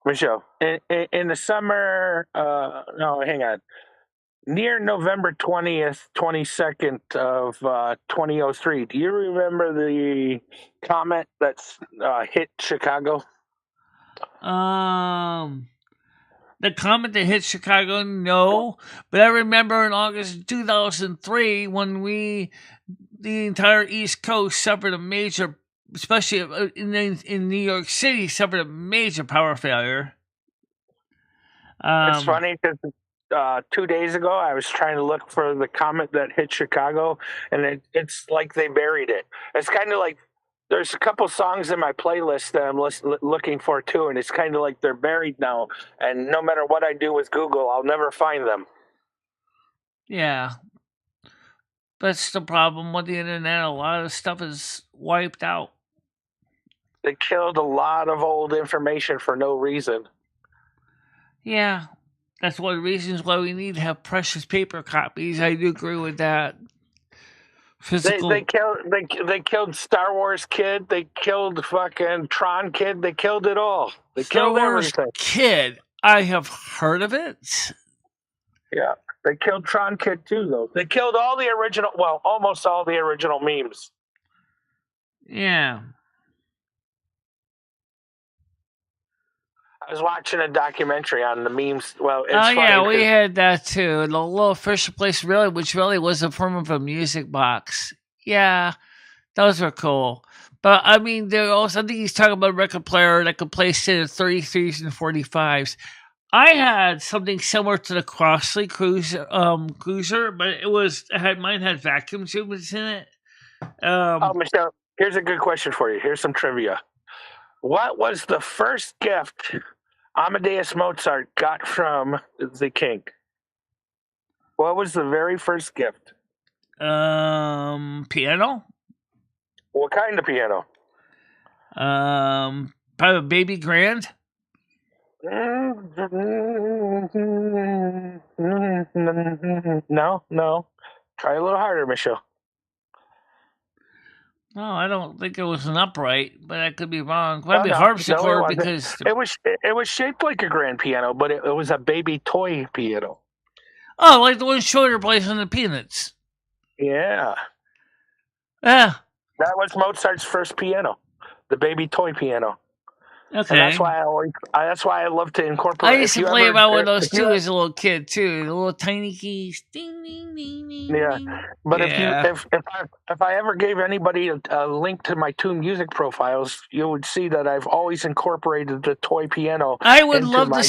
C: Michelle, in the summer, no, hang on. Near November 20th, 22nd of 2003, do you remember the comet that's hit Chicago?
A: The comet that hit Chicago, no. But I remember in August 2003 when the entire East Coast suffered a major, especially in New York City, suffered a major power failure.
C: It's funny because 2 days ago I was trying to look for the comet that hit Chicago, and it's like they buried it. It's kind of like there's a couple songs in my playlist that I'm looking for too, and it's kind of like they're buried now. And no matter what I do with Google, I'll never find them.
A: Yeah. That's the problem with the internet. A lot of stuff is wiped out.
C: They killed a lot of old information for no reason.
A: Yeah. That's one of the reasons why we need to have precious paper copies. I do agree with that. Physical.
C: They killed Star Wars Kid. They killed fucking Tron Kid. They killed it all. They killed everything.
A: Kid. I have heard of it.
C: Yeah. They killed Tron Kid too, though. They killed all the original, well, almost all the original memes.
A: Yeah.
C: I was watching a documentary on the memes. Well, it's funny.
A: Yeah, we had that too. The little Fisher Place, which really was a form of a music box. Yeah, those were cool. But I mean, there also, I think he's talking about a record player that could play standard 33s and 45s. I had something similar to the Crossley Cruiser, but mine had vacuum tubes in it.
C: Michelle, here's a good question for you. Here's some trivia. What was the first gift Amadeus Mozart got from the king? What was the very first gift?
A: Piano.
C: What kind of piano?
A: Probably a baby grand.
C: No. Try a little harder, Michelle.
A: No, I don't think it was an upright, but I could be wrong. Probably harpsichord because
C: it was shaped like a grand piano, but it was a baby toy piano.
A: Oh, like the one Schroeder plays on the Peanuts.
C: Yeah.
A: Yeah.
C: That was Mozart's first piano, the baby toy piano.
A: Okay.
C: And that's why I love to incorporate.
A: I used to play about one of those too as a little kid too. The little tiny keys, ding ding ding ding.
C: Yeah, but if I ever gave anybody a link to my Tune Music profiles, you would see that I've always incorporated the toy piano.
A: I would love to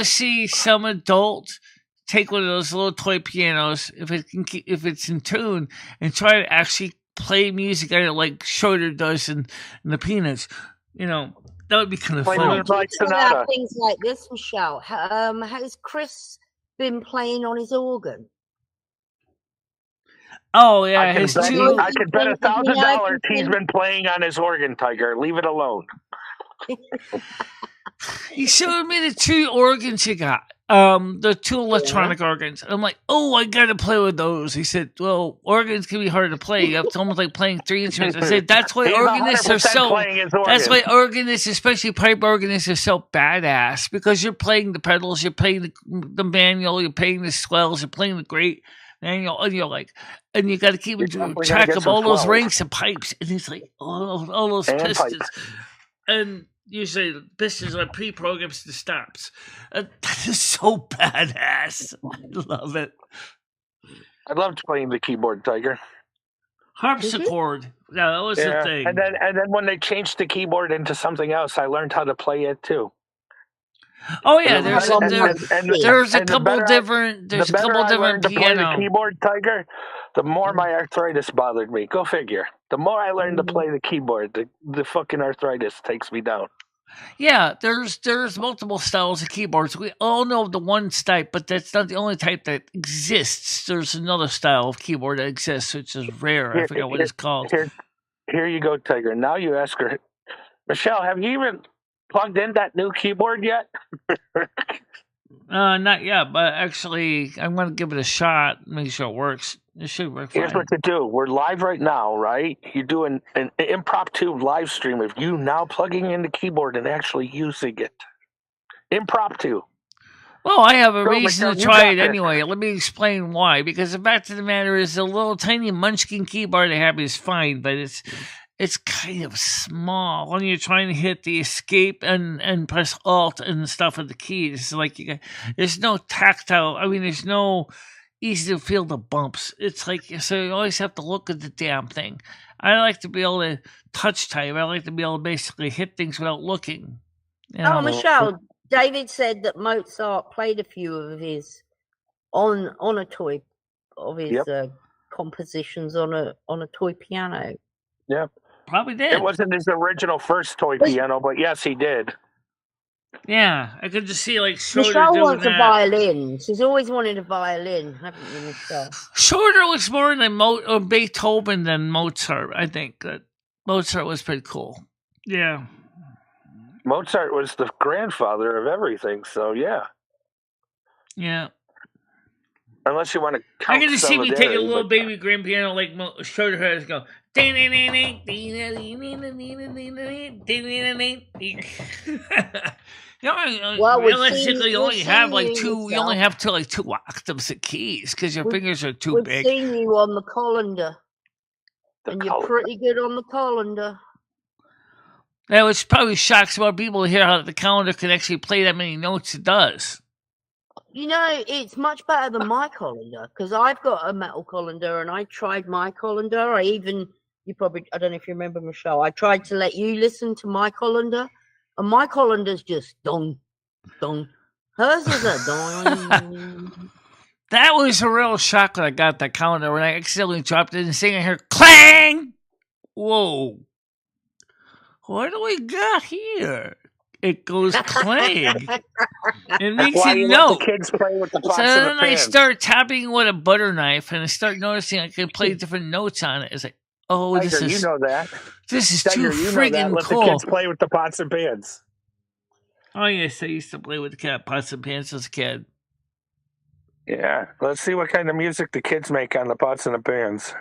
A: see some adult take one of those little toy pianos if it's in tune and try to actually play music on it like Schroeder does in the Peanuts. You know, that would be kind of fun.
D: Things like this, Michelle. Has Chris been playing on his organ?
A: Oh yeah,
C: I could bet $1,000 he's been playing on his organ, Tiger. Leave it alone.
A: He showed me the 2 organs he got. The 2 electronic organs. I'm like, oh, I gotta play with those. He said, well, organs can be hard to play. It's almost like playing 3 instruments. I said, that's why organists are so. That's why organists, especially pipe organists, are so badass because you're playing the pedals, you're playing the manual, you're playing the swells, you're playing the great manual, and you're like, and you got to keep track of all those rings and pipes, and it's like all those pistons, and usually the pistons are pre-programmed to stops. That is so badass. I love it.
C: I loved playing the keyboard, Tiger.
A: Harpsichord. Yeah, that was the thing.
C: And then when they changed the keyboard into something else, I learned how to play it too.
A: Oh yeah, there's a couple different piano.
C: To play the keyboard, Tiger, the more my arthritis bothered me. Go figure. The more I learned to play the keyboard, the fucking arthritis takes me down.
A: Yeah, there's multiple styles of keyboards. We all know the one type, but that's not the only type that exists. There's another style of keyboard that exists, which is rare. I forget what it's called.
C: Here you go, Tiger. Now you ask her, Michelle, have you even plugged in that new keyboard yet?
A: Not yet, but actually, I'm going to give it a shot. Make sure it works. It should work fine.
C: Here's what to do. We're live right now, right? You do an impromptu live stream of you now plugging in the keyboard and actually using it. Impromptu.
A: Well, I have a reason to try it anyway. Let me explain why. Because the fact of the matter is, the little tiny munchkin keyboard I have is fine, but it's kind of small when you're trying to hit the escape and press alt and stuff with the keys. It's like there's no tactile. I mean, there's no easy to feel the bumps. It's like, so you always have to look at the damn thing. I like to be able to touch type. I like to be able to basically hit things without looking.
D: You know? Oh, Michelle, David said that Mozart played a few of his on a toy of his compositions on a toy piano.
C: Yep.
A: Probably did.
C: It wasn't his original first toy piano, but yes, he did.
A: Yeah, I could just see like
D: Michelle wants a violin. She's always wanted a violin, haven't you, Michelle?
A: Schroeder was more than Beethoven than Mozart. I think that Mozart was pretty cool. Yeah,
C: Mozart was the grandfather of everything. So yeah. Unless you want to count
A: I can just see me take a little baby grand piano like Schroeder has go. Realistically, you only have two octaves of keys because your fingers are too big.
D: We've seen you on the colander, and you're pretty good on the colander.
A: That which probably shocks more people to hear how the calendar can actually play that many notes it does.
D: You know, it's much better than my colander because I've got a metal colander and I tried my colander. I don't know if you remember, Michelle, I tried to let you listen to my colander and my colander's just dong, dong. Hers is a dong.
A: That was a real shock when I got that colander when I accidentally dropped it and singing her clang. Whoa. What do we got here? It goes clang. It makes a note.
C: The kids play with the pots
A: so
C: and
A: then
C: the
A: I
C: pans.
A: start tapping with a butter knife, and I start noticing I can play different notes on it. It's like, oh,
C: Tiger,
A: this is
C: you know that.
A: This is
C: Tiger,
A: too
C: you
A: friggin'
C: Let
A: cool.
C: the kids play with the pots and pans.
A: Oh yes, I used to play with the pots and pans as a kid.
C: Yeah, let's see what kind of music the kids make on the pots and the pans.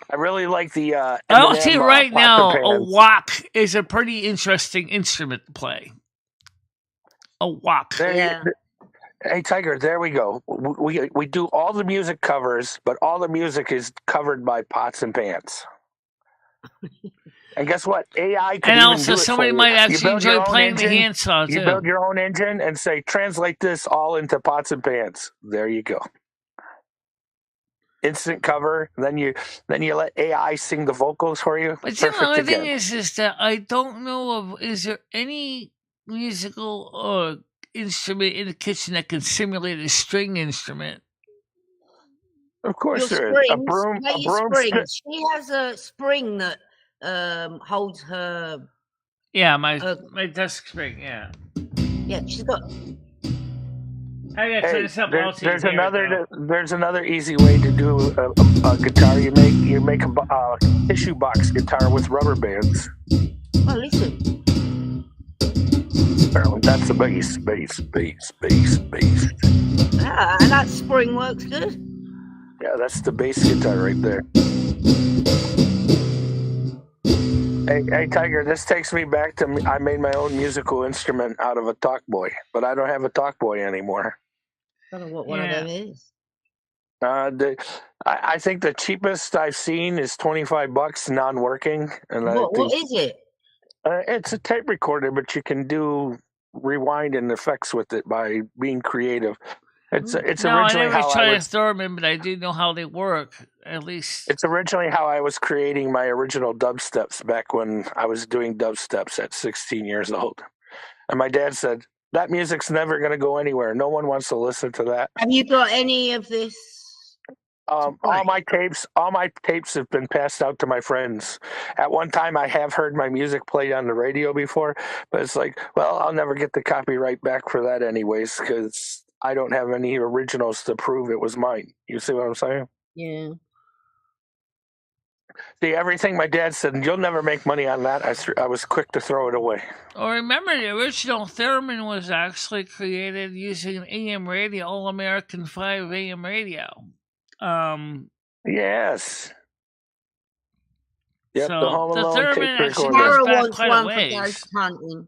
C: I really like the.
A: I'll tell you right now, a wok is a pretty interesting instrument to play. A wok.
D: Yeah.
C: Hey Tiger, there we go. We do all the music covers, but all the music is covered by pots and pans. And guess what? AI can
A: and
C: even
A: also
C: do it
A: somebody
C: for you.
A: might actually enjoy playing
C: engine,
A: the handsaw too.
C: You build your own engine and say, translate this all into pots and pans. There you go. Instant cover. Then you let AI sing the vocals for you.
A: But the other thing is that I don't know of. Is there any musical instrument in the kitchen that can simulate a string instrument?
C: Of course, there is a broom.
D: Springs. She has a spring that holds her.
A: Yeah, my desk spring. Yeah.
D: Yeah, she's got.
C: There's another easy way to do a guitar. You make a tissue box guitar with rubber bands.
D: Oh, listen.
C: That's the bass.
D: And that spring works good.
C: Yeah, that's the bass guitar right there. Hey, Tiger, this takes me back to I made my own musical instrument out of a talk boy, but I don't have a talk boy anymore.
D: I don't know what one of them is.
C: I think the cheapest I've seen is $25 non-working. And
D: what is it?
C: It's a tape recorder, but you can do rewind and effects with it by being creative. It's originally
A: I never tried to store them in, but I do know how they work. At least
C: it's originally how I was creating my original dubsteps back when I was doing dubsteps at 16 years old. And my dad said, that music's never going to go anywhere. No one wants to listen to that.
D: Have you got any of this
C: All my tapes have been passed out to my friends. At one time, I have heard my music played on the radio before, but it's like, well, I'll never get the copyright back for that anyways, because I don't have any originals to prove it was mine. You see what I'm saying?
D: Yeah.
C: See, everything my dad said, you'll never make money on that. I was quick to throw it away.
A: Oh, remember, the original theremin was actually created using AM radio, All American 5 AM radio.
C: Yes. Yep,
A: so
C: the Home Alone
A: theremin
C: tape
A: actually
C: recorder.
A: goes
D: Sarah
A: back
D: wants
A: quite a
D: one for
A: ways.
D: ghost hunting.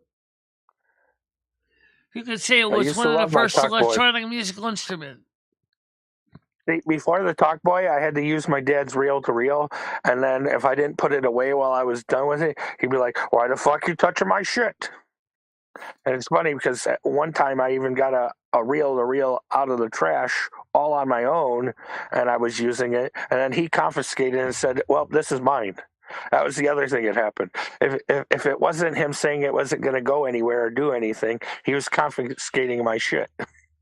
A: You could say it
C: I
A: was
C: used
A: one
C: to
A: of
C: love
A: the
C: my
A: first
C: Talkboy.
A: electronic musical instruments.
C: See, before the Talkboy, I had to use my dad's reel-to-reel, and then if I didn't put it away while I was done with it, he'd be like, "Why the fuck you touching my shit?" And it's funny because at one time I even got a reel-to-reel out of the trash all on my own, and I was using it, and then he confiscated it and said, "Well, this is mine." That was the other thing that happened. If it wasn't him saying it wasn't going to go anywhere or do anything, he was confiscating my shit.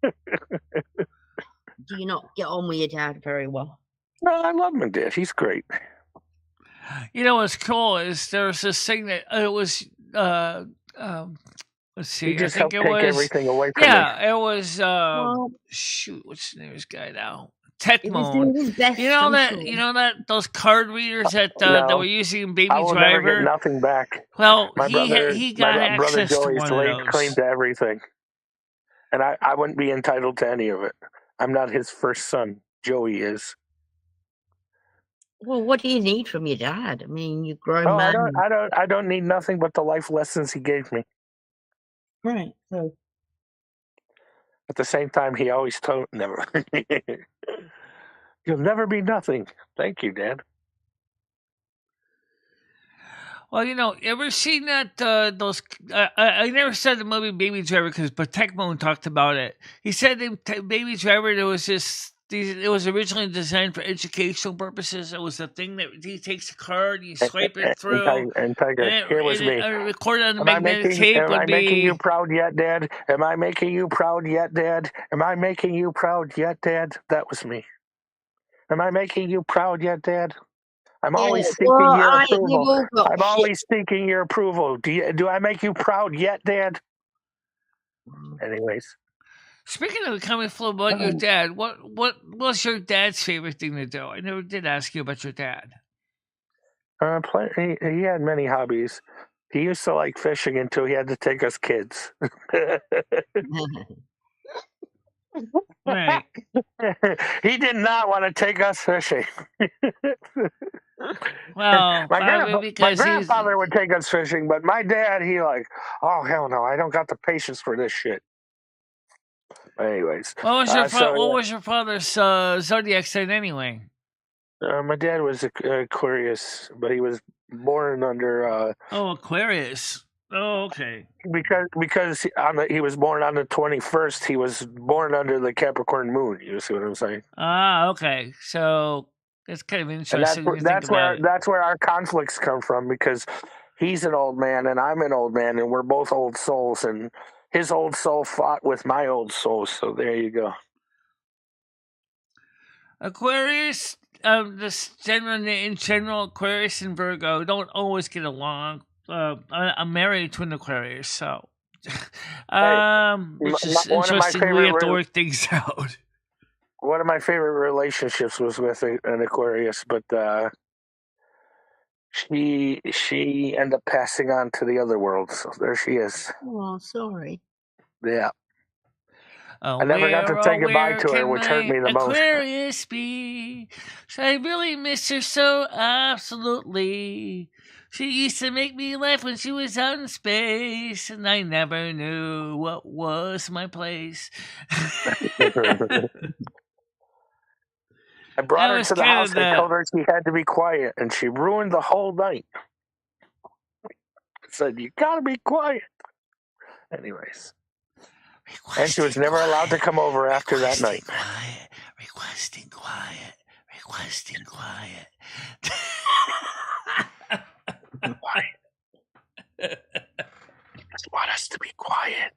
D: Do you not get on with your dad very well?
C: No, I love my dad. He's great.
A: You know what's cool is there's this thing that it was. Let's see.
C: He just
A: I think
C: helped
A: it
C: take
A: was
C: everything away from me.
A: Yeah, it was.
D: Well,
A: Shoot, what's the name of this guy now?
D: he was doing
A: Tecmo.
D: his best.
A: You know
D: I'm
A: that.
D: sure.
A: You know that those card readers that
C: No.
A: that were using in Baby
C: I will never get
A: Driver.
C: nothing back.
A: Well,
C: My brother,
A: he got
C: my brother
A: access to
C: Joey's
A: one of
C: laid
A: those.
C: claim to everything, and I wouldn't be entitled to any of it. I'm not his first son. Joey is.
D: Well, what do you need from your dad? I mean, you're grown
C: Oh,
D: man.
C: I don't need nothing but the life lessons he gave me.
D: Right. So
C: At the same time, he always told never. You'll never be nothing. Thank you, Dad.
A: Well, you know, ever seen that those? I never saw the movie Baby Driver but Tecmo talked about it. He said in Baby Driver there was this. It was originally designed for educational purposes. It was a thing that he takes a card, you swipe it through,
C: and Tiger, here was me.
A: Recorded on the
C: Am I
A: magnetic
C: making?
A: tape
C: Am
A: would
C: I
A: be.
C: making you proud yet, Dad? Am I making you proud yet, Dad? Am I making you proud yet, Dad? That was me. Am I making you proud yet, Dad? I'm always seeking your approval. I'm always seeking your approval. Do I make you proud yet, Dad? Anyways.
A: Speaking of coming flow about your dad, what was your dad's favorite thing to do? I never did ask you about your dad.
C: He had many hobbies. He used to like fishing until he had to take us kids.
A: Right.
C: He did not want to take us fishing.
A: Well,
C: my grandfather would take us fishing, but my dad, he like, oh hell no, I don't got the patience for this shit. Anyways,
A: what was your father's zodiac sign anyway?
C: My dad was Aquarius, but he was born under.
A: Aquarius. Oh, okay.
C: Because he was born on the 21st, he was born under the Capricorn moon. You see what I'm saying?
A: Ah, okay. So it's kind of interesting.
C: And that's where our conflicts come from, because he's an old man and I'm an old man, and we're both old souls, and his old soul fought with my old soul. So there you go.
A: Aquarius, in general, Aquarius and Virgo don't always get along. I'm married to an Aquarius, so which is interesting. We have to work things out.
C: One of my favorite relationships was with an Aquarius, but she ended up passing on to the other world. So there she is.
D: Oh, sorry.
C: Yeah. I never got to say goodbye to her, which hurt me the most.
A: Aquarius be? I really miss her so absolutely. She used to make me laugh when she was out in space, and I never knew what was my place.
C: I brought her to the house and told her she had to be quiet, and she ruined the whole night. I said, you gotta be quiet. Anyways. And she was never allowed to come over after that night.
A: Requesting quiet.
C: Just want us to be quiet.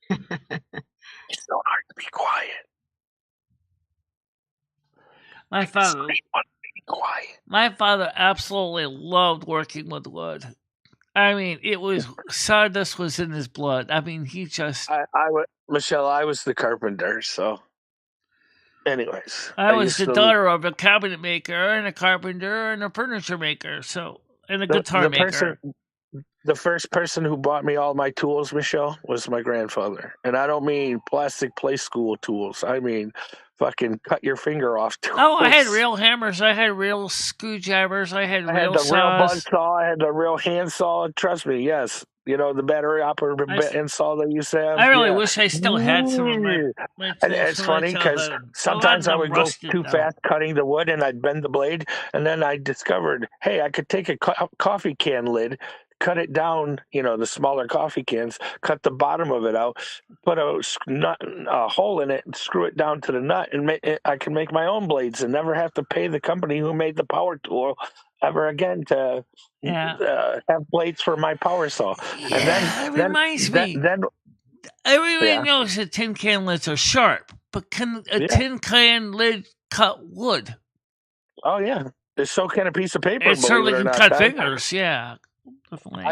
C: It's so hard to be quiet.
A: My father,
C: quiet.
A: my father absolutely loved working with wood. I mean, it was sawdust was in his blood. I mean, he just.
C: Michelle, I was the carpenter, so. Anyways,
A: I was
C: used
A: the
C: to
A: daughter of a cabinet maker and a carpenter and a furniture maker, and a guitar maker.
C: The first person who bought me all my tools, Michelle, was my grandfather. And I don't mean plastic play school tools. I mean fucking cut your finger off tools.
A: Oh, I had real hammers. I had real screwdrivers. I had real
C: the
A: saws.
C: real buzz saw. I had the real hand saw. Trust me, yes. You know, the battery operated hand saw that you used to have.
A: I really wish I still had some of my tools.
C: And it's funny because sometimes I would go too fast cutting the wood and I'd bend the blade. And then I discovered, hey, I could take a coffee can lid, cut it down, you know, the smaller coffee cans, cut the bottom of it out, put a hole in it, and screw it down to the nut, and I can make my own blades and never have to pay the company who made the power tool ever again to have blades for my power saw.
A: Yeah, and then it reminds me. Everybody knows that tin can lids are sharp, but can a tin can lid cut wood?
C: Oh yeah, so can a piece of paper.
A: It certainly can cut fingers. Yeah. Definitely.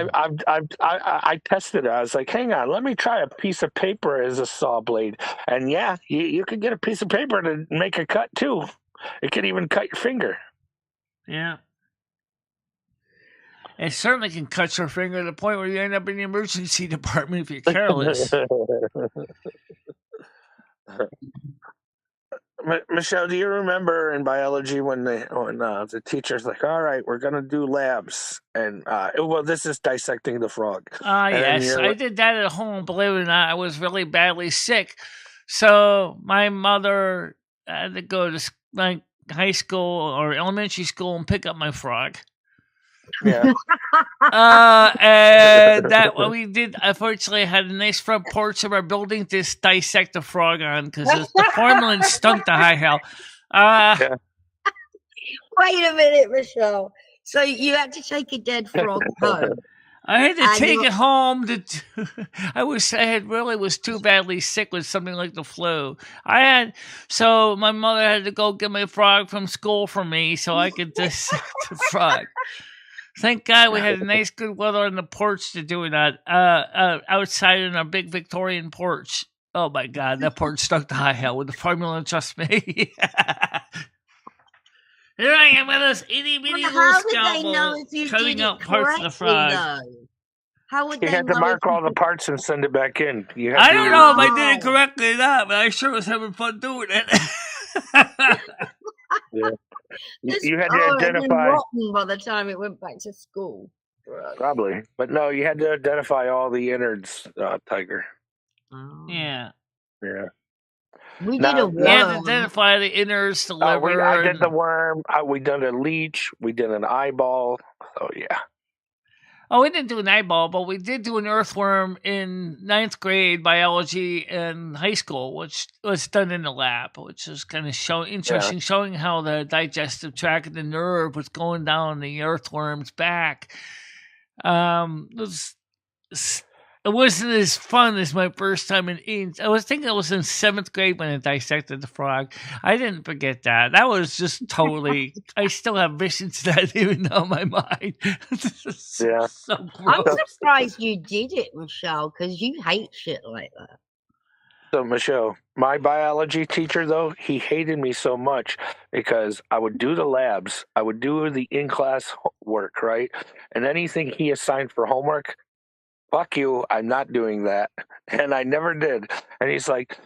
C: I tested it. I was like, hang on, let me try a piece of paper as a saw blade. And yeah, you could get a piece of paper to make a cut too. It could even cut your finger.
A: Yeah. It certainly can cut your finger to the point where you end up in the emergency department if you're careless.
C: Michelle, do you remember in biology when the teacher's like, all right, we're going to do labs. And, this is dissecting the frog.
A: Yes, I did that at home. Believe it or not, I was really badly sick. So my mother had to go to high school or elementary school and pick up my frog.
C: Yeah.
A: And that what we did. Unfortunately, I had a nice front porch of our building to dissect the frog on because the formalin stunk to high hell.
D: Wait a minute, Michelle. So you had to take a dead frog home.
A: I had to take it home. I was too badly sick with something like the flu. So my mother had to go get my frog from school for me so I could dissect the frog. Thank God we had a nice good weather on the porch to do that. Outside in our big Victorian porch. Oh my God, that porch stuck to high hell with the formula just me. Here I am with this itty bitty little scalpel cutting up parts of the frog.
D: How would
C: you had to mark all the parts and send it back in?
A: I don't know if I did it correctly or not, but I sure was having fun doing it.
C: Yeah. You had to identify.
D: Rotten by the time it went back to school.
C: Probably, but no, you had to identify all the innards, Tiger.
D: Oh.
A: Yeah.
D: We did a worm.
A: You had to identify the innards, the liver.
C: I did the worm. We did a leech. We did an eyeball. Oh yeah.
A: Oh, we didn't do an eyeball, but we did do an earthworm in 9th grade biology in high school, which was done in the lab, which is kind of interesting, showing how the digestive tract and the nerve was going down the earthworm's back. It wasn't as fun as my first time I was thinking I was in 7th grade when I dissected the frog. I didn't forget that. That was just totally. I still have visions that even know in my mind.
C: Yeah.
A: So
D: I'm surprised you did it, Michelle, because you hate shit like that.
C: So, Michelle, my biology teacher, though, he hated me so much because I would do the labs, I would do the in-class work, right? And anything he assigned for homework, fuck you, I'm not doing that. And I never did. And he's like,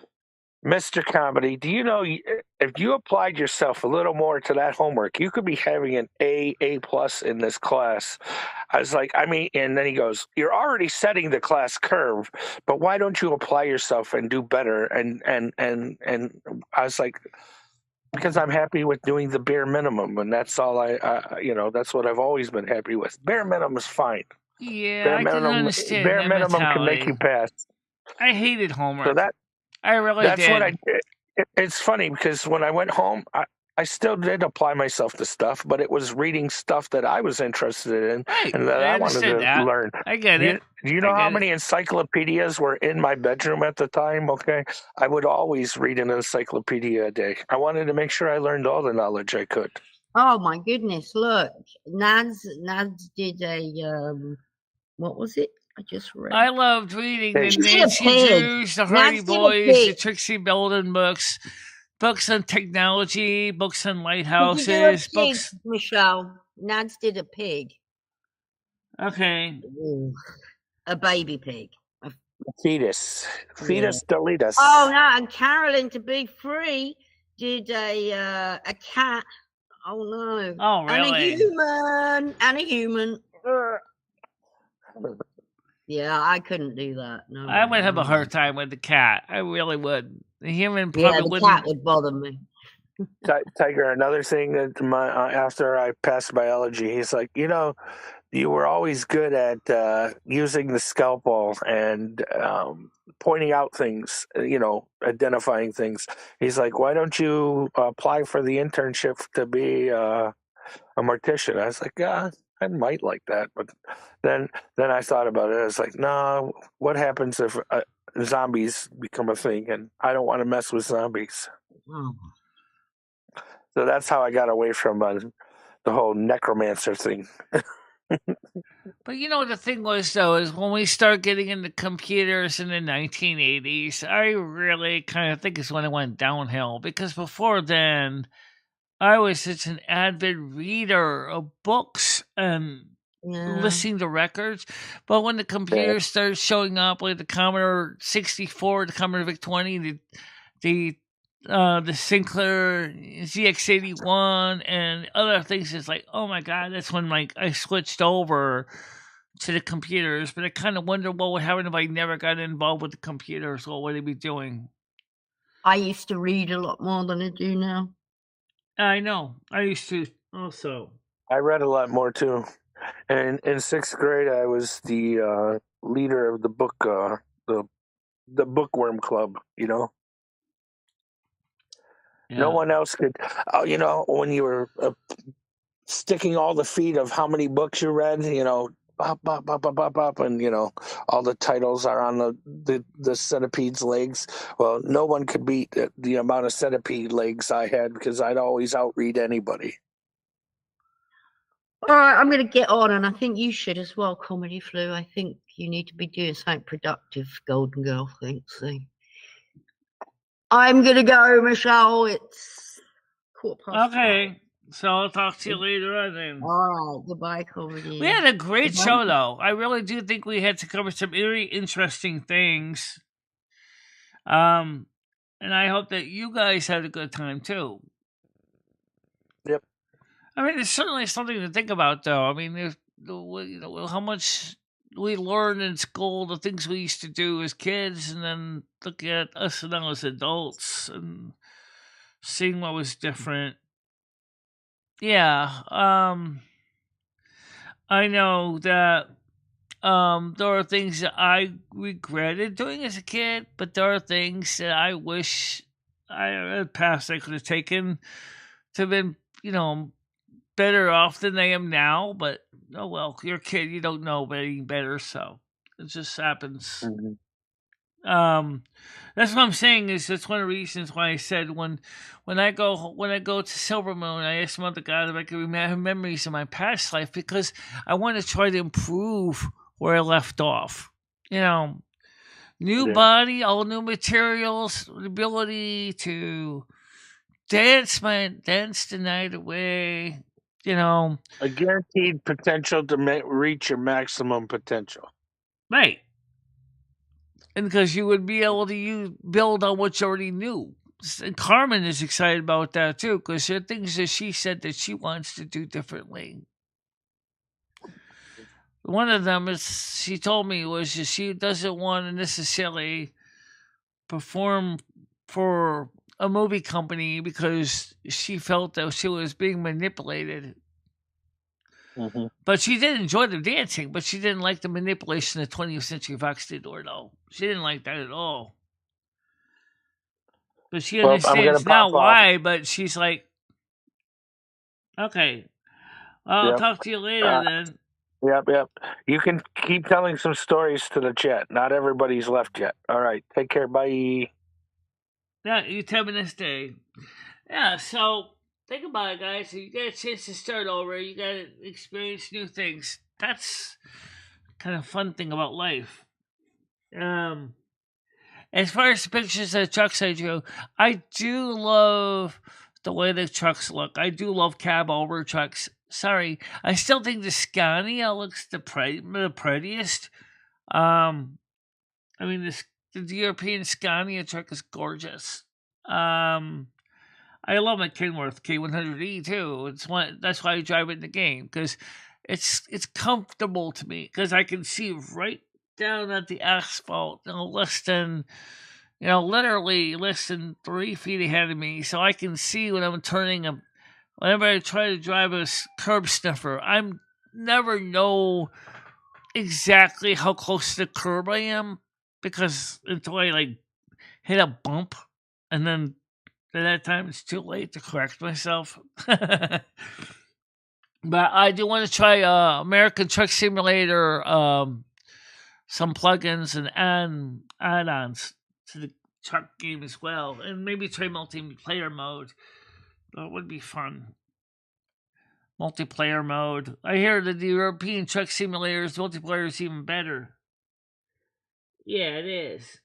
C: Mr. Comedy, do you know if you applied yourself a little more to that homework, you could be having an A+ in this class. I was like, and then he goes, you're already setting the class curve, but why don't you apply yourself and do better? And I was like, because I'm happy with doing the bare minimum, and that's all that's what I've always been happy with. Bare minimum is fine.
A: Yeah, I can understand.
C: Bare minimum can make you pass.
A: I hated homework.
C: So
A: I really
C: that's
A: did.
C: What I did. It's funny because when I went home, I still did apply myself to stuff, but it was reading stuff that I was interested in
A: Right.
C: and that I wanted to learn.
A: I get it.
C: Do you know how many encyclopedias were in my bedroom at the time? Okay. I would always read an encyclopedia a day. I wanted to make sure I learned all the knowledge I could.
D: Oh my goodness, look. Nads did a what was it? I just read.
A: I loved reading the Nancy Drews, the Hardy Boys, the Trixie Belden books. Books on technology, books on lighthouses, books.
D: Michelle, Nads did a pig.
A: Okay.
D: Ooh, a baby pig.
C: A fetus. Fetus deletus.
D: Oh no, and Carolyn, to be free, did a cat. Oh no.
A: Oh really?
D: And a human. Yeah, I couldn't do that. No,
A: I would have a hard time with the cat. I really would. The human probably
D: the
A: wouldn't.
D: Cat would bother me.
C: Tiger, another thing that after I passed biology, he's like, you were always good at using the scalpel and pointing out things, identifying things. He's like, why don't you apply for the internship to be a mortician? I was like, I might like that, but then I thought about it. I was like, no, what happens if zombies become a thing? And I don't want to mess with zombies.
D: Oh.
C: So that's how I got away from the whole necromancer thing.
A: But the thing was, though, is when we start getting into computers in the 1980s, I really kind of think is when it went downhill. Because before then, I was such an avid reader of books and listening to records. But when the computers started showing up, like the Commodore 64, the Commodore VIC-20, the Sinclair ZX81 and other things, it's like, oh my God, that's when I switched over to the computers. But I kind of wonder what would happen if I never got involved with the computers. What would I be doing?
D: I used to read a lot more than I do now.
A: I know. I used to also.
C: I read a lot more too. And in 6th grade, I was the leader of the book, the bookworm club. Yeah. No one else could. When you were sticking all the feet of how many books you read, bop, bop, bop, bop, bop, bop, and all the titles are on the centipede's legs. Well, no one could beat the amount of centipede legs I had because I'd always outread anybody.
D: All right, I'm going to get on, and I think you should as well, Comedy Flu. I think you need to be doing something productive, Golden Girl. Thanks. I'm going to go, Michelle. It's 5:15.
A: Okay. So I'll talk to you later on then.
D: All right. Goodbye, Comedy.
A: We had a great show, though. I really do think we had to cover some very interesting things. And I hope that you guys had a good time, too.
C: Yep.
A: I mean, it's certainly something to think about, though. I mean, there's, how much we learned in school, the things we used to do as kids, and then look at us now as adults and seeing what was different. Yeah, I know that there are things that I regretted doing as a kid, but there are things that I wish I had past I could have taken to have been, better off than I am now. But oh well, you're a kid, you don't know any better, so it just happens.
C: Mm-hmm.
A: That's what I'm saying. Is that's one of the reasons why I said when I go to Silver Moon, I ask Mother God if I can have memories of my past life, because I want to try to improve where I left off. New body, all new materials, the ability to dance the night away.
C: A guaranteed potential to reach your maximum potential.
A: Right. And because you would be able to build on what you already knew. And Carmen is excited about that too, because there are things that she said that she wants to do differently. One of them she told me was that she doesn't want to necessarily perform for a movie company because she felt that she was being manipulated.
C: Mm-hmm.
A: But she did enjoy the dancing, but she didn't like the manipulation that 20th Century Fox did to her, though. She didn't like that at all. But she understands now why, but she's like, Okay. I'll talk to you later then.
C: Yep. You can keep telling some stories to the chat. Not everybody's left yet. All right. Take care. Bye.
A: Yeah, you tell me this day. Yeah, so think about it, guys. If you get a chance to start over, you got to experience new things. That's kind of fun thing about life. As far as the pictures of the trucks I drew, I do love the way the trucks look. I do love cab over trucks. Sorry, I still think the Scania looks the prettiest. I mean, the European Scania truck is gorgeous. I love my Kenworth K100E too. That's why I drive it in the game, because it's comfortable to me, because I can see right down at the asphalt, literally less than 3 feet ahead of me, so I can see when I'm turning. Whenever I try to drive a curb sniffer, I'm never know exactly how close to the curb I am, because until I hit a bump, and then at that time it's too late to correct myself. But I do want to try American Truck Simulator, some plugins and add-ons to the truck game as well, and maybe try multiplayer mode. That would be fun. Multiplayer mode. I hear that the European Truck Simulator's multiplayer is even better. Yeah, it is.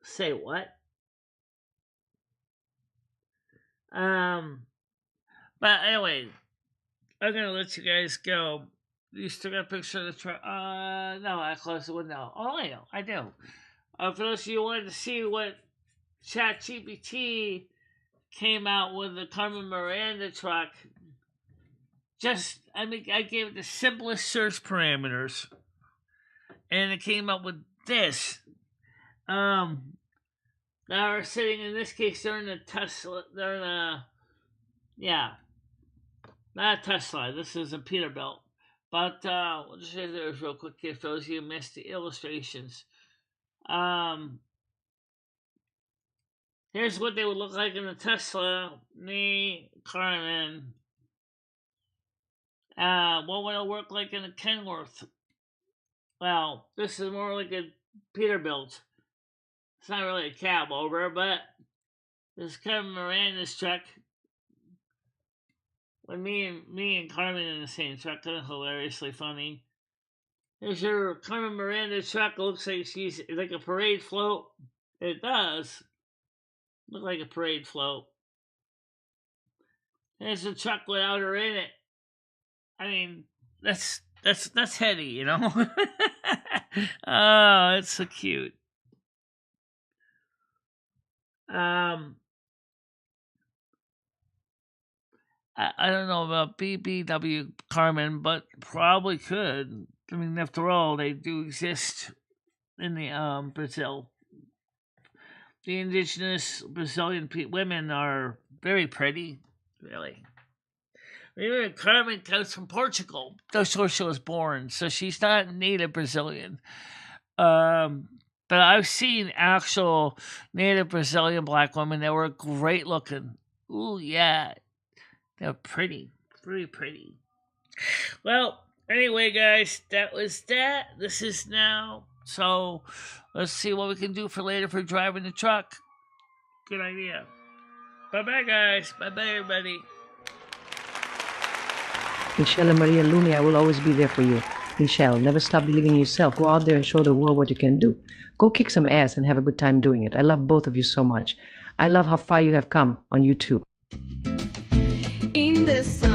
A: Say what? But anyway, I'm gonna let you guys go. You still got a picture of the truck? No, I closed the window. Oh, I do. For those of you who wanted to see what ChatGPT came out with the Carmen Miranda truck, I gave it the simplest search parameters, and it came up with this. Now we're sitting, in this case, they're in a Tesla. They're in a, not a Tesla. This is a Peterbilt. But we'll just show you this real quick here for those of you who missed the illustrations. Here's what they would look like in a Tesla. Me, Carmen. What would it work like in a Kenworth? Well, this is more like a Peterbilt. It's not really a cab over, but this Carmen Miranda's truck. When me and Carmen in the same truck, that's hilariously funny. Here's your Carmen Miranda truck. It looks like she's like a parade float. It does look like a parade float. There's a truck without her in it. I mean, that's heady, you know. Oh, it's so cute. I don't know about BBW Carmen, but probably could. I mean, after all, they do exist in the Brazil. The indigenous Brazilian women are very pretty, really. Remember, Carmen comes from Portugal. That's where she was born, so she's not native Brazilian. But I've seen actual native Brazilian black women that were great looking. Ooh, yeah. They're pretty. Pretty pretty. Well, anyway, guys, that was that. This is now. So, let's see what we can do for later for driving the truck. Good idea. Bye-bye, guys. Bye-bye, everybody.
E: MicheleMarieDalene, I will always be there for you. Michelle, never stop believing in yourself. Go out there and show the world what you can do. Go kick some ass and have a good time doing it. I love both of you so much. I love how far you have come on YouTube.
F: In the sun.